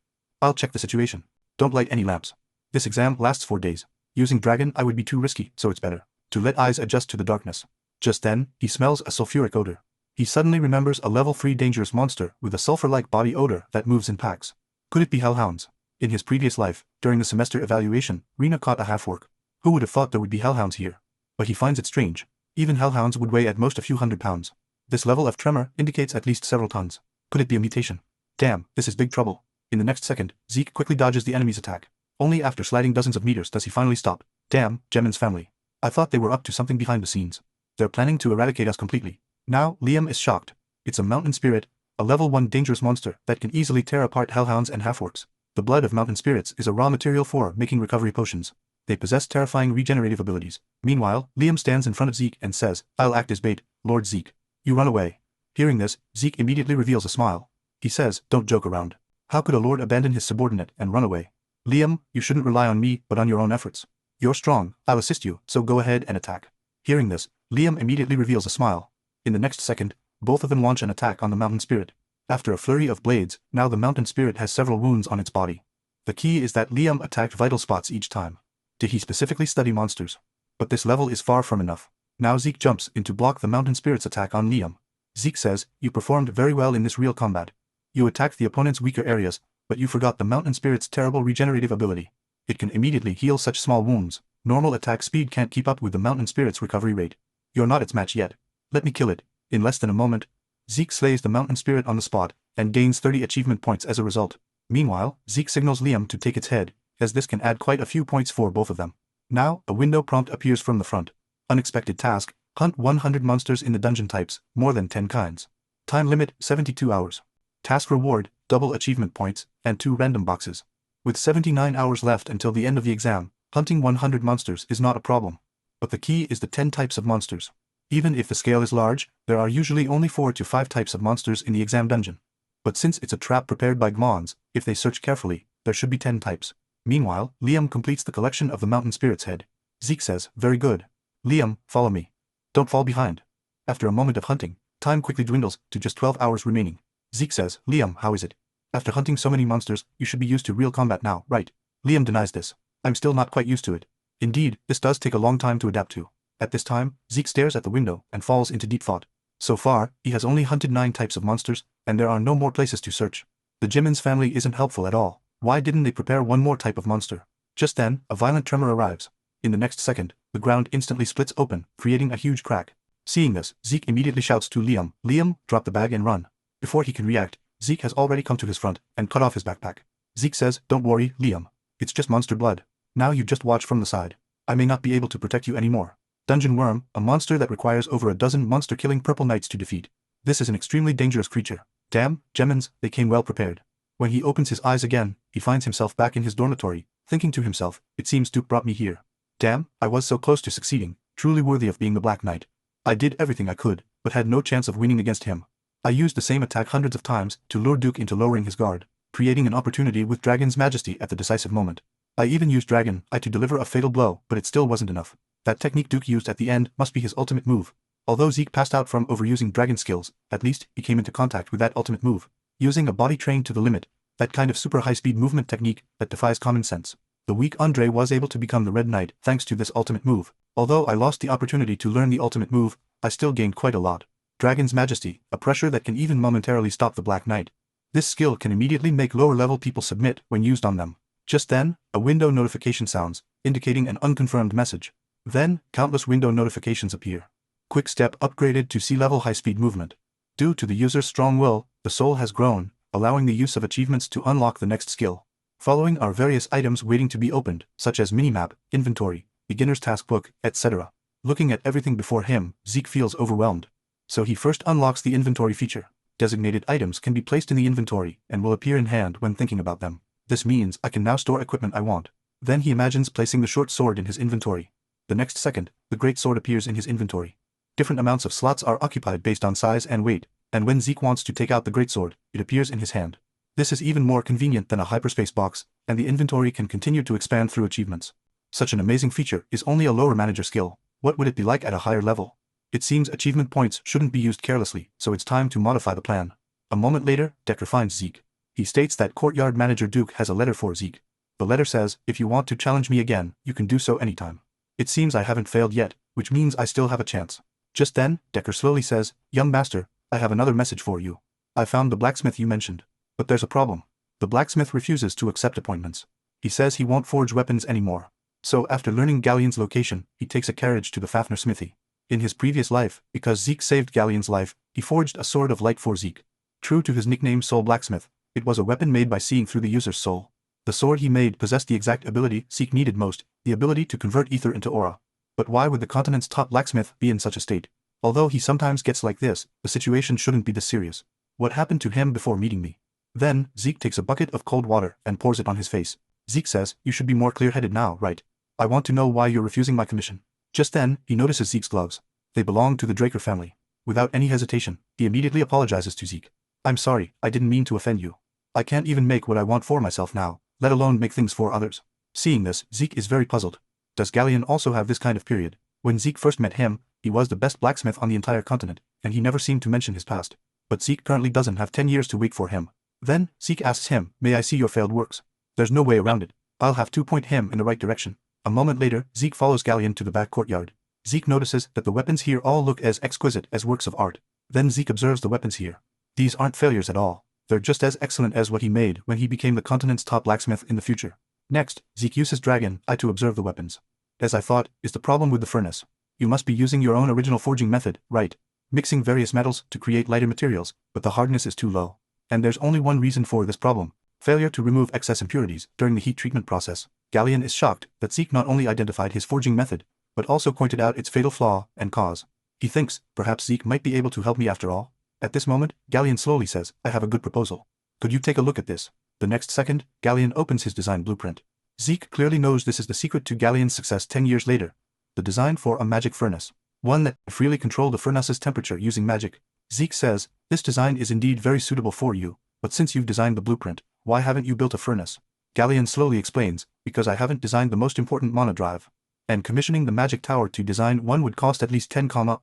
I'll check the situation. Don't light any lamps. This exam lasts 4 days. Using dragon I would be too risky, so it's better to let eyes adjust to the darkness. Just then, he smells a sulfuric odor. He suddenly remembers a level 3 dangerous monster with a sulfur-like body odor that moves in packs. Could it be hellhounds? In his previous life, during the semester evaluation, Rena caught a half-orc. Who would have thought there would be hellhounds here? But he finds it strange. Even hellhounds would weigh at most a few hundred pounds. This level of tremor indicates at least several tons. Could it be a mutation? Damn, this is big trouble. In the next second, Zeke quickly dodges the enemy's attack. Only after sliding dozens of meters does he finally stop. Damn, Gemin's family. I thought they were up to something behind the scenes. They're planning to eradicate us completely. Now, Liam is shocked. It's a mountain spirit, a level 1 dangerous monster that can easily tear apart hellhounds and half-orcs. The blood of mountain spirits is a raw material for making recovery potions. They possess terrifying regenerative abilities. Meanwhile, Liam stands in front of Zeke and says, I'll act as bait, Lord Zeke. You run away. Hearing this, Zeke immediately reveals a smile. He says, don't joke around. How could a lord abandon his subordinate and run away? Liam, you shouldn't rely on me but on your own efforts. You're strong, I'll assist you, so go ahead and attack. Hearing this, Liam immediately reveals a smile. In the next second, both of them launch an attack on the mountain spirit. After a flurry of blades, now the mountain spirit has several wounds on its body. The key is that Liam attacked vital spots each time. Did he specifically study monsters? But this level is far from enough. Now Zeke jumps in to block the mountain spirit's attack on Liam. Zeke says, you performed very well in this real combat. You attacked the opponent's weaker areas, but you forgot the mountain spirit's terrible regenerative ability. It can immediately heal such small wounds. Normal attack speed can't keep up with the mountain spirit's recovery rate. You're not its match yet. Let me kill it. In less than a moment, Zeke slays the mountain spirit on the spot, and gains 30 achievement points as a result. Meanwhile, Zeke signals Liam to take its head. as this can add quite a few points for both of them. Now, a window prompt appears from the front. Unexpected task, hunt 100 monsters in the dungeon types, more than 10 kinds. Time limit, 72 hours. Task reward, double achievement points, and 2 random boxes. With 79 hours left until the end of the exam, hunting 100 monsters is not a problem. But the key is the 10 types of monsters. Even if the scale is large, there are usually only 4 to 5 types of monsters in the exam dungeon. But since it's a trap prepared by Gmons, if they search carefully, there should be 10 types. Meanwhile, Liam completes the collection of the mountain spirit's head. Zeke says, very good. Liam, follow me. Don't fall behind. After a moment of hunting, time quickly dwindles to just 12 hours remaining. Zeke says, Liam, how is it? After hunting so many monsters, you should be used to real combat now, right? Liam denies this. I'm still not quite used to it. Indeed, this does take a long time to adapt to. At this time, Zeke stares at the window and falls into deep thought. So far, he has only hunted 9 types of monsters, and there are no more places to search. The Jimin's family isn't helpful at all. Why didn't they prepare one more type of monster? Just then, a violent tremor arrives. In the next second, the ground instantly splits open, creating a huge crack. Seeing this, Zeke immediately shouts to Liam, Liam, drop the bag and run. Before he can react, Zeke has already come to his front and cut off his backpack. Zeke says, don't worry, Liam. It's just monster blood. Now you just watch from the side. I may not be able to protect you anymore. Dungeon Worm, a monster that requires over a dozen monster-killing purple knights to defeat. This is an extremely dangerous creature. Damn, Gemins, they came well prepared. When he opens his eyes again, he finds himself back in his dormitory, thinking to himself, it seems Duke brought me here. Damn, I was so close to succeeding, truly worthy of being the Black Knight. I did everything I could, but had no chance of winning against him. I used the same attack hundreds of times to lure Duke into lowering his guard, creating an opportunity with Dragon's Majesty at the decisive moment. I even used Dragon Eye to deliver a fatal blow, but it still wasn't enough. That technique Duke used at the end must be his ultimate move. Although Zeke passed out from overusing dragon skills, at least he came into contact with that ultimate move. Using a body trained to the limit, that kind of super high-speed movement technique that defies common sense. The weak Andre was able to become the Red Knight thanks to this ultimate move. Although I lost the opportunity to learn the ultimate move, I still gained quite a lot. Dragon's Majesty, a pressure that can even momentarily stop the Black Knight. This skill can immediately make lower-level people submit when used on them. Just then, a window notification sounds, indicating an unconfirmed message. Then, countless window notifications appear. Quick Step upgraded to sea-level high-speed movement. Due to the user's strong will, the soul has grown, allowing the use of achievements to unlock the next skill. Following are various items waiting to be opened, such as minimap, inventory, beginner's taskbook, etc. Looking at everything before him, Zeke feels overwhelmed. So he first unlocks the inventory feature. Designated items can be placed in the inventory and will appear in hand when thinking about them. This means I can now store equipment I want. Then he imagines placing the short sword in his inventory. The next second, the great sword appears in his inventory. Different amounts of slots are occupied based on size and weight, and when Zeke wants to take out the great sword, it appears in his hand. This is even more convenient than a hyperspace box, and the inventory can continue to expand through achievements. Such an amazing feature is only a lower manager skill. What would it be like at a higher level? It seems achievement points shouldn't be used carelessly, so it's time to modify the plan. A moment later, Decker finds Zeke. He states that Courtyard Manager Duke has a letter for Zeke. The letter says, if you want to challenge me again, you can do so anytime. It seems I haven't failed yet, which means I still have a chance. Just then, Decker slowly says, young master, I have another message for you. I found the blacksmith you mentioned. But there's a problem. The blacksmith refuses to accept appointments. He says he won't forge weapons anymore. So after learning Galleon's location, he takes a carriage to the Fafnir smithy. In his previous life, because Zeke saved Galleon's life, he forged a sword of light for Zeke. True to his nickname Soul Blacksmith, it was a weapon made by seeing through the user's soul. The sword he made possessed the exact ability Zeke needed most, the ability to convert ether into aura. But why would the continent's top blacksmith be in such a state? Although he sometimes gets like this, the situation shouldn't be this serious. What happened to him before meeting me? Then, Zeke takes a bucket of cold water and pours it on his face. Zeke says, you should be more clear-headed now, right? I want to know why you're refusing my commission. Just then, he notices Zeke's gloves. They belong to the Draker family. Without any hesitation, he immediately apologizes to Zeke. I'm sorry, I didn't mean to offend you. I can't even make what I want for myself now, let alone make things for others. Seeing this, Zeke is very puzzled. Does Galleon also have this kind of period? When Zeke first met him, he was the best blacksmith on the entire continent, and he never seemed to mention his past. But Zeke currently doesn't have 10 years to wait for him. Then, Zeke asks him, may I see your failed works? There's no way around it. I'll have to point him in the right direction. A moment later, Zeke follows Galleon to the back courtyard. Zeke notices that the weapons here all look as exquisite as works of art. Then Zeke observes the weapons here. These aren't failures at all. They're just as excellent as what he made when he became the continent's top blacksmith in the future. Next, Zeke uses Dragon Eye to observe the weapons. As I thought, is the problem with the furnace. You must be using your own original forging method, right? Mixing various metals to create lighter materials, but the hardness is too low. And there's only one reason for this problem. Failure to remove excess impurities during the heat treatment process. Galleon is shocked that Zeke not only identified his forging method, but also pointed out its fatal flaw and cause. He thinks, perhaps Zeke might be able to help me after all. At this moment, Galleon slowly says, I have a good proposal. Could you take a look at this? The next second, Galleon opens his design blueprint. Zeke clearly knows this is the secret to Galleon's success 10 years later. The design for a magic furnace. One that can freely control the furnace's temperature using magic. Zeke says, this design is indeed very suitable for you, but since you've designed the blueprint, why haven't you built a furnace? Galleon slowly explains, because I haven't designed the most important mana drive. And commissioning the magic tower to design one would cost at least 10,000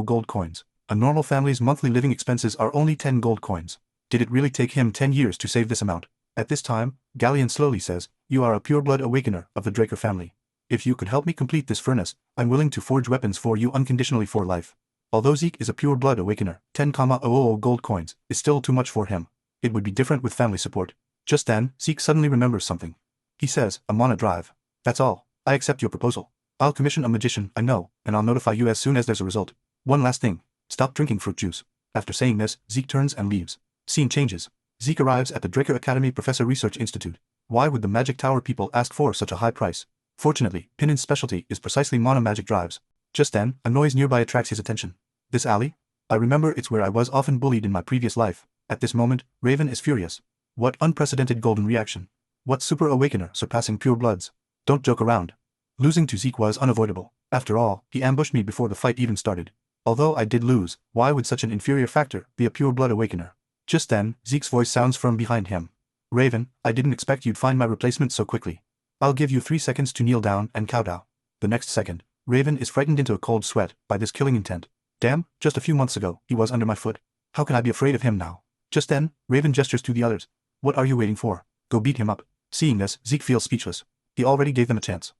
gold coins. A normal family's monthly living expenses are only 10 gold coins. Did it really take him 10 years to save this amount? At this time, Galleon slowly says, you are a pureblood awakener of the Draker family. If you could help me complete this furnace, I'm willing to forge weapons for you unconditionally for life. Although Zeke is a pureblood awakener, 10,000 gold coins is still too much for him. It would be different with family support. Just then, Zeke suddenly remembers something. He says, a mana drive. That's all. I accept your proposal. I'll commission a magician I know, and I'll notify you as soon as there's a result. One last thing. Stop drinking fruit juice. After saying this, Zeke turns and leaves. Scene changes. Zeke arrives at the Draker Academy Professor Research Institute. Why would the Magic Tower people ask for such a high price? Fortunately, Pinin's specialty is precisely mana magic drives. Just then, a noise nearby attracts his attention. This alley? I remember it's where I was often bullied in my previous life. At this moment, Raven is furious. What unprecedented golden reaction. What super awakener surpassing pure bloods. Don't joke around. Losing to Zeke was unavoidable. After all, he ambushed me before the fight even started. Although I did lose, why would such an inferior factor be a pure blood awakener? Just then, Zeke's voice sounds from behind him. Raven, I didn't expect you'd find my replacement so quickly. I'll give you 3 seconds to kneel down and kowtow. The next second, Raven is frightened into a cold sweat by this killing intent. Damn, just a few months ago, he was under my foot. How can I be afraid of him now? Just then, Raven gestures to the others. What are you waiting for? Go beat him up. Seeing this, Zeke feels speechless. He already gave them a chance.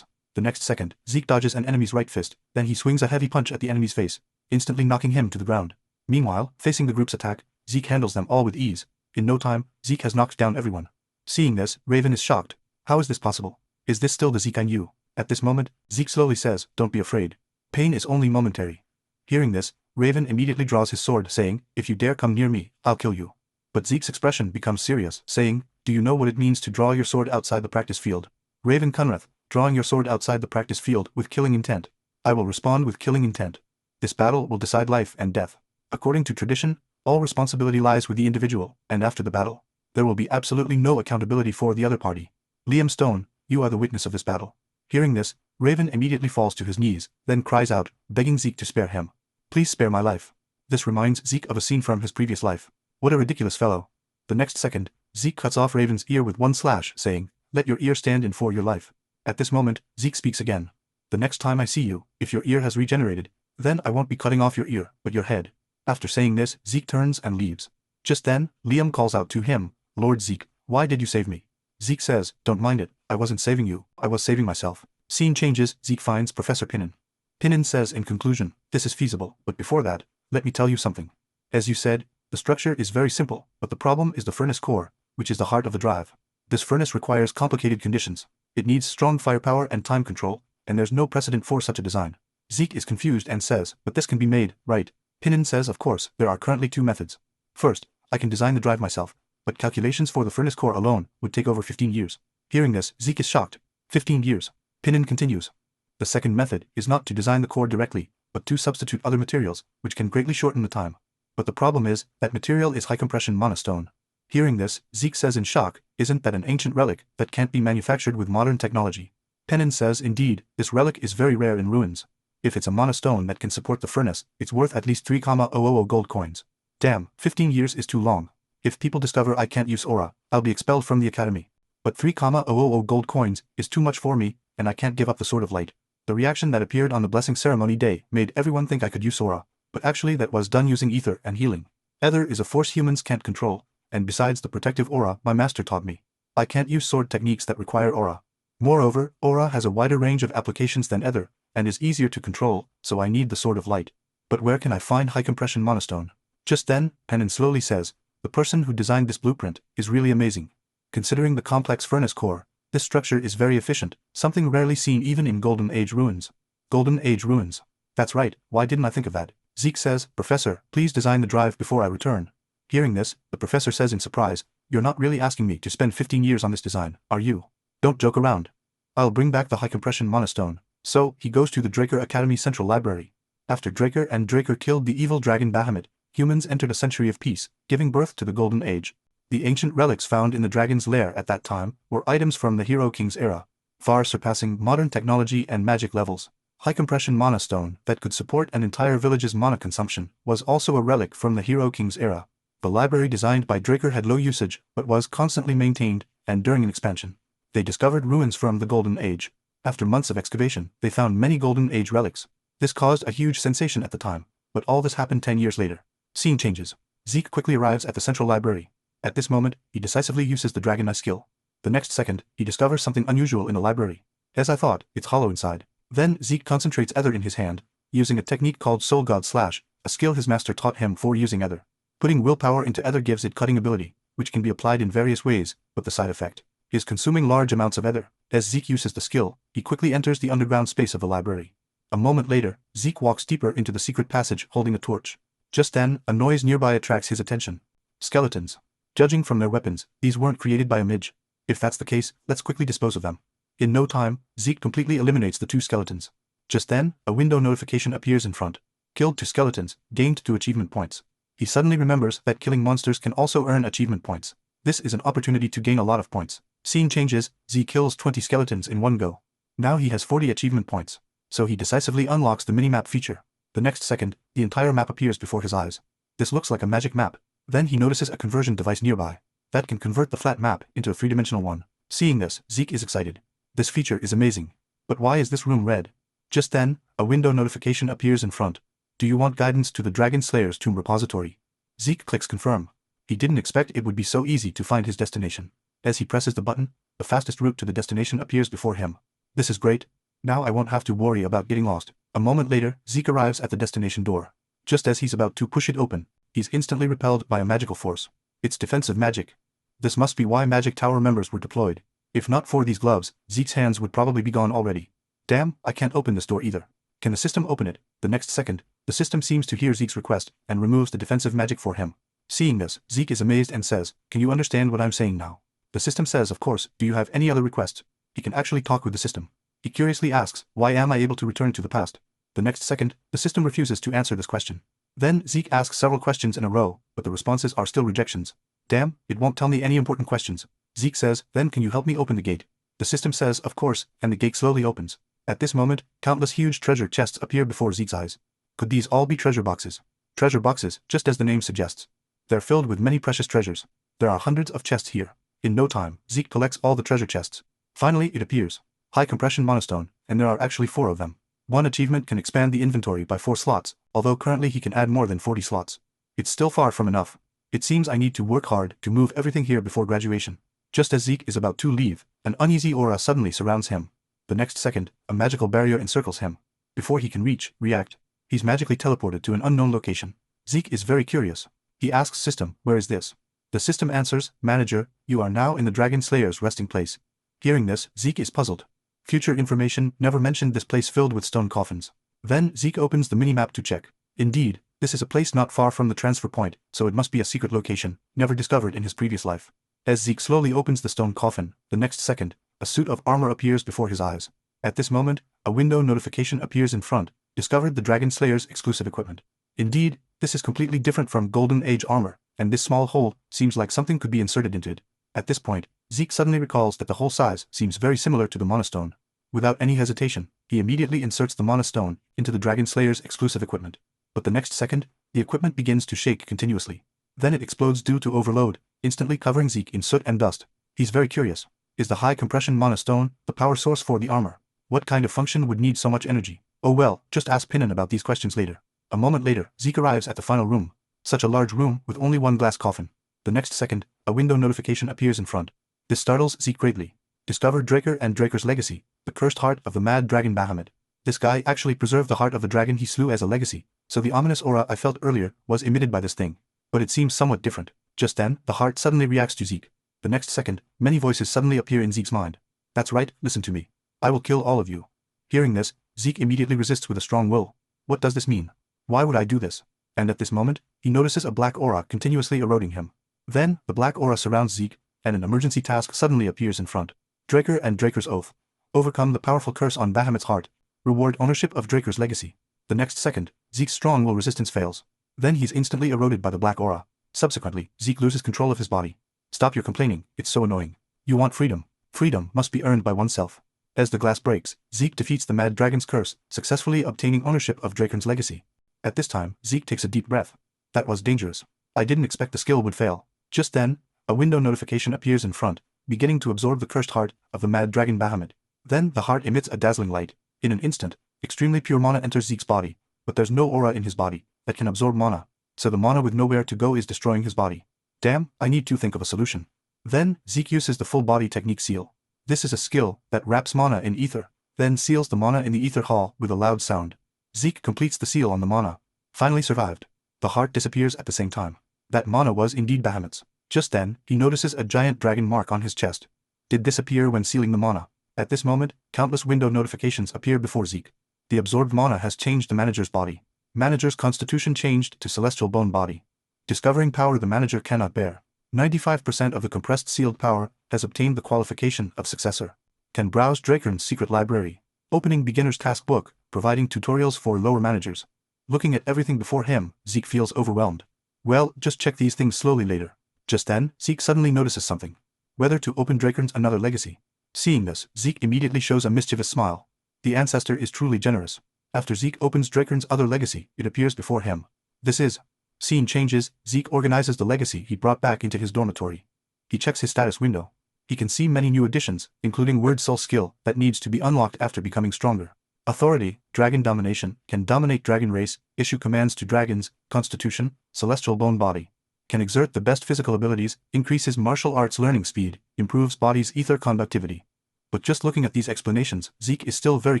The next second, Zeke dodges an enemy's right fist, then he swings a heavy punch at the enemy's face, instantly knocking him to the ground. Meanwhile, facing the group's attack, Zeke handles them all with ease. In no time, Zeke has knocked down everyone. Seeing this, Raven is shocked. How is this possible? Is this still the Zeke I knew? At this moment, Zeke slowly says, don't be afraid. Pain is only momentary. Hearing this, Raven immediately draws his sword, saying, if you dare come near me, I'll kill you. But Zeke's expression becomes serious, saying, do you know what it means to draw your sword outside the practice field? Raven Kunrath, drawing your sword outside the practice field with killing intent. I will respond with killing intent. This battle will decide life and death. According to tradition, all responsibility lies with the individual, and after the battle, there will be absolutely no accountability for the other party. Liam Stone, you are the witness of this battle. Hearing this, Raven immediately falls to his knees, then cries out, begging Zeke to spare him. Please spare my life. This reminds Zeke of a scene from his previous life. What a ridiculous fellow. The next second, Zeke cuts off Raven's ear with one slash, saying, let your ear stand in for your life. At this moment, Zeke speaks again. The next time I see you, if your ear has regenerated, then I won't be cutting off your ear, but your head. After saying this, Zeke turns and leaves. Just then, Liam calls out to him, Lord Zeke, why did you save me? Zeke says, don't mind it, I wasn't saving you, I was saving myself. Scene changes, Zeke finds Professor Pinin. Pinin says in conclusion, this is feasible, but before that, let me tell you something. As you said, the structure is very simple, but the problem is the furnace core, which is the heart of the drive. This furnace requires complicated conditions. It needs strong firepower and time control, and there's no precedent for such a design. Zeke is confused and says, but this can be made, right? Pinin says of course, there are currently 2 methods. First, I can design the drive myself, but calculations for the furnace core alone would take over 15 years. Hearing this, Zeke is shocked. 15 years. Pinin continues. The second method is not to design the core directly, but to substitute other materials, which can greatly shorten the time. But the problem is, that material is high compression mana stone. Hearing this, Zeke says in shock, isn't that an ancient relic that can't be manufactured with modern technology? Pinin says indeed, this relic is very rare in ruins. If it's a mana stone that can support the furnace, it's worth at least 3,000 gold coins. Damn, 15 years is too long. If people discover I can't use aura, I'll be expelled from the academy. But 3,000 gold coins is too much for me, and I can't give up the Sword of Light. The reaction that appeared on the blessing ceremony day made everyone think I could use aura, but actually that was done using ether and healing. Ether is a force humans can't control, and besides the protective aura my master taught me, I can't use sword techniques that require aura. Moreover, aura has a wider range of applications than ether, and is easier to control, so I need the Sword of Light. But where can I find high compression monostone? Just then, Pinin slowly says, the person who designed this blueprint is really amazing. Considering the complex furnace core, this structure is very efficient, something rarely seen even in Golden Age ruins. Golden Age ruins. That's right, why didn't I think of that? Zeke says, Professor, please design the drive before I return. Hearing this, the professor says in surprise, You're not really asking me to spend 15 years on this design, are you? Don't joke around. I'll bring back the high compression monostone. So, he goes to the Draker Academy Central Library. After Draker and Draker killed the evil dragon Bahamut, humans entered a century of peace, giving birth to the Golden Age. The ancient relics found in the dragon's lair at that time were items from the Hero King's era, far surpassing modern technology and magic levels. High compression mana stone that could support an entire village's mana consumption was also a relic from the Hero King's era. The library designed by Draker had low usage but was constantly maintained, and during an expansion, they discovered ruins from the Golden Age. After months of excavation, they found many Golden Age relics. This caused a huge sensation at the time, but all this happened 10 years later. Scene changes. Zeke quickly arrives at the central library. At this moment, he decisively uses the Dragon Eye skill. The next second, he discovers something unusual in the library. As I thought, it's hollow inside. Then Zeke concentrates Ether in his hand, using a technique called Soul God Slash, a skill his master taught him for using Ether. Putting willpower into Ether gives it cutting ability, which can be applied in various ways, but the side effect is consuming large amounts of Ether. As Zeke uses the skill, he quickly enters the underground space of the library. A moment later, Zeke walks deeper into the secret passage holding a torch. Just then, a noise nearby attracts his attention. Skeletons. Judging from their weapons, these weren't created by a midge. If that's the case, let's quickly dispose of them. In no time, Zeke completely eliminates the 2 skeletons. Just then, a window notification appears in front. Killed 2 skeletons, gained 2 achievement points. He suddenly remembers that killing monsters can also earn achievement points. This is an opportunity to gain a lot of points. Scene changes, Zeke kills 20 skeletons in one go. Now he has 40 achievement points. So he decisively unlocks the minimap feature. The next second, the entire map appears before his eyes. This looks like a magic map. Then he notices a conversion device nearby that can convert the flat map into a 3-dimensional one. Seeing this, Zeke is excited. This feature is amazing. But why is this room red? Just then, a window notification appears in front. Do you want guidance to the Dragon Slayer's tomb repository? Zeke clicks confirm. He didn't expect it would be so easy to find his destination. As he presses the button, the fastest route to the destination appears before him. This is great. Now I won't have to worry about getting lost. A moment later, Zeke arrives at the destination door. Just as he's about to push it open, he's instantly repelled by a magical force. It's defensive magic. This must be why Magic Tower members were deployed. If not for these gloves, Zeke's hands would probably be gone already. Damn, I can't open this door either. Can the system open it? The next second, the system seems to hear Zeke's request and removes the defensive magic for him. Seeing this, Zeke is amazed and says, "Can you understand what I'm saying now?" The system says, "Of course, do you have any other requests?" He can actually talk with the system. He curiously asks, "Why am I able to return to the past?" The next second, the system refuses to answer this question. Then Zeke asks several questions in a row, but the responses are still rejections. Damn, it won't tell me any important questions. Zeke says, "Then can you help me open the gate?" The system says, "Of course," and the gate slowly opens. At this moment, countless huge treasure chests appear before Zeke's eyes. Could these all be treasure boxes? Treasure boxes, just as the name suggests. They're filled with many precious treasures. There are hundreds of chests here. In no time, Zeke collects all the treasure chests. Finally, it appears. High compression monostone, and there are actually 4 of them. One achievement can expand the inventory by 4 slots, although currently he can add more than 40 slots. It's still far from enough. It seems I need to work hard to move everything here before graduation. Just as Zeke is about to leave, an uneasy aura suddenly surrounds him. The next second, a magical barrier encircles him. Before he can react, he's magically teleported to an unknown location. Zeke is very curious. He asks system, "Where is this?" The system answers, "Manager, you are now in the Dragon Slayer's resting place." Hearing this, Zeke is puzzled. Future information never mentioned this place filled with stone coffins. Then Zeke opens the minimap to check. Indeed, this is a place not far from the transfer point, so it must be a secret location, never discovered in his previous life. As Zeke slowly opens the stone coffin, the next second, a suit of armor appears before his eyes. At this moment, a window notification appears in front, discovered the Dragon Slayer's exclusive equipment. Indeed, this is completely different from Golden Age armor, and this small hole seems like something could be inserted into it. At this point, Zeke suddenly recalls that the whole size seems very similar to the monostone. Without any hesitation, he immediately inserts the monostone into the Dragon Slayer's exclusive equipment. But the next second, the equipment begins to shake continuously. Then it explodes due to overload, instantly covering Zeke in soot and dust. He's very curious. Is the high compression monostone the power source for the armor? What kind of function would need so much energy? Oh well, just ask Pinon about these questions later. A moment later, Zeke arrives at the final room. Such a large room with only one glass coffin. The next second, a window notification appears in front. This startles Zeke greatly. Discover Draker and Draker's legacy, the cursed heart of the mad dragon Bahamut. This guy actually preserved the heart of the dragon he slew as a legacy, so the ominous aura I felt earlier was emitted by this thing. But it seems somewhat different. Just then, the heart suddenly reacts to Zeke. The next second, many voices suddenly appear in Zeke's mind. That's right, listen to me. I will kill all of you. Hearing this, Zeke immediately resists with a strong will. What does this mean? Why would I do this? And at this moment, he notices a black aura continuously eroding him. Then, the black aura surrounds Zeke, and an emergency task suddenly appears in front. Draker and Draker's Oath. Overcome the powerful curse on Bahamut's heart. Reward ownership of Draker's legacy. The next second, Zeke's strong will resistance fails. Then he's instantly eroded by the black aura. Subsequently, Zeke loses control of his body. Stop your complaining, it's so annoying. You want freedom. Freedom must be earned by oneself. As the glass breaks, Zeke defeats the Mad Dragon's curse, successfully obtaining ownership of Draken's legacy. At this time, Zeke takes a deep breath. That was dangerous. I didn't expect the skill would fail. Just then, a window notification appears in front, beginning to absorb the cursed heart of the Mad Dragon Bahamut. Then the heart emits a dazzling light. In an instant, extremely pure mana enters Zeke's body, but there's no aura in his body that can absorb mana, so the mana with nowhere to go is destroying his body. Damn, I need to think of a solution. Then, Zeke uses the full body technique seal. This is a skill that wraps mana in ether, then seals the mana in the ether hall with a loud sound. Zeke completes the seal on the mana. Finally survived. The heart disappears at the same time. That mana was indeed Bahamut's. Just then, he notices a giant dragon mark on his chest. Did this appear when sealing the mana? At this moment, countless window notifications appear before Zeke. The absorbed mana has changed the manager's body. Manager's constitution changed to celestial bone body. Discovering power the manager cannot bear. 95% of the compressed sealed power has obtained the qualification of successor. Can browse Draken's secret library. Opening beginner's task book, providing tutorials for lower managers. Looking at everything before him, Zeke feels overwhelmed. Well, just check these things slowly later. Just then, Zeke suddenly notices something. Whether to open Draken's another legacy. Seeing this, Zeke immediately shows a mischievous smile. The ancestor is truly generous. After Zeke opens Draken's other legacy, it appears before him. This is. Scene changes, Zeke organizes the legacy he brought back into his dormitory. He checks his status window. He can see many new additions, including Word Soul skill that needs to be unlocked after becoming stronger. Authority, Dragon Domination, can dominate dragon race, issue commands to dragons, Constitution, Celestial Bone Body. Can exert the best physical abilities, increases martial arts learning speed, improves body's ether conductivity. But just looking at these explanations, Zeke is still very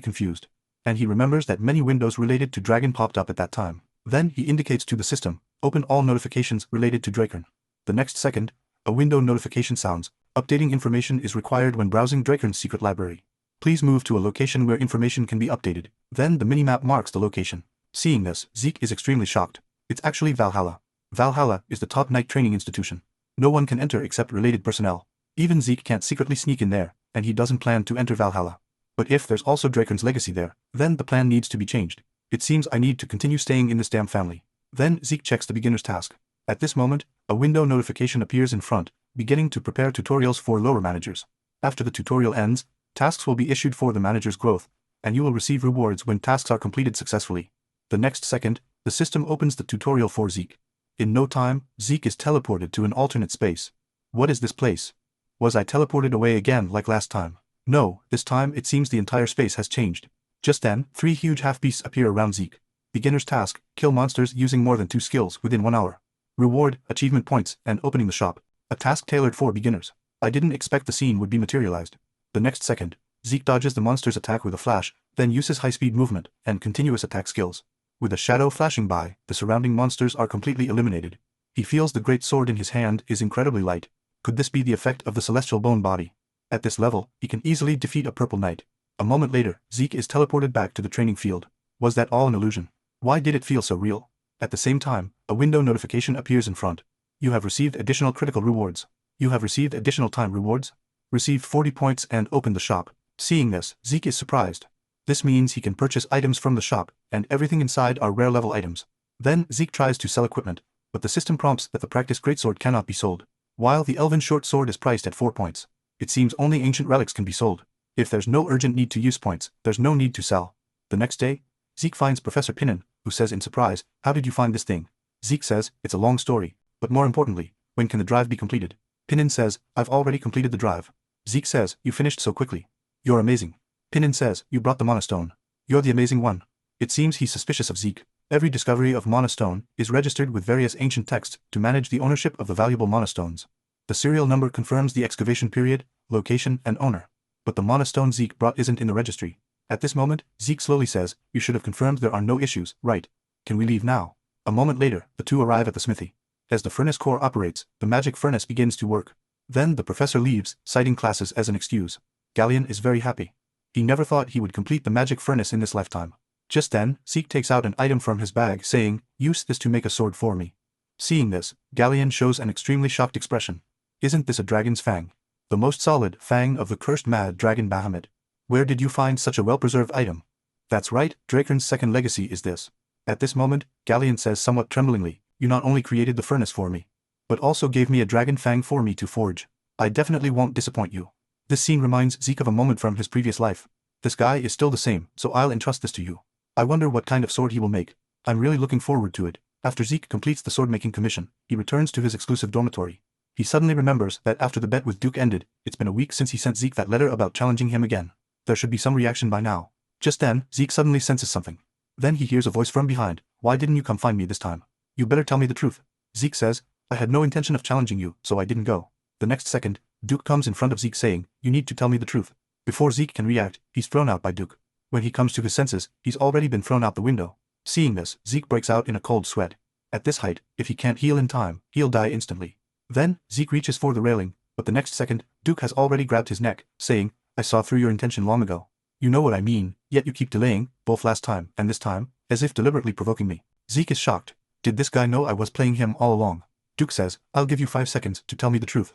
confused. And he remembers that many windows related to Dragon popped up at that time. Then he indicates to the system, open all notifications related to Draken. The next second, a window notification sounds. Updating information is required when browsing Draken's secret library. Please move to a location where information can be updated. Then the minimap marks the location. Seeing this, Zeke is extremely shocked. It's actually Valhalla. Valhalla is the top knight training institution. No one can enter except related personnel. Even Zeke can't secretly sneak in there, and he doesn't plan to enter Valhalla. But if there's also Draken's legacy there, then the plan needs to be changed. It seems I need to continue staying in this damn family. Then Zeke checks the beginner's task. At this moment, a window notification appears in front, beginning to prepare tutorials for lower managers. After the tutorial ends, tasks will be issued for the manager's growth, and you will receive rewards when tasks are completed successfully. The next second, the system opens the tutorial for Zeke. In no time, Zeke is teleported to an alternate space. What is this place? Was I teleported away again like last time? No, this time it seems the entire space has changed. Just then, 3 huge half-beasts appear around Zeke. Beginner's task, kill monsters using more than 2 skills within 1 hour. Reward, achievement points, and opening the shop. A task tailored for beginners. I didn't expect the scene would be materialized. The next second, Zeke dodges the monster's attack with a flash, then uses high-speed movement and continuous attack skills. With a shadow flashing by, the surrounding monsters are completely eliminated. He feels the great sword in his hand is incredibly light. Could this be the effect of the celestial bone body? At this level, he can easily defeat a purple knight. A moment later, Zeke is teleported back to the training field. Was that all an illusion? Why did it feel so real? At the same time, a window notification appears in front. You have received additional critical rewards. You have received additional time rewards. Received 40 points and opened the shop. Seeing this, Zeke is surprised. This means he can purchase items from the shop, and everything inside are rare level items. Then Zeke tries to sell equipment, but the system prompts that the practice greatsword cannot be sold. While the elven short sword is priced at 4 points. It seems only ancient relics can be sold. If there's no urgent need to use points, there's no need to sell. The next day, Zeke finds Professor Pinnan, who says in surprise, "How did you find this thing?" Zeke says, "It's a long story, but more importantly, when can the drive be completed?" Pinnan says, "I've already completed the drive." Zeke says, "You finished so quickly. You're amazing." Pinnan says, "You brought the Mana Stone. You're the amazing one." It seems he's suspicious of Zeke. Every discovery of Mana Stone is registered with various ancient texts to manage the ownership of the valuable Mana Stones. The serial number confirms the excavation period, location, and owner. But the Mana Stone Zeke brought isn't in the registry. At this moment, Zeke slowly says, "You should have confirmed there are no issues, right? Can we leave now?" A moment later, the two arrive at the smithy. As the furnace core operates, the magic furnace begins to work. Then the professor leaves, citing classes as an excuse. Galleon is very happy. He never thought he would complete the magic furnace in this lifetime. Just then, Zeke takes out an item from his bag saying, "Use this to make a sword for me." Seeing this, Galleon shows an extremely shocked expression. Isn't this a dragon's fang? The most solid fang of the cursed mad dragon Bahamut. Where did you find such a well-preserved item? That's right, Draken's second legacy is this. At this moment, Galleon says somewhat tremblingly, you not only created the furnace for me, but also gave me a dragon fang for me to forge. I definitely won't disappoint you. This scene reminds Zeke of a moment from his previous life. This guy is still the same, so I'll entrust this to you. I wonder what kind of sword he will make. I'm really looking forward to it. After Zeke completes the sword-making commission, he returns to his exclusive dormitory. He suddenly remembers that after the bet with Duke ended, it's been a week since he sent Zeke that letter about challenging him again. There should be some reaction by now. Just then, Zeke suddenly senses something. Then he hears a voice from behind. Why didn't you come find me this time? You better tell me the truth. Zeke says, I had no intention of challenging you, so I didn't go. The next second, Duke comes in front of Zeke saying, you need to tell me the truth. Before Zeke can react, he's thrown out by Duke. When he comes to his senses, he's already been thrown out the window. Seeing this, Zeke breaks out in a cold sweat. At this height, if he can't heal in time, he'll die instantly. Then, Zeke reaches for the railing, but the next second, Duke has already grabbed his neck, saying, I saw through your intention long ago. You know what I mean, yet you keep delaying, both last time and this time, as if deliberately provoking me. Zeke is shocked. Did this guy know I was playing him all along? Duke says, I'll give you 5 seconds to tell me the truth.